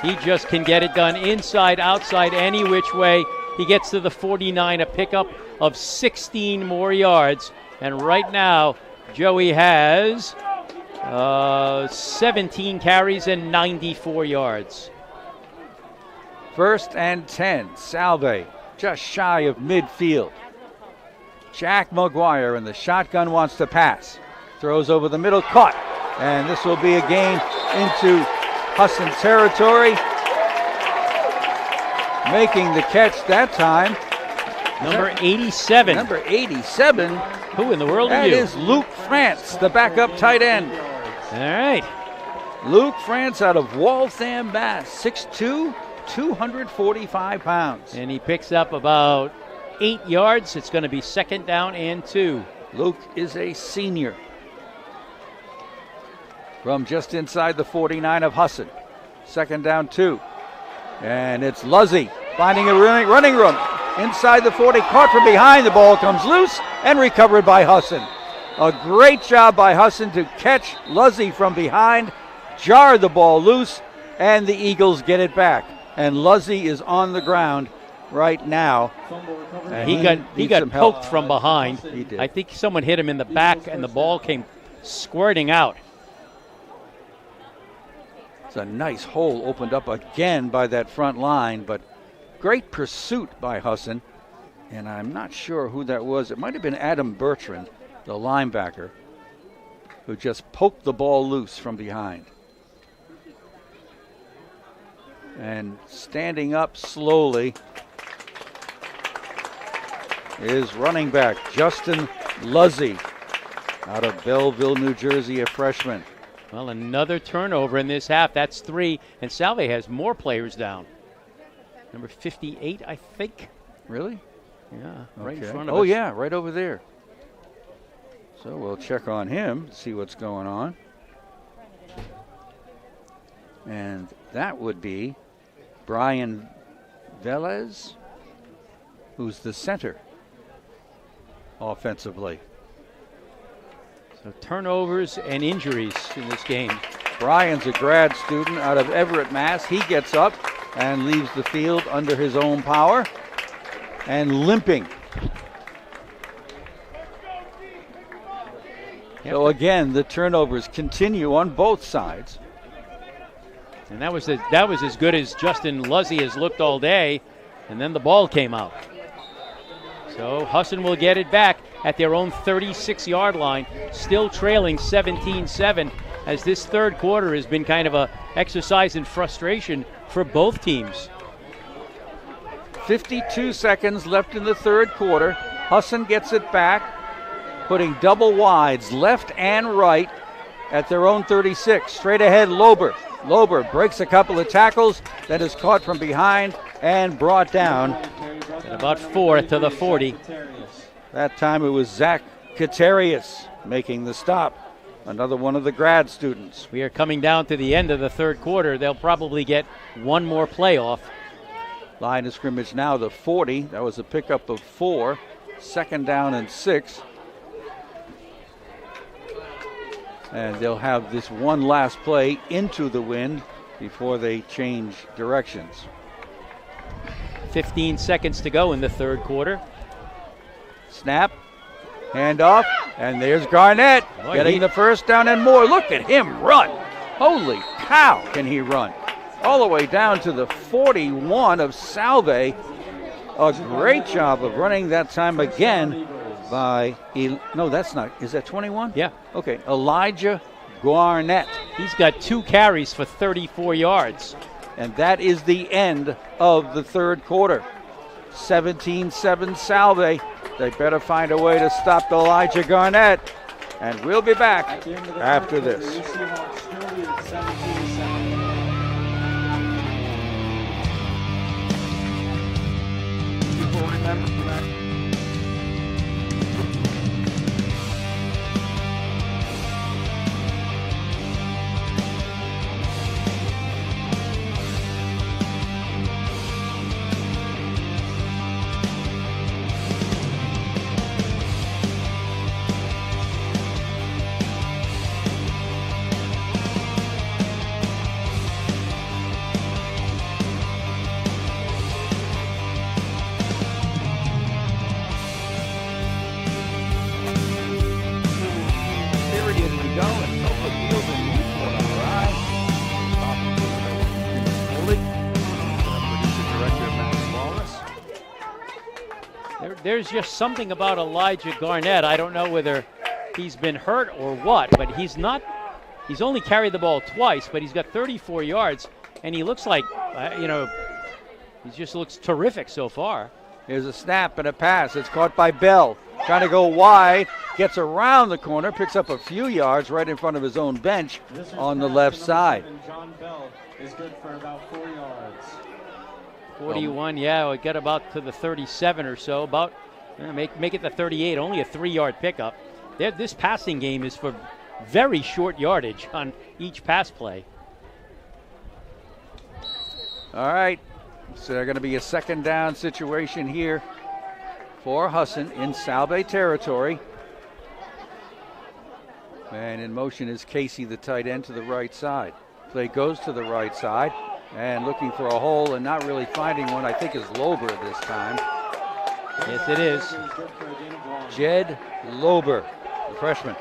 He just can get it done inside, outside, any which way. He gets to the 49, a pickup of 16 more yards. And right now, Joey has 17 carries and 94 yards. 1st and 10. Salve just shy of midfield. Jack McGuire in the shotgun wants to pass. Throws over the middle, caught. And this will be a gain into Husson territory. Making the catch that time. Number 87. Number 87. Who in the world are you? That is Luke France, the backup tight end. All right. Luke France out of Waltham, Mass. 6'2", 245 pounds. And he picks up about 8 yards. It's going to be 2nd down and 2. Luke is a senior. From just inside the 49 of Husson. 2nd down 2. And it's Luzzy finding a running room. Inside the 40, caught from behind. The ball comes loose and recovered by Husson. A great job by Husson to catch Luzzy from behind, jar the ball loose, and the Eagles get it back. And Luzzy is on the ground right now. And he got poked from behind. He did. I think someone hit him in the back, and the ball came squirting out. It's a nice hole opened up again by that front line, but great pursuit by Husson, and I'm not sure who that was. It might have been Adam Bertrand, the linebacker, who just poked the ball loose from behind. And standing up slowly is running back Justin Luzzy out of Belleville, New Jersey, a freshman. Well, another turnover in this half. That's 3, and Salve has more players down. Number 58, I think. Really? Yeah, right in Okay. front of us. Oh, yeah, right over there. So we'll check on him, see what's going on. And that would be Brian Velez, who's the center offensively. So turnovers and injuries in this game. Brian's a grad student out of Everett, Mass. He gets up and leaves the field under his own power and limping. So again, the turnovers continue on both sides. And that was as good as Justin Luzzy has looked all day, and then the ball came out. So Husson will get it back at their own 36-yard line, still trailing 17-7, as this third quarter has been kind of a exercise in frustration for both teams. 52 seconds left in the third quarter. Husson gets it back, putting double wides left and right at their own 36. Straight ahead, Lober. Lober breaks a couple of tackles, then is caught from behind and brought down. At about 4 to the 40. That time it was Zach Katarius making the stop. Another one of the grad students. We are coming down to the end of the third quarter. They'll probably get one more playoff. Line of scrimmage now the 40. That was a pickup of 4. Second down and 6. And they'll have this one last play into the wind before they change directions. 15 seconds to go in the third quarter. Snap, handoff, and there's Garnett getting the first down and more. Look at him run. Holy cow, can he run. All the way down to the 41 of Salve. A great job of running that time again by, no, that's not, is that 21? Yeah. Okay, Elijah Garnett. He's got 2 carries for 34 yards. And that is the end of the third quarter. 17-7 Salve. They better find a way to stop Elijah Garnett. And we'll be back after this. People remember that. There's just something about Elijah Garnett. I don't know whether he's been hurt or what, but he's only carried the ball twice, but he's got 34 yards, and he looks like, he just looks terrific so far. Here's a snap and a pass. It's caught by Bell. Trying to go wide, gets around the corner, picks up a few yards right in front of his own bench on the left side. John Bell is good for about 4 yards. 41, yeah, we get about to the 37 or so, about make it the 38, only a 3-yard pickup. This passing game is for very short yardage on each pass play. All right, so they're going to be a second down situation here for Husson in Salve territory. And in motion is Casey, the tight end, to the right side. Play goes to the right side. And looking for a hole and not really finding one, I think, is Lober this time. Yes, it is. Jed Lober, the freshman.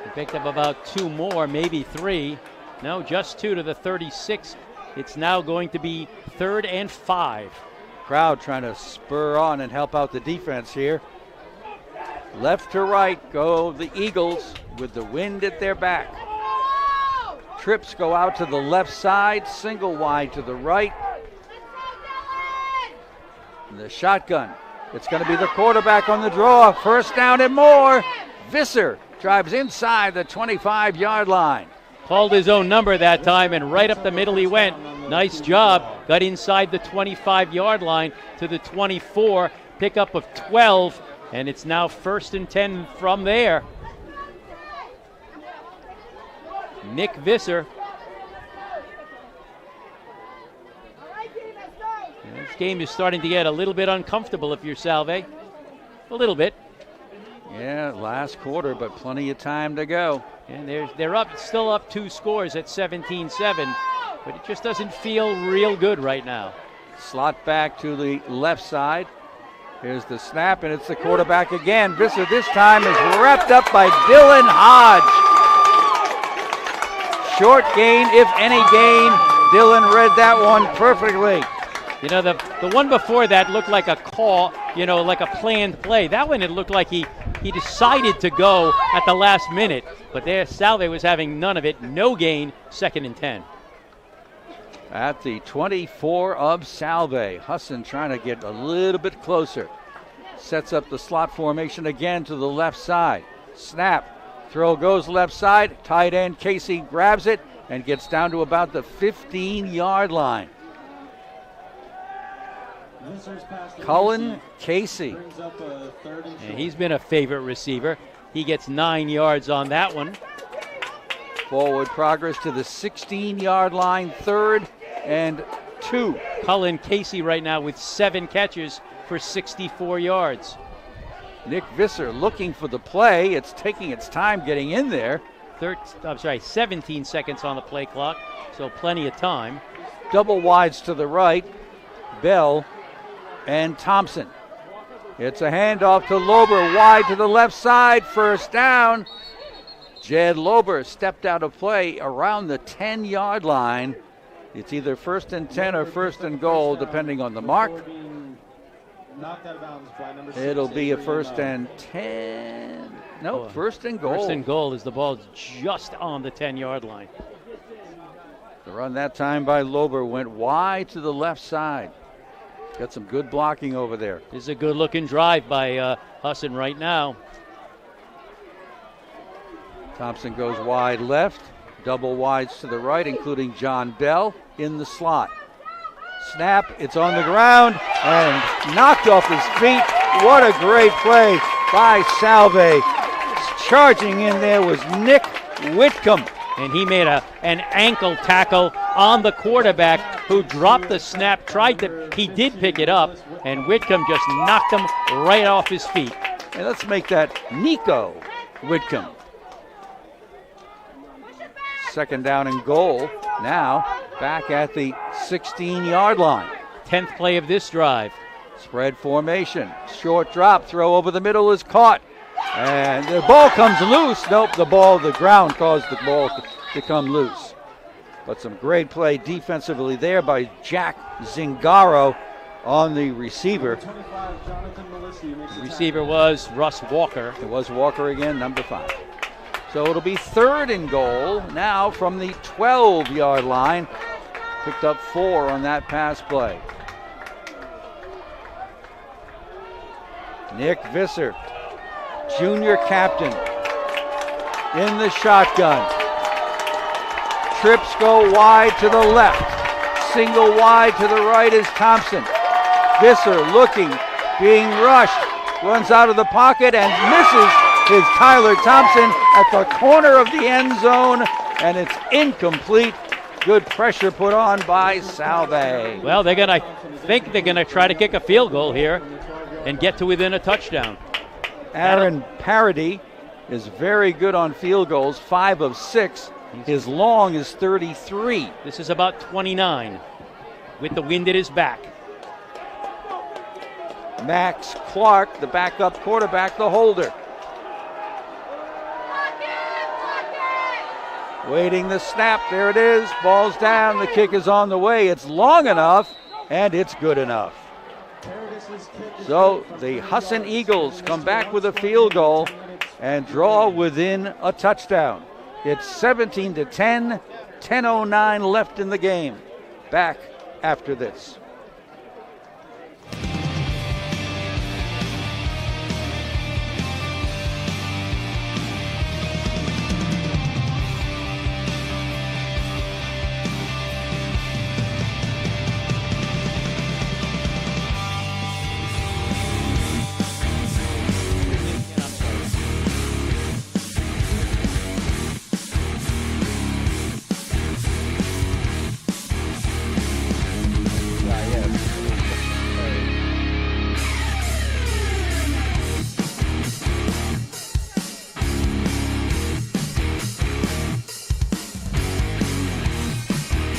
He picked up about 2 more, maybe 3. No, just 2 to the 36. It's now going to be 3rd and 5. Crowd trying to spur on and help out the defense here. Left to right go the Eagles with the wind at their back. Trips go out to the left side, single wide to the right. The shotgun. It's going to be the quarterback on the draw. First down and more. Visser drives inside the 25-yard line. Called his own number that time, and right up the middle he went. Nice job. Got inside the 25-yard line to the 24. Pickup of 12, and it's now 1st and 10 from there. Nick Visser. This game is starting to get a little bit uncomfortable if you're Salve. A little bit. Yeah, last quarter, but plenty of time to go. And they're still up 2 scores at 17-7, but it just doesn't feel real good right now. Slot back to the left side. Here's the snap, and it's the quarterback again. Visser this time is wrapped up by Dylan Hodge. Short gain, if any gain. Dylan read that one perfectly. You know, the one before that looked like a call, you know, like a planned play. That one, it looked like he decided to go at the last minute. But there, Salve was having none of it. No gain, 2nd and 10. At the 24 of Salve, Husson trying to get a little bit closer. Sets up the slot formation again to the left side. Snap, throw goes left side. Tight end Casey grabs it and gets down to about the 15-yard line. Cullen Casey. And he's been a favorite receiver. He gets 9 yards on that one. Forward progress to the 16-yard line, 3rd and 2. Cullen Casey right now with 7 catches for 64 yards. Nick Visser looking for the play. It's taking its time getting in there. 17 seconds on the play clock, so plenty of time. Double wides to the right. Bell and Thompson. It's a handoff to Lober, wide to the left side, 1st down. Jed Lober stepped out of play around the 10-yard line. It's either 1st and 10 or 1st and goal, depending on the mark. It'll be a 1st and 10. No, 1st and goal. 1st and goal as the ball's just on the 10-yard line. The run that time by Lober went wide to the left side. Got some good blocking over there. This is a good-looking drive by Husson right now. Thompson goes wide left, double wides to the right, including John Bell in the slot. Snap, it's on the ground and knocked off his feet. What a great play by Salve. Charging in there was Nick Whitcomb. And he made an ankle tackle on the quarterback who dropped the snap, he did pick it up, and Whitcomb just knocked him right off his feet. And let's make that Nico Whitcomb. 2nd down and goal. Now back at the 16-yard line. 10th play of this drive. Spread formation. Short drop. Throw over the middle is caught. And the ball comes loose. Nope, the ground caused the ball to come loose. But some great play defensively there by Jack Zingaro on the receiver. The receiver was Russ Walker. It was Walker again, number 5. So it'll be 3rd and goal now from the 12-yard line. Picked up 4 on that pass play. Nick Visser, junior captain, in the shotgun. Trips go wide to the left. Single wide to the right is Thompson. Visser looking, being rushed, runs out of the pocket and misses his Tyler Thompson at the corner of the end zone, and it's incomplete. Good pressure put on by Salve. Well, they're going to try to kick a field goal here and get to within a touchdown. Aaron Parody is very good on field goals, 5 of 6. His long is 33. This is about 29 with the wind at his back. Max Clark, the backup quarterback, the holder. Waiting the snap, there it is, ball's down, the kick is on the way. It's long enough, and it's good enough. So the Husson Eagles come back with a field goal and draw within a touchdown. It's 17-10, 10:09 left in the game. Back after this.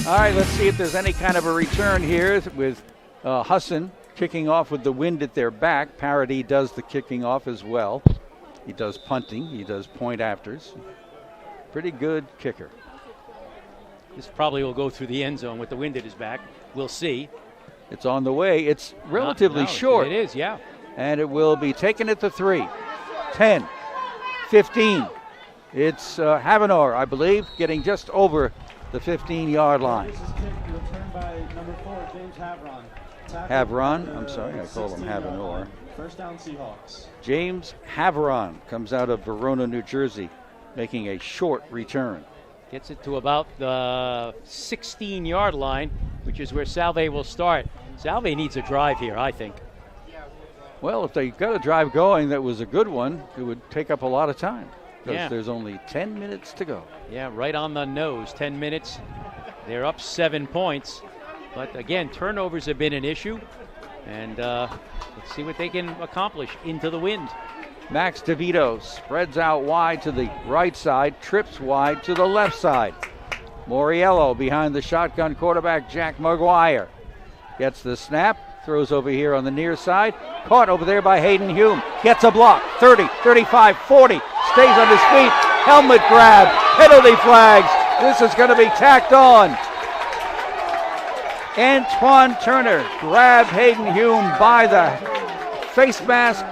All right, let's see if there's any kind of a return here with Husson kicking off with the wind at their back. Parody does the kicking off as well. He does punting. He does point afters. Pretty good kicker. This probably will go through the end zone with the wind at his back. We'll see. It's on the way. It's relatively short. It is, yeah. And it will be taken at the 3. 10, 15. It's Havanor, I believe, getting just over the 15-yard line. This is kicked, returned by number 4, James Havron. Havron, I'm sorry, I call him Havanor. First down, Seahawks. James Havron comes out of Verona, New Jersey, making a short return. Gets it to about the 16-yard line, which is where Salve will start. Salve needs a drive here, I think. Well, if they got a drive going that was a good one, it would take up a lot of time. Because Yeah. there's only 10 minutes to go. Yeah, right on the nose. 10 minutes. They're up 7 points. But again, turnovers have been an issue. And let's see what they can accomplish into the wind. Max DeVito spreads out wide to the right side, trips wide to the left side. Moriello behind the shotgun quarterback, Jack McGuire. Gets the snap, throws over here on the near side. Caught over there by Hayden Hume. Gets a block. 30, 35, 40. Stays on his feet. Helmet grab. Penalty flags. This is going to be tacked on. Antoine Turner grabbed Hayden Hume by the face mask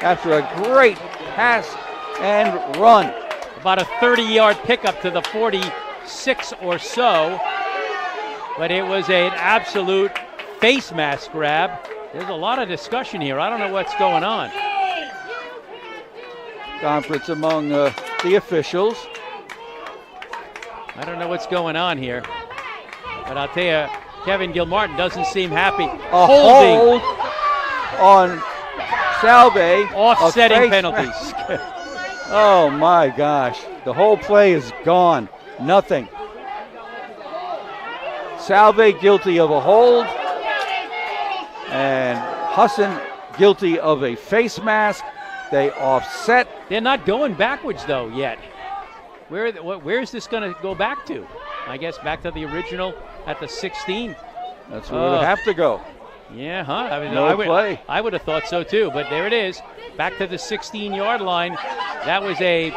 after a great pass and run. About a 30-yard pickup to the 46 or so. But it was an absolute face mask grab. There's a lot of discussion here. I don't know what's going on. Conference among the officials. I don't know what's going on here. But I'll tell you, Kevin Gilmartin doesn't seem happy. A hold on Salve. Offsetting penalties. Oh my gosh. The whole play is gone. Nothing. Salve guilty of a hold. And Husson guilty of a face mask. They offset. They're not going backwards, though, yet. Where's this going to go back to? I guess back to the original at the 16. That's where it would have to go. Yeah, huh? I mean, No play. I would have thought so, too. But there it is. Back to the 16-yard line. That was a...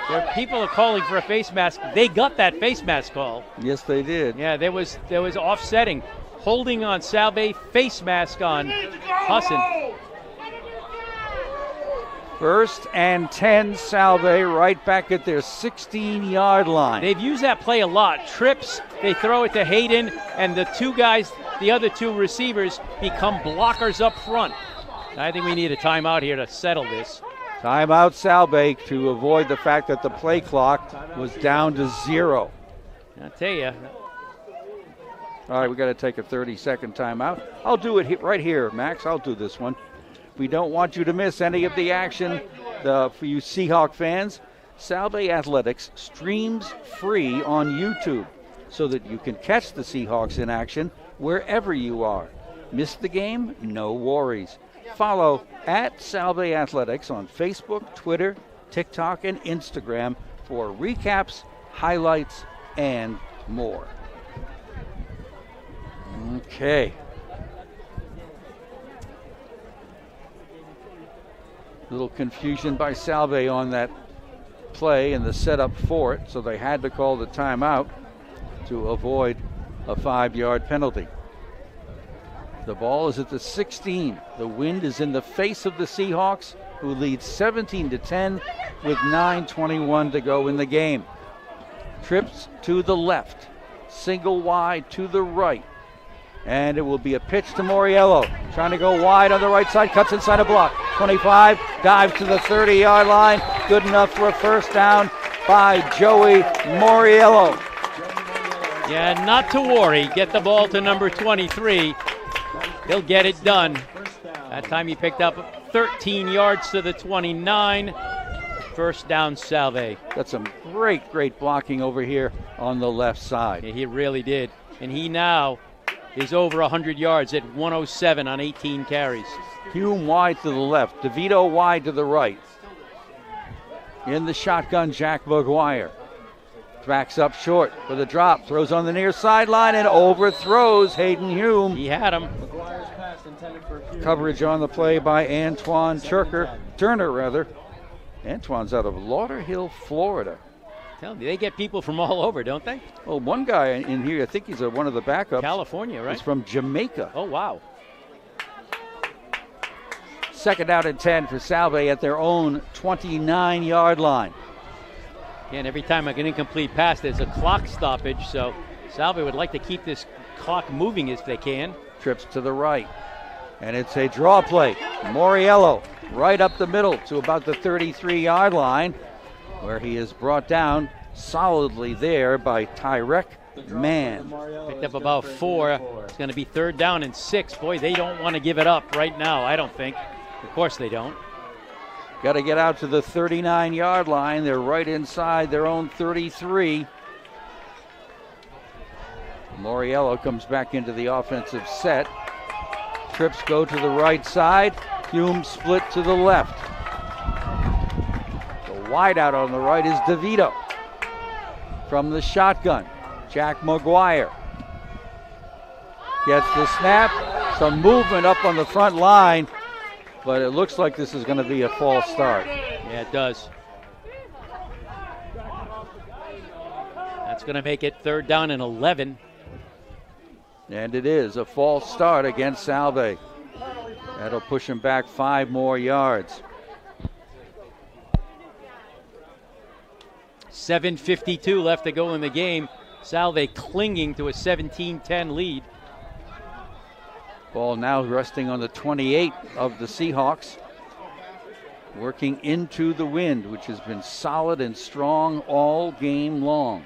There people are calling for a face mask. They got that face mask call. Yes, they did. Yeah, there was offsetting. Holding on Salve, face mask on Husson. First and 10, Salve right back at their 16-yard line. They've used that play a lot. Trips, they throw it to Hayden, and the two guys, the other two receivers, become blockers up front. I think we need a timeout here to settle this. Timeout Salve to avoid the fact that the play clock was down to 0. I'll tell you. All right, we got to take a 30-second timeout. I'll do it right here, Max. I'll do this one. We don't want you to miss any of the action for you Seahawk fans. Salve Athletics streams free on YouTube so that you can catch the Seahawks in action wherever you are. Miss the game? No worries. Follow at Salve Athletics on Facebook, Twitter, TikTok, and Instagram for recaps, highlights, and more. Okay. Little confusion by Salve on that play and the setup for it, so they had to call the timeout to avoid a 5-yard penalty. The ball is at the 16. The wind is in the face of the Seahawks, who lead 17-10 with 9:21 to go in the game. Trips to the left, single wide to the right. And it will be a pitch to Moriello. Trying to go wide on the right side, cuts inside a block. 25, dives to the 30-yard line. Good enough for a first down by Joey Moriello. Yeah, not to worry. Get the ball to number 23. He'll get it done. That time he picked up 13 yards to the 29. First down, Salve. That's some great blocking over here on the left side. Yeah, he really did. And he now is over 100 yards at 107 on 18 carries. Hume wide to the left. DeVito wide to the right. In the shotgun, Jack McGuire. Backs up short for the drop. Throws on the near sideline and overthrows Hayden Hume. He had him. Coverage on the play by Antoine Turner. Antoine's out of Lauderhill, Florida. Tell me, they get people from all over, don't they? Well, one guy in here, I think he's one of the backups. California, right? He's from Jamaica. Oh, wow. Second out and 10 for Salve at their own 29-yard line. And every time I get an incomplete pass, there's a clock stoppage. So Salve would like to keep this clock moving if they can. Trips to the right. And it's a draw play. Moriello right up the middle to about the 33-yard line, where he is brought down solidly there by Tyrek Mann. Picked up about 4. It's going to be 3rd down and 6. Boy, they don't want to give it up right now, I don't think. Of course they don't. Got to get out to the 39-yard line. They're right inside their own 33. Moriello comes back into the offensive set. Trips go to the right side. Hume split to the left. The wideout on the right is DeVito. From the shotgun, Jack McGuire gets the snap. Some movement up on the front line, but it looks like this is going to be a false start. Yeah, it does. That's going to make it 3rd down and 11. And it is a false start against Salve. That'll push him back 5 more yards. 7:52 left to go in the game. Salve clinging to a 17-10 lead. Ball now resting on the 28 of the Seahawks. Working into the wind, which has been solid and strong all game long.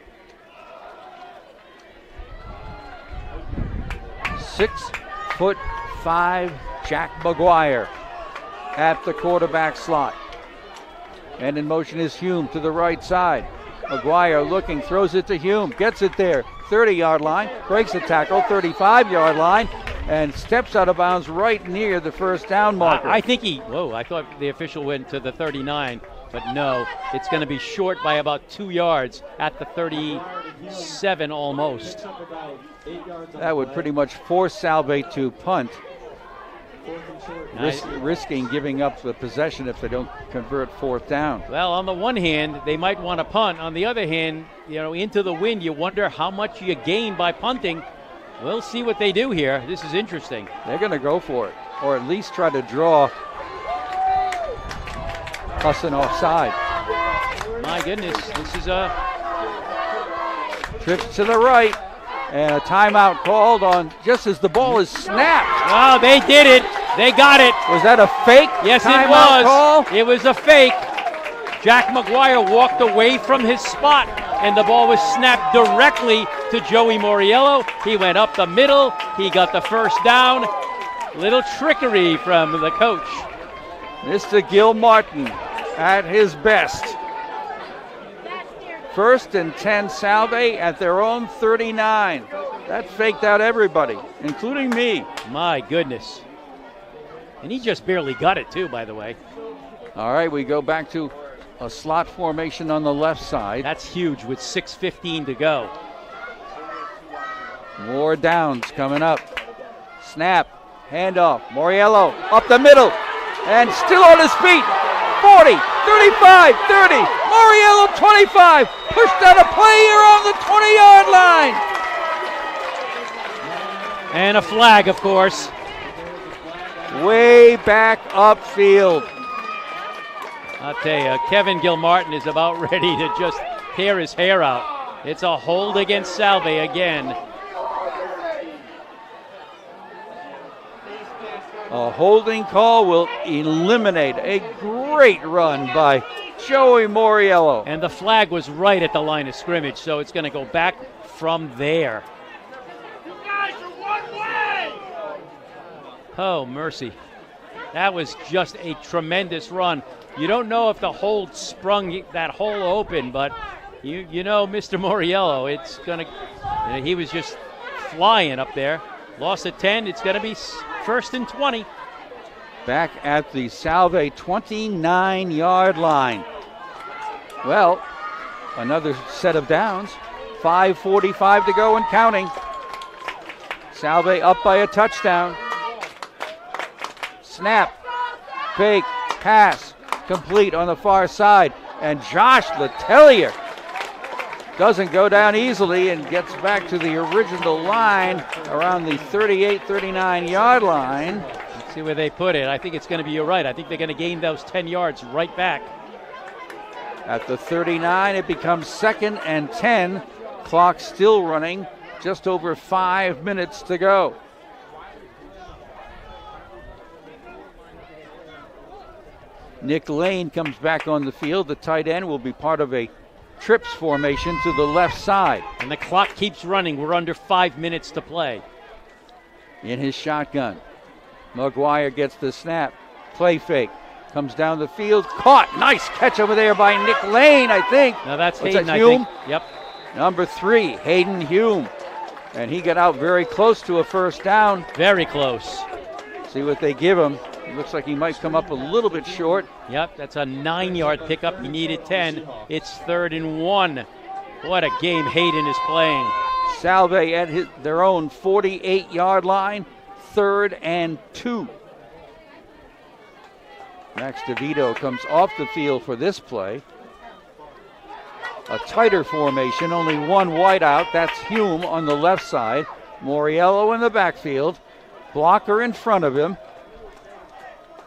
6'5" Jack McGuire at the quarterback slot. And in motion is Hume to the right side. McGuire looking, throws it to Hume, gets it there, 30-yard line, breaks the tackle, 35-yard line, and steps out of bounds right near the first down marker. I think I thought the official went to the 39, but no, it's going to be short by about 2 yards at the 37 almost. That would pretty much force Salve to punt, risking giving up the possession if they don't convert 4th down. Well, on the one hand, they might want to punt. On the other hand, into the wind, you wonder how much you gain by punting. We'll see what they do here. This is interesting. They're going to go for it, or at least try to draw Husson offside. My goodness, this is trips to the right, and a timeout called on just as the ball is snapped. Oh, they did it. They got it. Was that a fake? Yes, timeout it was. Call? It was a fake. Jack McGuire walked away from his spot, and the ball was snapped directly to Joey Moriello. He went up the middle. He got the first down. Little trickery from the coach. Mr. Gil Martin at his best. 1st and 10 Salve at their own 39. That faked out everybody, including me. My goodness. And he just barely got it too, by the way. All right, we go back to a slot formation on the left side. That's huge with 6:15 to go. More downs coming up. Snap, handoff, Moriello up the middle, and still on his feet. 40, 35, 30, Moriello 25, pushed out a play here on the 20-yard line. And a flag, of course. Way back upfield. I'll tell you, Kevin Gilmartin is about ready to just tear his hair out. It's a hold against Salve again. A holding call will eliminate a great run by Joey Moriello. And the flag was right at the line of scrimmage, so it's going to go back from there. You guys are one way! Oh, mercy. That was just a tremendous run. You don't know if the hold sprung that hole open, but you know Mr. Moriello, it's going to, he was just flying up there. Lost at 10, it's going to be 1st and 20. Back at the Salve 29-yard line. Well, another set of downs. 5:45 to go and counting. Salve up by a touchdown. Snap, fake, pass, complete on the far side. And Josh Letellier doesn't go down easily and gets back to the original line around the 38, 39 yard line. Let's see where they put it. I think it's going to be, you're right. I think they're going to gain those 10 yards right back. At the 39, it becomes 2nd and 10. Clock still running, just over 5 minutes to go. Nick Lane comes back on the field. The tight end will be part of a trips formation to the left side. And the clock keeps running. We're under 5 minutes to play. In his shotgun, McGuire gets the snap. Play fake. Comes down the field. Caught. Nice catch over there by Nick Lane, I think. Now that's What's Hayden, that, I Hume? think. Yep. Number 3, Hayden Hume. And he got out very close to a first down. Very close. See what they give him. It looks like he might come up a little bit short. Yep, that's a 9-yard pickup. He needed 10. It's 3rd and 1. What a game Hayden is playing. Salve at their own 48-yard line, 3rd and 2. Max DeVito comes off the field for this play. A tighter formation, only one wideout. That's Hume on the left side. Moriello in the backfield. Blocker in front of him.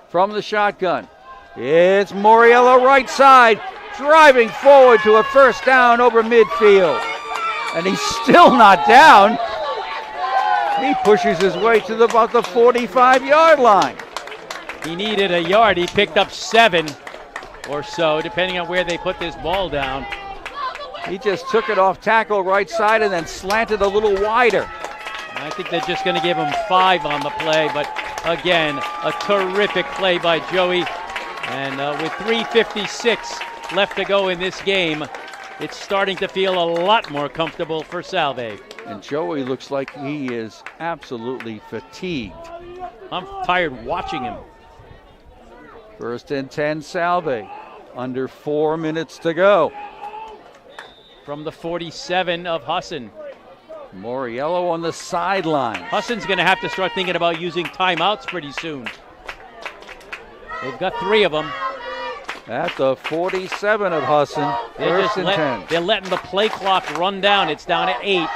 From the shotgun, it's Moriello right side, driving forward to a first down over midfield. And he's still not down. He pushes his way to about the 45-yard line. He needed a yard. He picked up 7 or so, depending on where they put this ball down. He just took it off tackle right side and then slanted a little wider. I think they're just going to give him 5 on the play, but again, a terrific play by Joey. And with 3:56 left to go in this game, it's starting to feel a lot more comfortable for Salve. And Joey looks like he is absolutely fatigued. I'm tired watching him. 1st and 10, Salve. Under 4 minutes to go. From the 47 of Husson. Moriello on the sideline. Husson's going to have to start thinking about using timeouts pretty soon. They've got 3 of them. At the 47 of Husson, 1st and 10. They're letting the play clock run down. It's down at 8.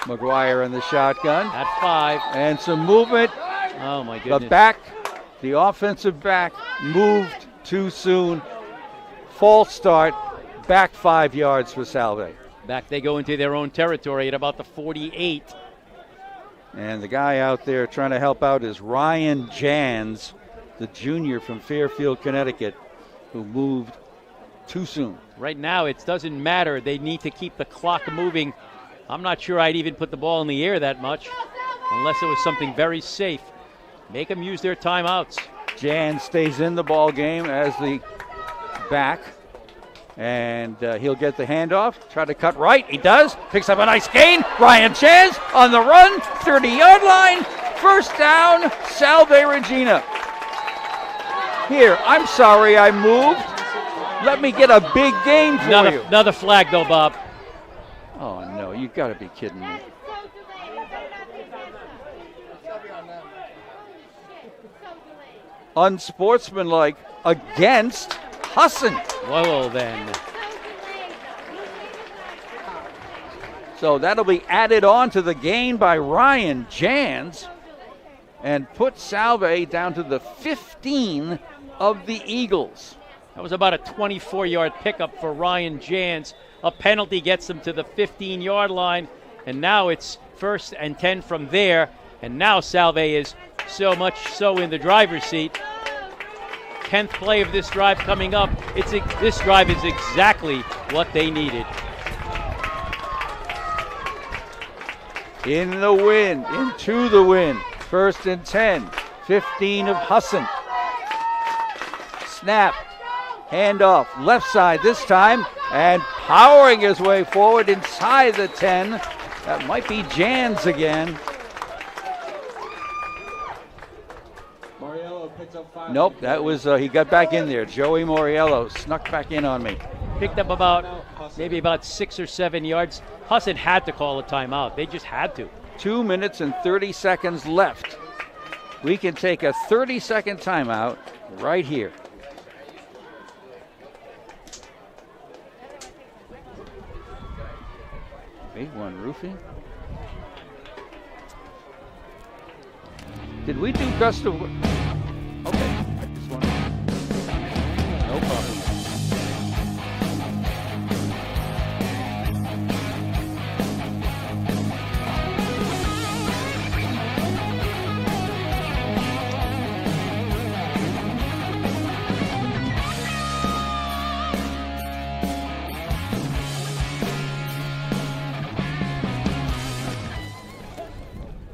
McGuire in the shotgun. At 5. And some movement. Oh, my goodness. The offensive back moved too soon. False start. Back 5 yards for Salve. Back they go into their own territory at about the 48. And the guy out there trying to help out is Ryan Jans, the junior from Fairfield, Connecticut, who moved too soon. Right now, it doesn't matter. They need to keep the clock moving. I'm not sure I'd even put the ball in the air that much, unless it was something very safe. Make them use their timeouts. Jans stays in the ball game as the back. And he'll get the handoff, try to cut right. He does. Picks up a nice gain. Ryan Chance on the run, 30-yard line. First down, Salve Regina. Here, I'm sorry I moved. Let me get a big gain for you. Another flag, though, Bob. Oh, no, you got to be kidding me. Unsportsmanlike against Husson. Well, then. So that'll be added on to the gain by Ryan Jans and put Salve down to the 15 of the Eagles. That was about a 24-yard pickup for Ryan Jans. A penalty gets them to the 15-yard line, and now it's 1st and 10 from there. And now Salve is so much so in the driver's seat. 10th play of this drive coming up. This drive is exactly what they needed. In the wind, into the wind. 1st and 10, 15 of Husson. Snap, handoff, left side this time, and powering his way forward inside the 10. That might be Jans again. Moriello picks up 5. Nope, that was, he got back in there. Joey Moriello snuck back in on me. Picked up maybe about 6 or 7 yards. Husson had to call a timeout. They just had to. 2 minutes and 30 seconds left. We can take a 30-second timeout right here. roofing? Did we do gust of... Okay, I just want no problem.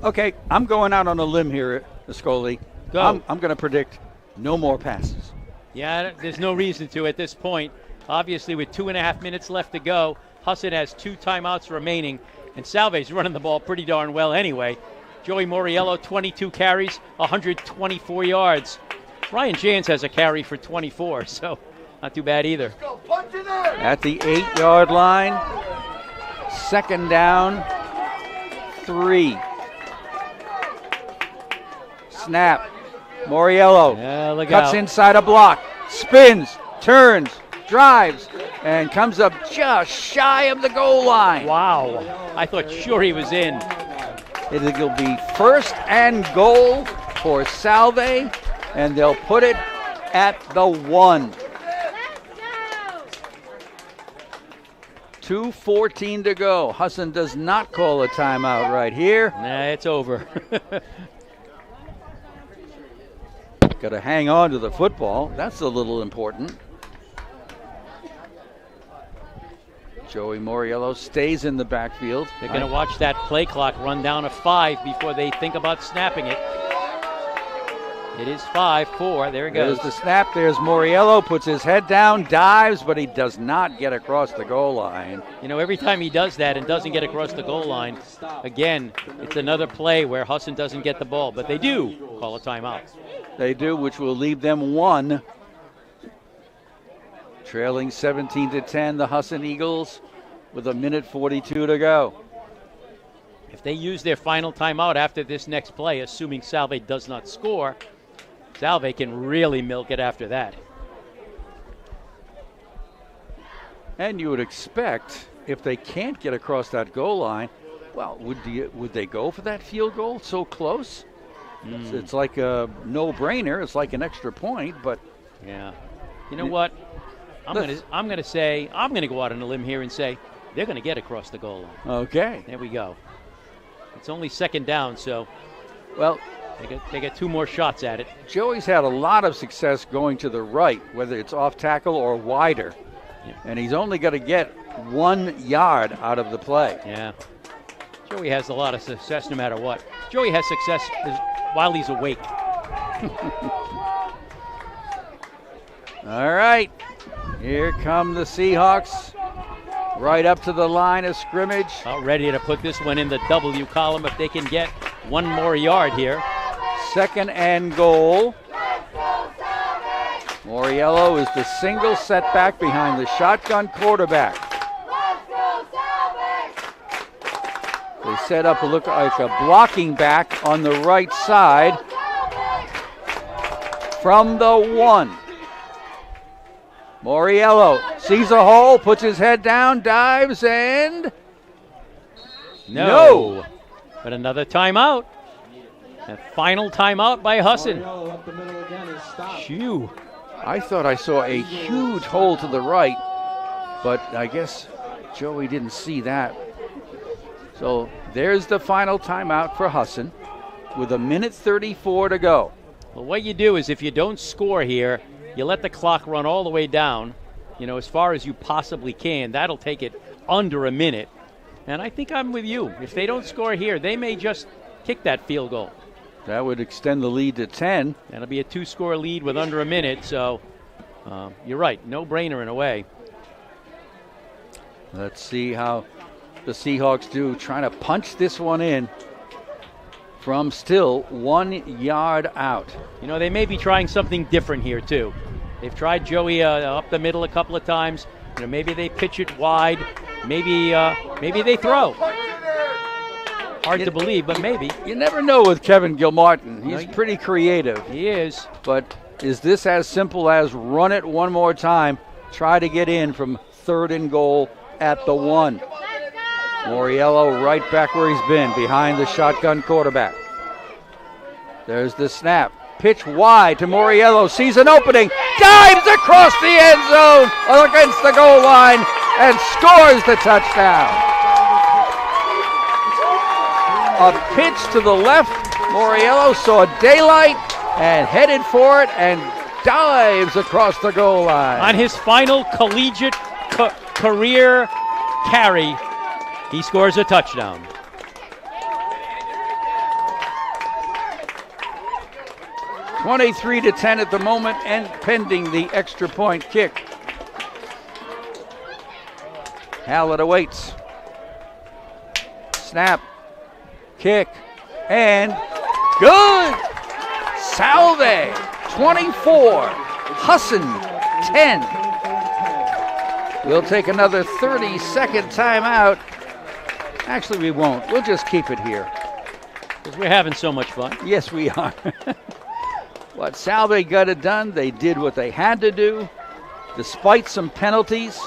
Okay, I'm going out on a limb here, Scully. Go. I'm going to predict no more passes. Yeah, there's no reason to at this point. Obviously, with 2.5 minutes left to go, Husson has 2 timeouts remaining, and Salve's running the ball pretty darn well anyway. Joey Moriello, 22 carries, 124 yards. Ryan Jans has a carry for 24, so not too bad either. At the 8-yard line, 2nd down, 3. Snap. Moriello cuts inside a block, spins, turns, drives, and comes up just shy of the goal line. Wow. I thought sure he was in. It'll be 1st and goal for Salve, and they'll put it at the 1. 2:14 to go. Husson does not call a timeout right here. Nah, it's over. Got to hang on to the football. That's a little important. Joey Moriello stays in the backfield. They're going to watch that play clock run down to 5 before they think about snapping it. It is 5-4. There it goes. There's the snap. There's Moriello. Puts his head down, dives, but he does not get across the goal line. You know, every time he does that and doesn't get across the goal line, again, it's another play where Husson doesn't get the ball. But they do call a timeout. They do, which will leave them 1. Trailing 17-10, the Husson Eagles with 1:42 to go. If they use their final timeout after this next play, assuming Salve does not score, Salve can really milk it after that. And you would expect, if they can't get across that goal line, well, would they go for that field goal so close? It's like a no-brainer. It's like an extra point, but yeah. You know what? I'm going to go out on a limb here and say they're going to get across the goal line. Okay. There we go. It's only 2nd down, so well, they get 2 more shots at it. Joey's had a lot of success going to the right, whether it's off tackle or wider, and he's only got to get 1 yard out of the play. Yeah. Joey has a lot of success no matter what. Joey has success while he's awake. All right. Here come the Seahawks. Right up to the line of scrimmage. About ready to put this one in the W column if they can get 1 more yard here. 2nd and goal. Moriello is the single setback behind the shotgun quarterback. They set up look like a blocking back on the right side from the 1. Moriello sees a hole, puts his head down, dives, and no. But another timeout. A final timeout by Husson. Phew. I thought I saw a huge hole to the right, but I guess Joey didn't see that. So there's the final timeout for Husson with 1:34 to go. Well, what you do is if you don't score here, you let the clock run all the way down, as far as you possibly can. That'll take it under a minute. And I think I'm with you. If they don't score here, they may just kick that field goal. That would extend the lead to 10. That'll be a 2-score lead with under a minute. So you're right. No-brainer in a way. Let's see how the Seahawks do, trying to punch this one in from still 1 yard out. They may be trying something different here, too. They've tried Joey up the middle a couple of times. Maybe they pitch it wide. Maybe they throw. Hard to believe, but maybe. You never know with Kevin Gilmartin. He's pretty creative. He is. But is this as simple as run it one more time, try to get in from 3rd and goal at the 1? Moriello right back where he's been, behind the shotgun quarterback. There's the snap. Pitch wide to Moriello, sees an opening, dives across the end zone against the goal line, and scores the touchdown. A pitch to the left. Moriello saw daylight and headed for it and dives across the goal line. On his final collegiate career carry, he scores a touchdown. 23-10 at the moment, and pending the extra point kick. Hallett awaits. Snap, kick, and good! Salve, 24, Husson, 10. We'll take another 30-second timeout. Actually, we won't. We'll just keep it here. Because we're having so much fun. Yes, we are. But Salve got it done. They did what they had to do, despite some penalties.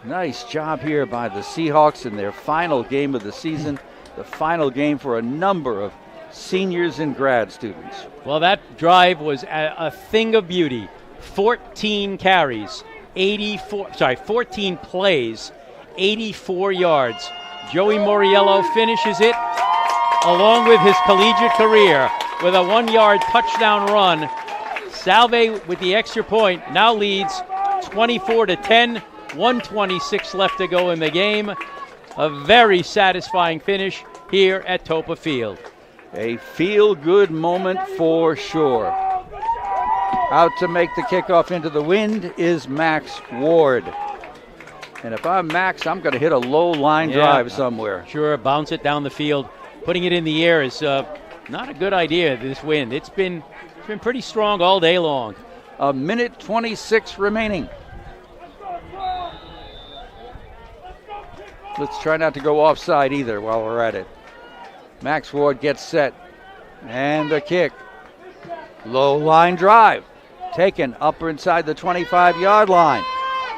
Nice job here by the Seahawks in their final game of the season, the final game for a number of seniors and grad students. Well, that drive was a thing of beauty. 14 carries, 14 plays, 84 yards. Joey Moriello finishes it along with his collegiate career with a 1-yard touchdown run. Salve with the extra point now leads 24-10, 1:26 left to go in the game. A very satisfying finish here at Toppa Field. A feel-good moment for sure. Out to make the kickoff into the wind is Max Ward. And if I'm Max, I'm going to hit a low line drive somewhere. Sure, bounce it down the field. Putting it in the air is not a good idea, this wind. It's been pretty strong all day long. A minute 26 remaining. Let's try not to go offside either while we're at it. Max Ward gets set. And the kick. Low line drive. Taken upper inside the 25-yard line.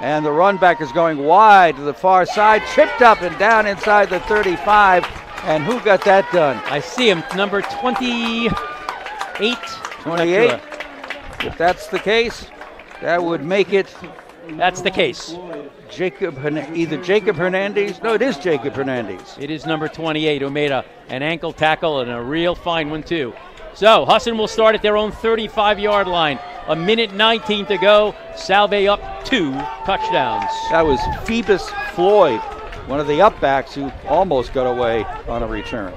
And the run back is going wide to the far side. Tripped up and down inside the 35. And who got that done? I see him, number 28. 28. If that's the case, that would make it. That's the case. Either Jacob Hernandez. No, it is Jacob Hernandez. It is number 28 who made an ankle tackle and a real fine one too. So Husson will start at their own 35-yard line. A minute 19 to go. Salve up 2 touchdowns. That was Phoebus Floyd, one of the upbacks who almost got away on a return.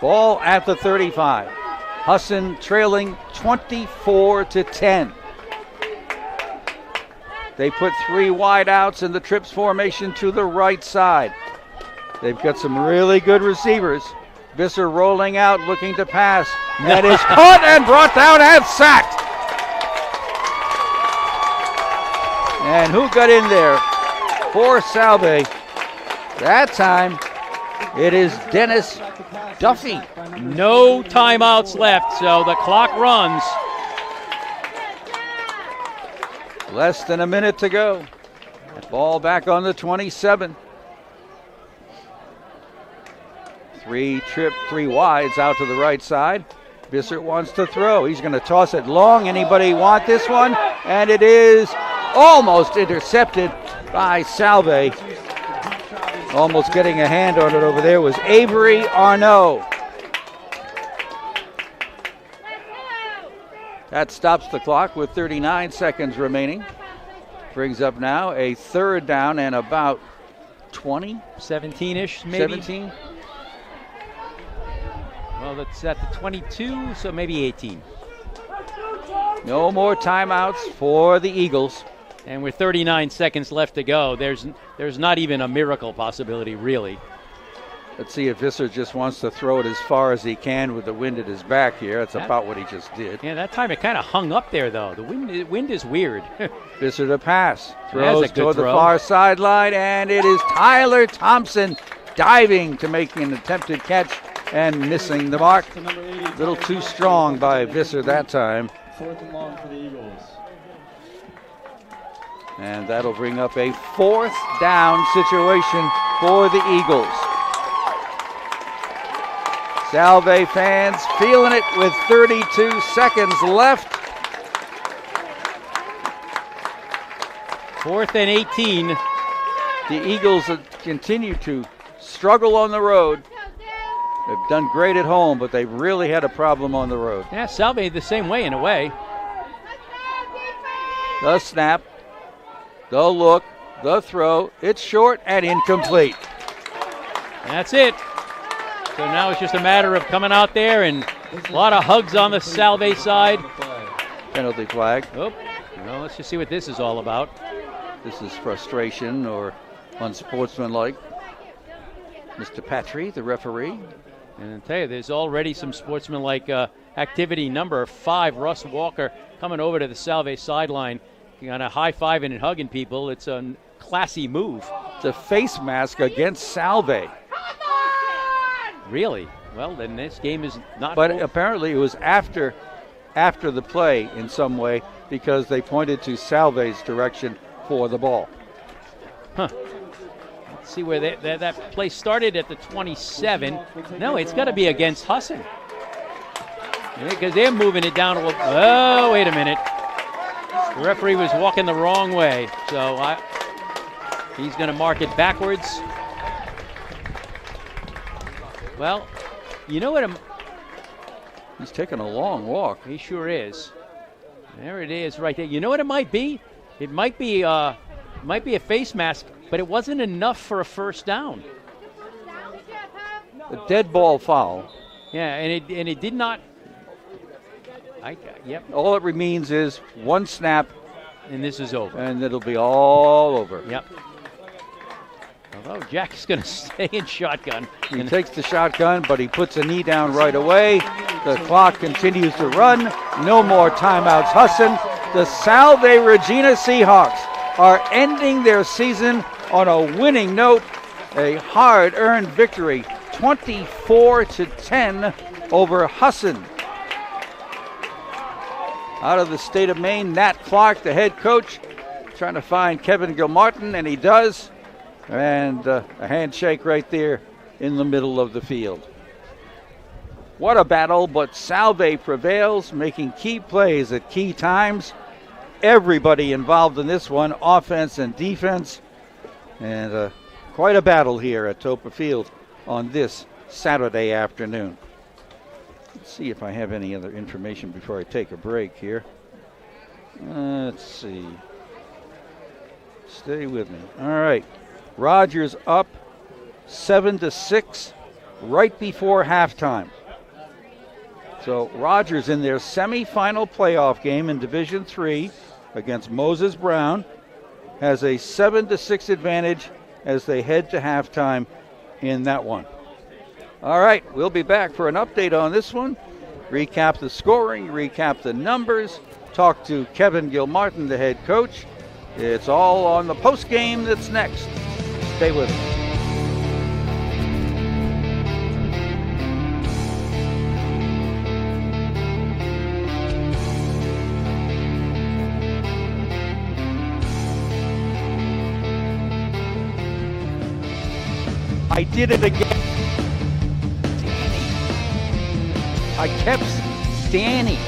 Ball at the 35. Husson trailing 24-10. They put 3 wide outs in the trips formation to the right side. They've got some really good receivers. Visser rolling out, looking to pass. That is caught and brought down and sacked. And who got in there for Salve? That time, it is Dennis Duffy. No timeouts left, so the clock runs. Less than a minute to go. Ball back on the 27. 3 wides out to the right side. Visser wants to throw. He's going to toss it long. Anybody want this one? And it is almost intercepted by Salve. Almost getting a hand on it over there was Avery Arnaud. That stops the clock with 39 seconds remaining. Brings up now a 3rd down and about 20? 17-ish, maybe. 17? Well, that's at the 22, so maybe 18. No more timeouts for the Eagles. And with 39 seconds left to go, there's not even a miracle possibility, really. Let's see if Visser just wants to throw it as far as he can with the wind at his back here. That's about what he just did. Yeah, that time it kind of hung up there, though. The wind is weird. Visser to pass. Throws toward the throw. far sideline, and it is Tyler Thompson diving to make an attempted catch and missing the mark. A little too strong by Visser that time. 4th and long for the Eagles. And that'll bring up a 4th down situation for the Eagles. Salve fans feeling it with 32 seconds left. 4th and 18. The Eagles continue to struggle on the road. They've done great at home, but they've really had a problem on the road. Yeah, Salve the same way in a way. The snap, the look, the throw. It's short and incomplete. That's it. So now it's just a matter of coming out there and a lot of hugs on the Salve side. Penalty flag. Oh, well, let's just see what this is all about. This is frustration or unsportsmanlike. Mr. Patry, the referee. And I tell you, there's already some sportsmanlike activity. Number 5, Russ Walker, coming over to the Salve sideline, kind of high-fiving and hugging people. It's a classy move. It's a face mask against Salve. Really? Well, then this game is not. But apparently it was after the play in some way because they pointed to Salve's direction for the ball. Huh. Let's see where that play started at the 27. No, it's got to be against Husson. Because they're moving it down. Oh, wait a minute. The referee was walking the wrong way. So he's going to mark it backwards. Well, you know what? He's taking a long walk. He sure is. There it is right there. You know what it might be? It might be a face mask, but it wasn't enough for a first down. A dead ball foul. Yeah, and it did not. Yep. All it means is one snap, and this is over. And it'll be all over. Yep. Although Jack's going to stay in shotgun. He takes the shotgun, but he puts a knee down right away. The clock continues to run. No more timeouts. Husson, the Salve Regina Seahawks are ending their season on a winning note. A hard-earned victory, 24-10 over Husson. Out of the state of Maine, Nat Clark, the head coach, trying to find Kevin Gilmartin, and he does. And a handshake right there in the middle of the field. What a battle, but Salve prevails, making key plays at key times. Everybody involved in this one, offense and defense. And quite a battle here at Toppa Field on this Saturday afternoon. Let's see if I have any other information before I take a break here. Let's see. Stay with me. All right. Rogers up 7-6 right before halftime. So Rogers in their semifinal playoff game in Division III against Moses Brown has a 7-6 advantage as they head to halftime in that one. All right, we'll be back for an update on this one. Recap the scoring, recap the numbers, talk to Kevin Gilmartin, the head coach. It's all on the post game that's next. Stay with us. I did it again. I kept Danny.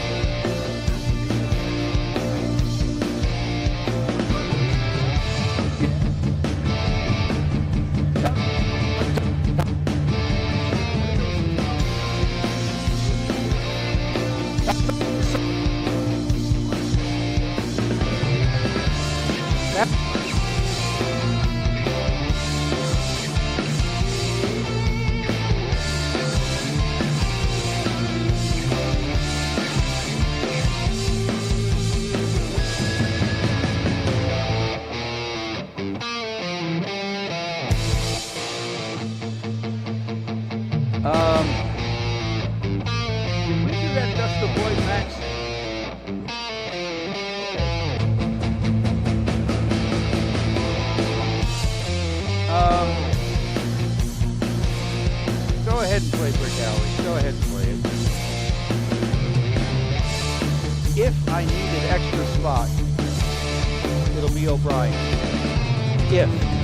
Can we do that Dust the Boys, Max? Go ahead and play Brick Alley. Go ahead and play it. If I needed extra spot, it'll be Reggie O'Brien. If.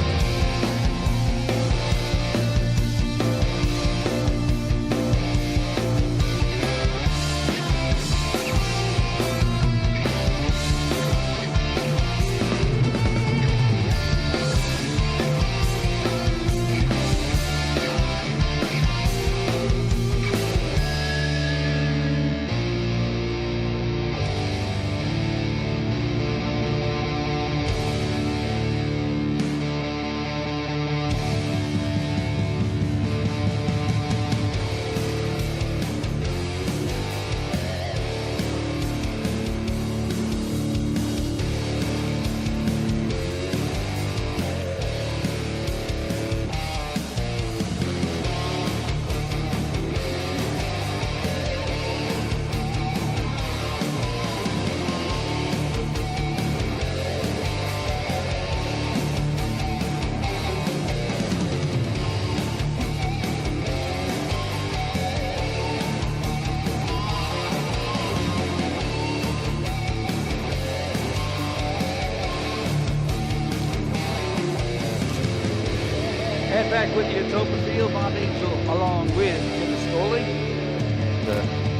And back with you at Toppa Field, Bob Angel along with Jim Scully.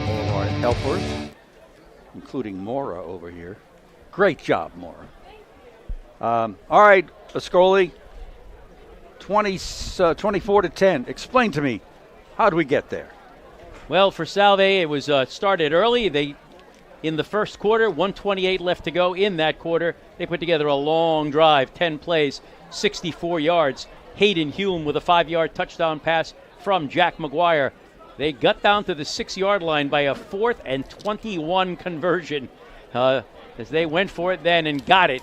All of our helpers, including Mora over here. Great job, Mora. All right, Ascoli, 24 to 10. Explain to me, how did we get there? Well, for Salve, it was started early. In the first quarter, 1:28 left to go in that quarter. They put together a long drive, 10 plays, 64 yards. Hayden Hume with a 5-yard touchdown pass from Jack McGuire. They got down to the 6-yard line by a 4th and 21 conversion as they went for it then and got it.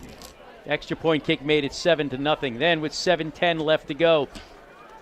Extra point kick made it 7-0. Then with 7:10 left to go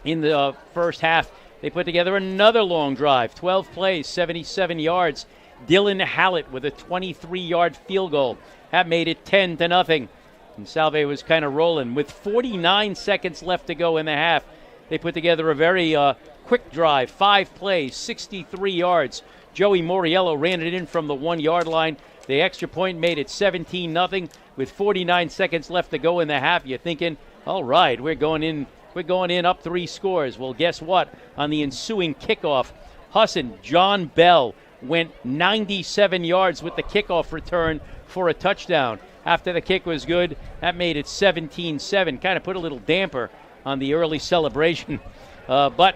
in the first half, they put together another long drive, 12 plays, 77 yards. Dylan Hallett with a 23-yard field goal. That made it 10-0. And Salve was kind of rolling. With 49 seconds left to go in the half, they put together a very quick drive, 5 plays, 63 yards. Joey Moriello ran it in from the 1-yard line. The extra point made it 17-0. With 49 seconds left to go in the half, you're thinking, all right, we're going in up 3 scores. Well, guess what? On the ensuing kickoff, Husson, John Bell, went 97 yards with the kickoff return for a touchdown. After the kick was good, that made it 17-7. Kind of put a little damper on the early celebration. But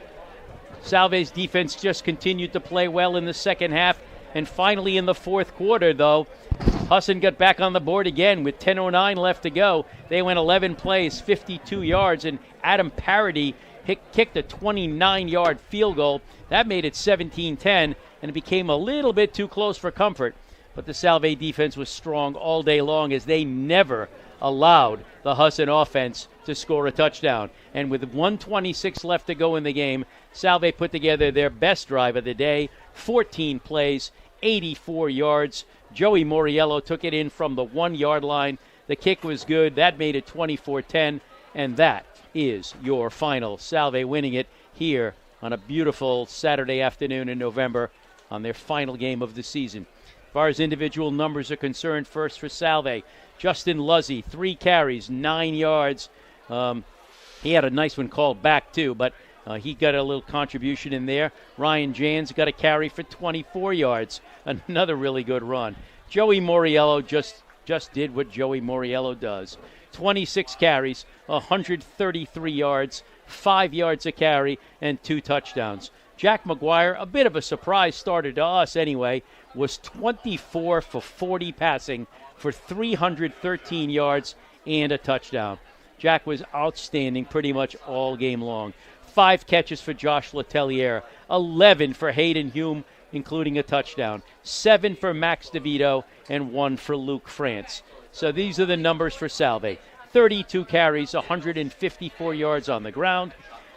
Salve's defense just continued to play well in the second half. And finally in the fourth quarter, though, Husson got back on the board again with 10:09 left to go. They went 11 plays, 52 yards, and Adam Parody kicked a 29-yard field goal. That made it 17-10, and it became a little bit too close for comfort. But the Salve defense was strong all day long as they never allowed the Husson offense to score a touchdown. And with 1:26 left to go in the game, Salve put together their best drive of the day, 14 plays, 84 yards. Joey Moriello took it in from the 1-yard line. The kick was good. That made it 24-10, and that is your final. Salve winning it here on a beautiful Saturday afternoon in November on their final game of the season. As far as individual numbers are concerned, first for Salve, Justin Luzzy, 3 carries, 9 yards. He had a nice one called back, too, but he got a little contribution in there. Ryan Jans got a carry for 24 yards. Another really good run. Joey Moriello just did what Joey Moriello does. 26 carries, 133 yards, 5 yards a carry, and 2 touchdowns. Jack McGuire, a bit of a surprise starter to us anyway, was 24 for 40 passing for 313 yards and a touchdown. Jack was outstanding pretty much all game long. 5 catches for Josh Letelier, 11 for Hayden Hume, including a touchdown, 7 for Max DeVito, and 1 for Luke France. So these are the numbers for Salve. 32 carries, 154 yards on the ground,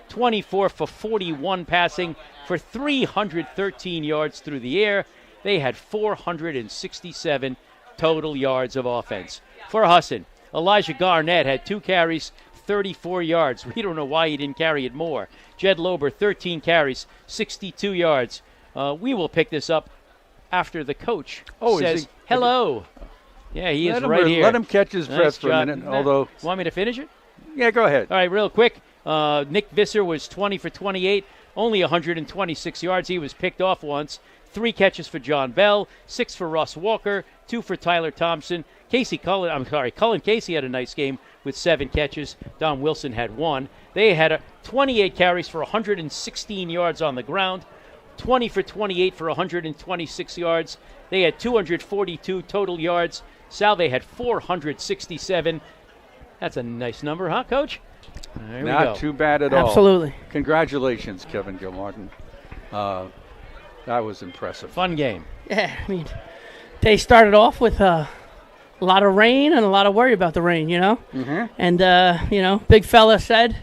24 for 41 passing for 313 yards through the air. They had 467 total yards of offense. For Husson, Elijah Garnett had 2 carries, 34 yards. We don't know why he didn't carry it more. Jed Lober, 13 carries, 62 yards. We will pick this up after the coach says hello. Yeah, he is Let him right here. Let him catch his breath Nice for job. a minute. Although, Want me to finish it? yeah, go ahead. All right, real quick. Nick Visser was 20 for 28, only 126 yards. He was picked off once. 3 catches for John Bell, 6 for Russ Walker, 2 for Tyler Thompson. Cullen Casey had a nice game with 7 catches. Don Wilson had 1. They had 28 carries for 116 yards on the ground, 20 for 28 for 126 yards. They had 242 total yards. Salve had 467. That's a nice number, huh, Coach? There we go. Not too bad at all. Absolutely. Congratulations, Kevin Gilmartin. That was impressive. Fun game. Yeah, I mean, they started off with a lot of rain and a lot of worry about the rain, you know? Mm-hmm. And, big fella said,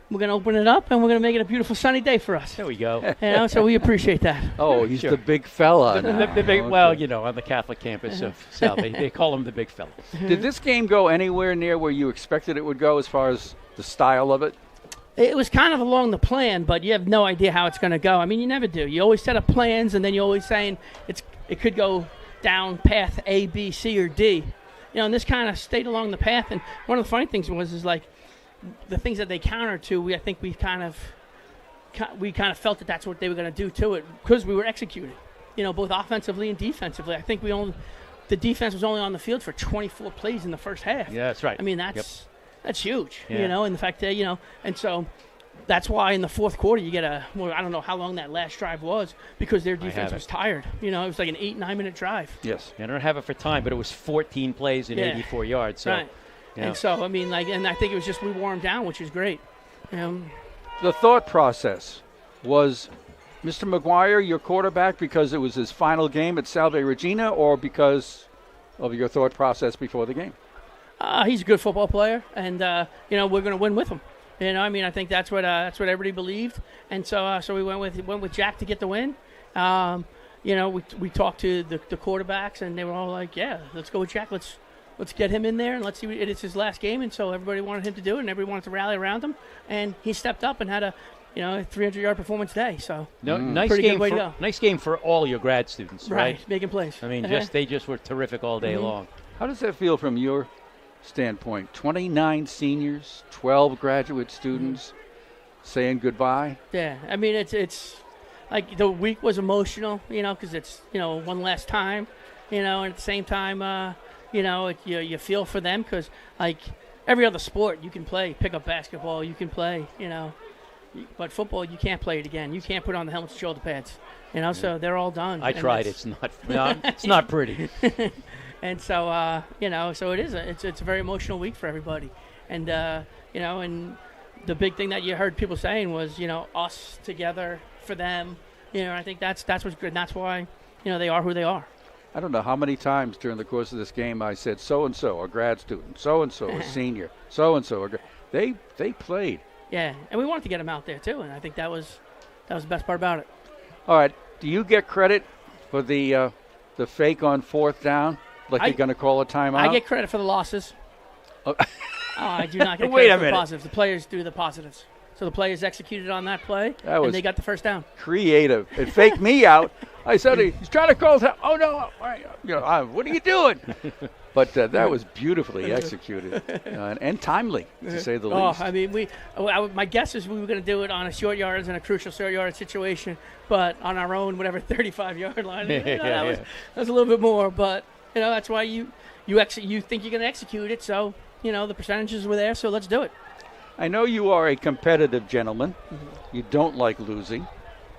we're going to open it up and we're going to make it a beautiful sunny day for us. There we go. So we appreciate that. Oh, he's Sure. the big fella. now. The big, Okay. well, on the Catholic campus of Salve, they call him the big fella. Did this game go anywhere near where you expected it would go as far as the style of it? It was kind of along the plan, but you have no idea how it's going to go. I mean, you never do. You always set up plans, and then you're always saying it could go down path A, B, C, or D. And this kind of stayed along the path. And one of the funny things is like the things that they countered to. I think we kind of felt that that's what they were going to do to it because we were executing. Both offensively and defensively. I think the defense was only on the field for 24 plays in the first half. Yeah, that's right. I mean, that's huge, Yeah. and the fact that, and so that's why in the fourth quarter you get I don't know how long that last drive was because their defense have was it. tired. It was like an 8-9 minute drive. Yes. I don't have it for time, but it was 14 plays and Yeah. 84 yards. So, Right. yeah. And so, I mean, and I think it was just we wore them down, which is great. The thought process was Mr. McGuire your quarterback because it was his final game at Salve Regina or because of your thought process before the game? He's a good football player, and we're going to win with him. I mean, I think that's what everybody believed, and so we went with Jack to get the win. We talked to the quarterbacks, and they were all like, "Yeah, let's go with Jack. Let's get him in there, and let's see. It's his last game, and so everybody wanted him to do it, and everybody wanted to rally around him, and he stepped up and had a 300-yard performance day. So Nice Pretty game good way to for go. nice game for all your grad students, right? making plays. I mean, they just were terrific all day long. How does that feel from your standpoint? 29 seniors, 12 graduate students saying goodbye? Yeah, I mean it's like the week was emotional, because it's one last time, and at the same time, you feel for them because like every other sport you can play pickup basketball, you can play, but football you can't play it again. You can't put on the helmet and shoulder pads, so they're all done. I And tried. it's- It's not pretty. And so, so it is. It's a very emotional week for everybody, and and the big thing that you heard people saying was, us together for them. I think that's what's good. And that's why, they are who they are. I don't know how many times during the course of this game I said so-and-so, a grad student, so-and-so, a senior, so-and-so. They played. Yeah, and we wanted to get them out there too, and I think that was the best part about it. All right, do you get credit for the fake on fourth down? Like you're going to call a timeout? I get credit for the losses. Oh. I do not get Wait credit a for the minute. positives. The players do the positives. So the players executed on that play, That was and they got the first down. creative. It faked me out. I said he's trying to call time. Oh no! What are you doing? But that was beautifully executed and timely, to say the least. I mean, my guess is we were going to do it on a short yards and a crucial short yard situation, but on our own, whatever 35-yard line. That was a little bit more, but that's why you think you're going to execute it. So the percentages were there, so let's do it. I know you are a competitive gentleman. You don't like losing,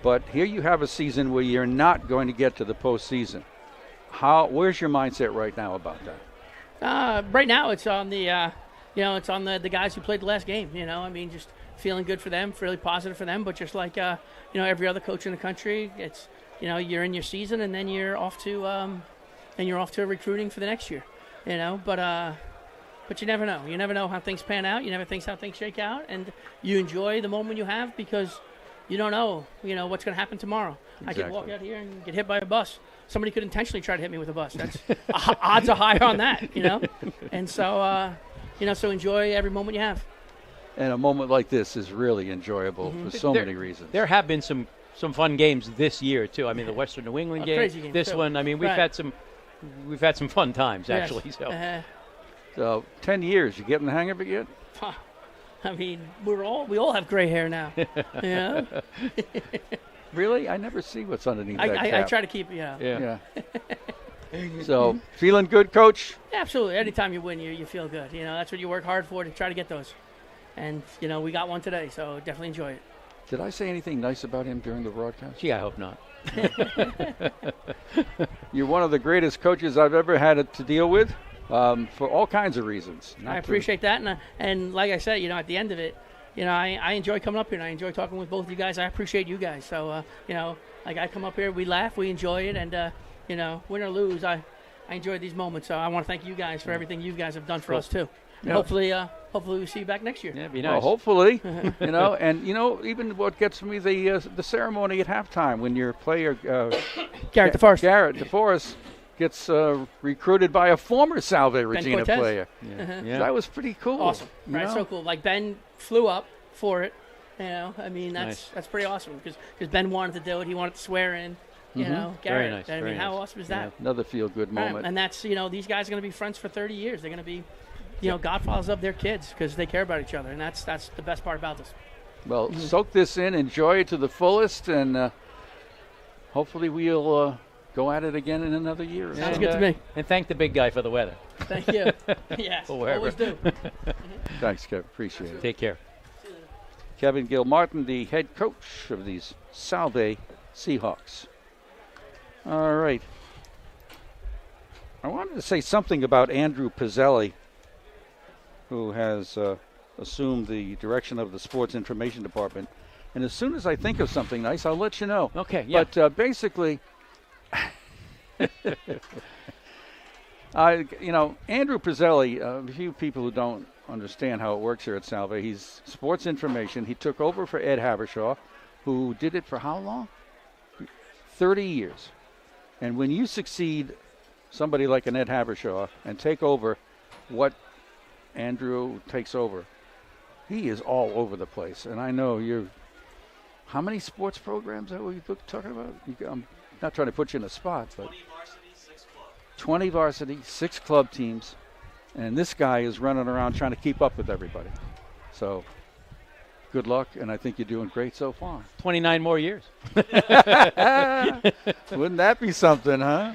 but here you have a season where you're not going to get to the postseason. Where's your mindset right now about that? Right now, it's on the it's on the guys who played the last game. I mean, just feeling good for them, really positive for them. But just like every other coach in the country, it's you're in your season and then you're off to recruiting for the next year. But you never know. You never know how things pan out. You never think how things shake out, and you enjoy the moment you have because you don't know what's going to happen tomorrow. Exactly. I could walk out here and get hit by a bus. Somebody could intentionally try to hit me with a bus. That's odds are high on that, And so, so enjoy every moment you have. And a moment like this is really enjoyable for so many reasons. There have been some fun games this year too. I mean, the Western New England game, crazy game, this too. one. I mean, we've Right. had some we've had some fun times, Yes. actually. So. So 10 years, you getting the hang of it yet? I mean, we all have gray hair now. Yeah. Really? I never see what's underneath that I cap. try to keep Yeah. So, feeling good, Coach? Absolutely. Anytime you win, you feel good. You know, that's what you work hard for, to try to get those. And, you know, we got one today, so definitely enjoy it. Did I say anything nice about him during the broadcast? Gee, I hope not. You're one of the greatest coaches I've ever had to deal with, for all kinds of reasons. I appreciate that. And like I said, you know, at the end of it, you know, I enjoy coming up here, and I enjoy talking with both of you guys. I appreciate you guys. So, you know, like I come up here, we laugh, we enjoy it, and, you know, win or lose, I enjoy these moments. So I want to thank you guys for everything you guys have done for us, too. And hopefully we'll see you back next year. Yeah, it'd be nice. Well, hopefully, you know, and, you know, even what gets me, the ceremony at halftime when your player, Garrett DeForest, gets recruited by a former Salve Regina Cortez. player. Yeah. That was pretty cool. Awesome. you Right, know? so cool. Like, Ben flew up for it. You know, I mean, Nice. that's pretty awesome because Ben wanted to do it. He wanted to swear in, you know, Very Garrett. nice, I mean, very how nice. awesome is that? Another feel-good Right, moment. and that's, you know, these guys are going to be friends for 30 years. They're going to be, you know, godfathers of their kids because they care about each other, and that's the best part about this. Well, soak this in, enjoy it to the fullest, and hopefully we'll go at it again in another year. or Sounds so. good to me. And thank the big guy for the weather. Thank you. Yes, Or wherever. always do. Thanks, Kevin. Appreciate it. Take care. Kevin Gilmartin, the head coach of these Salve Seahawks. All right. I wanted to say something about Andrew Pizzelli, who has assumed the direction of the Sports Information Department. And as soon as I think of something nice, I'll let you know. Okay, yeah. But basically, you know, Andrew Pizzelli, a few people who don't understand how it works here at Salve, he's sports information. He took over for Ed Habershaw, who did it for how long? 30 years. And when you succeed somebody like an Ed Habershaw and take over what Andrew takes over, he is all over the place. And I know you're. How many sports programs are we talking about? I'm not trying to put you in a spot, but 20 varsity, 6 club teams, and this guy is running around trying to keep up with everybody. So, good luck, and I think you're doing great so far. 29 more years. Wouldn't that be something, huh?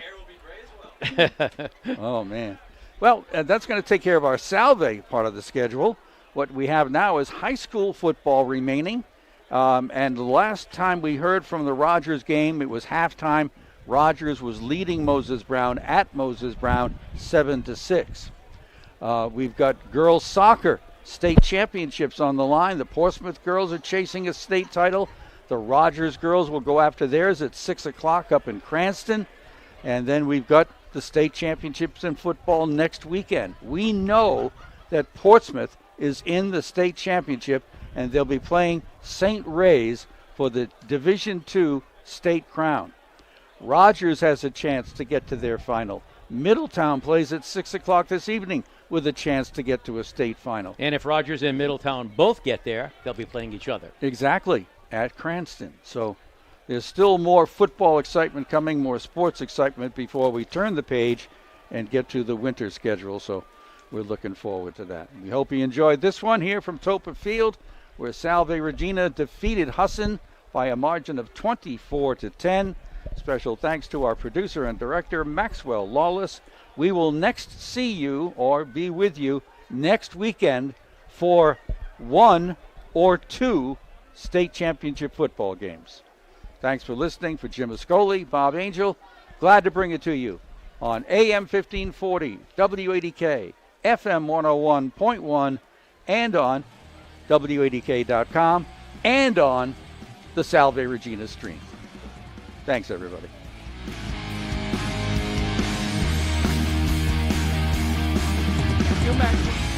Oh, man. Well, that's going to take care of our Salve part of the schedule. What we have now is high school football remaining. And the last time we heard from the Rogers game, it was halftime. Rogers was leading Moses Brown at Moses Brown 7-6. We've got girls soccer state championships on the line. The Portsmouth girls are chasing a state title. The Rogers girls will go after theirs at 6 o'clock up in Cranston. And then we've got the state championships in football next weekend. We know that Portsmouth is in the state championship, and they'll be playing St. Ray's for the Division II state crown. Rogers has a chance to get to their final. Middletown plays at 6 o'clock this evening with a chance to get to a state final. And if Rogers and Middletown both get there, they'll be playing each other. Exactly, at Cranston. So there's still more football excitement coming, more sports excitement before we turn the page and get to the winter schedule. So we're looking forward to that. We hope you enjoyed this one here from Toppa Field, where Salve Regina defeated Husson by a margin of 24-10. Special thanks to our producer and director, Maxwell Lawless. We will next see you or be with you next weekend for 1 or 2 state championship football games. Thanks for listening. For Jim Ascoli, Bob Angel, glad to bring it to you on AM 1540, WADK, FM 101.1, and on WADK.com, and on the Salve Regina stream. Thanks, everybody. Max.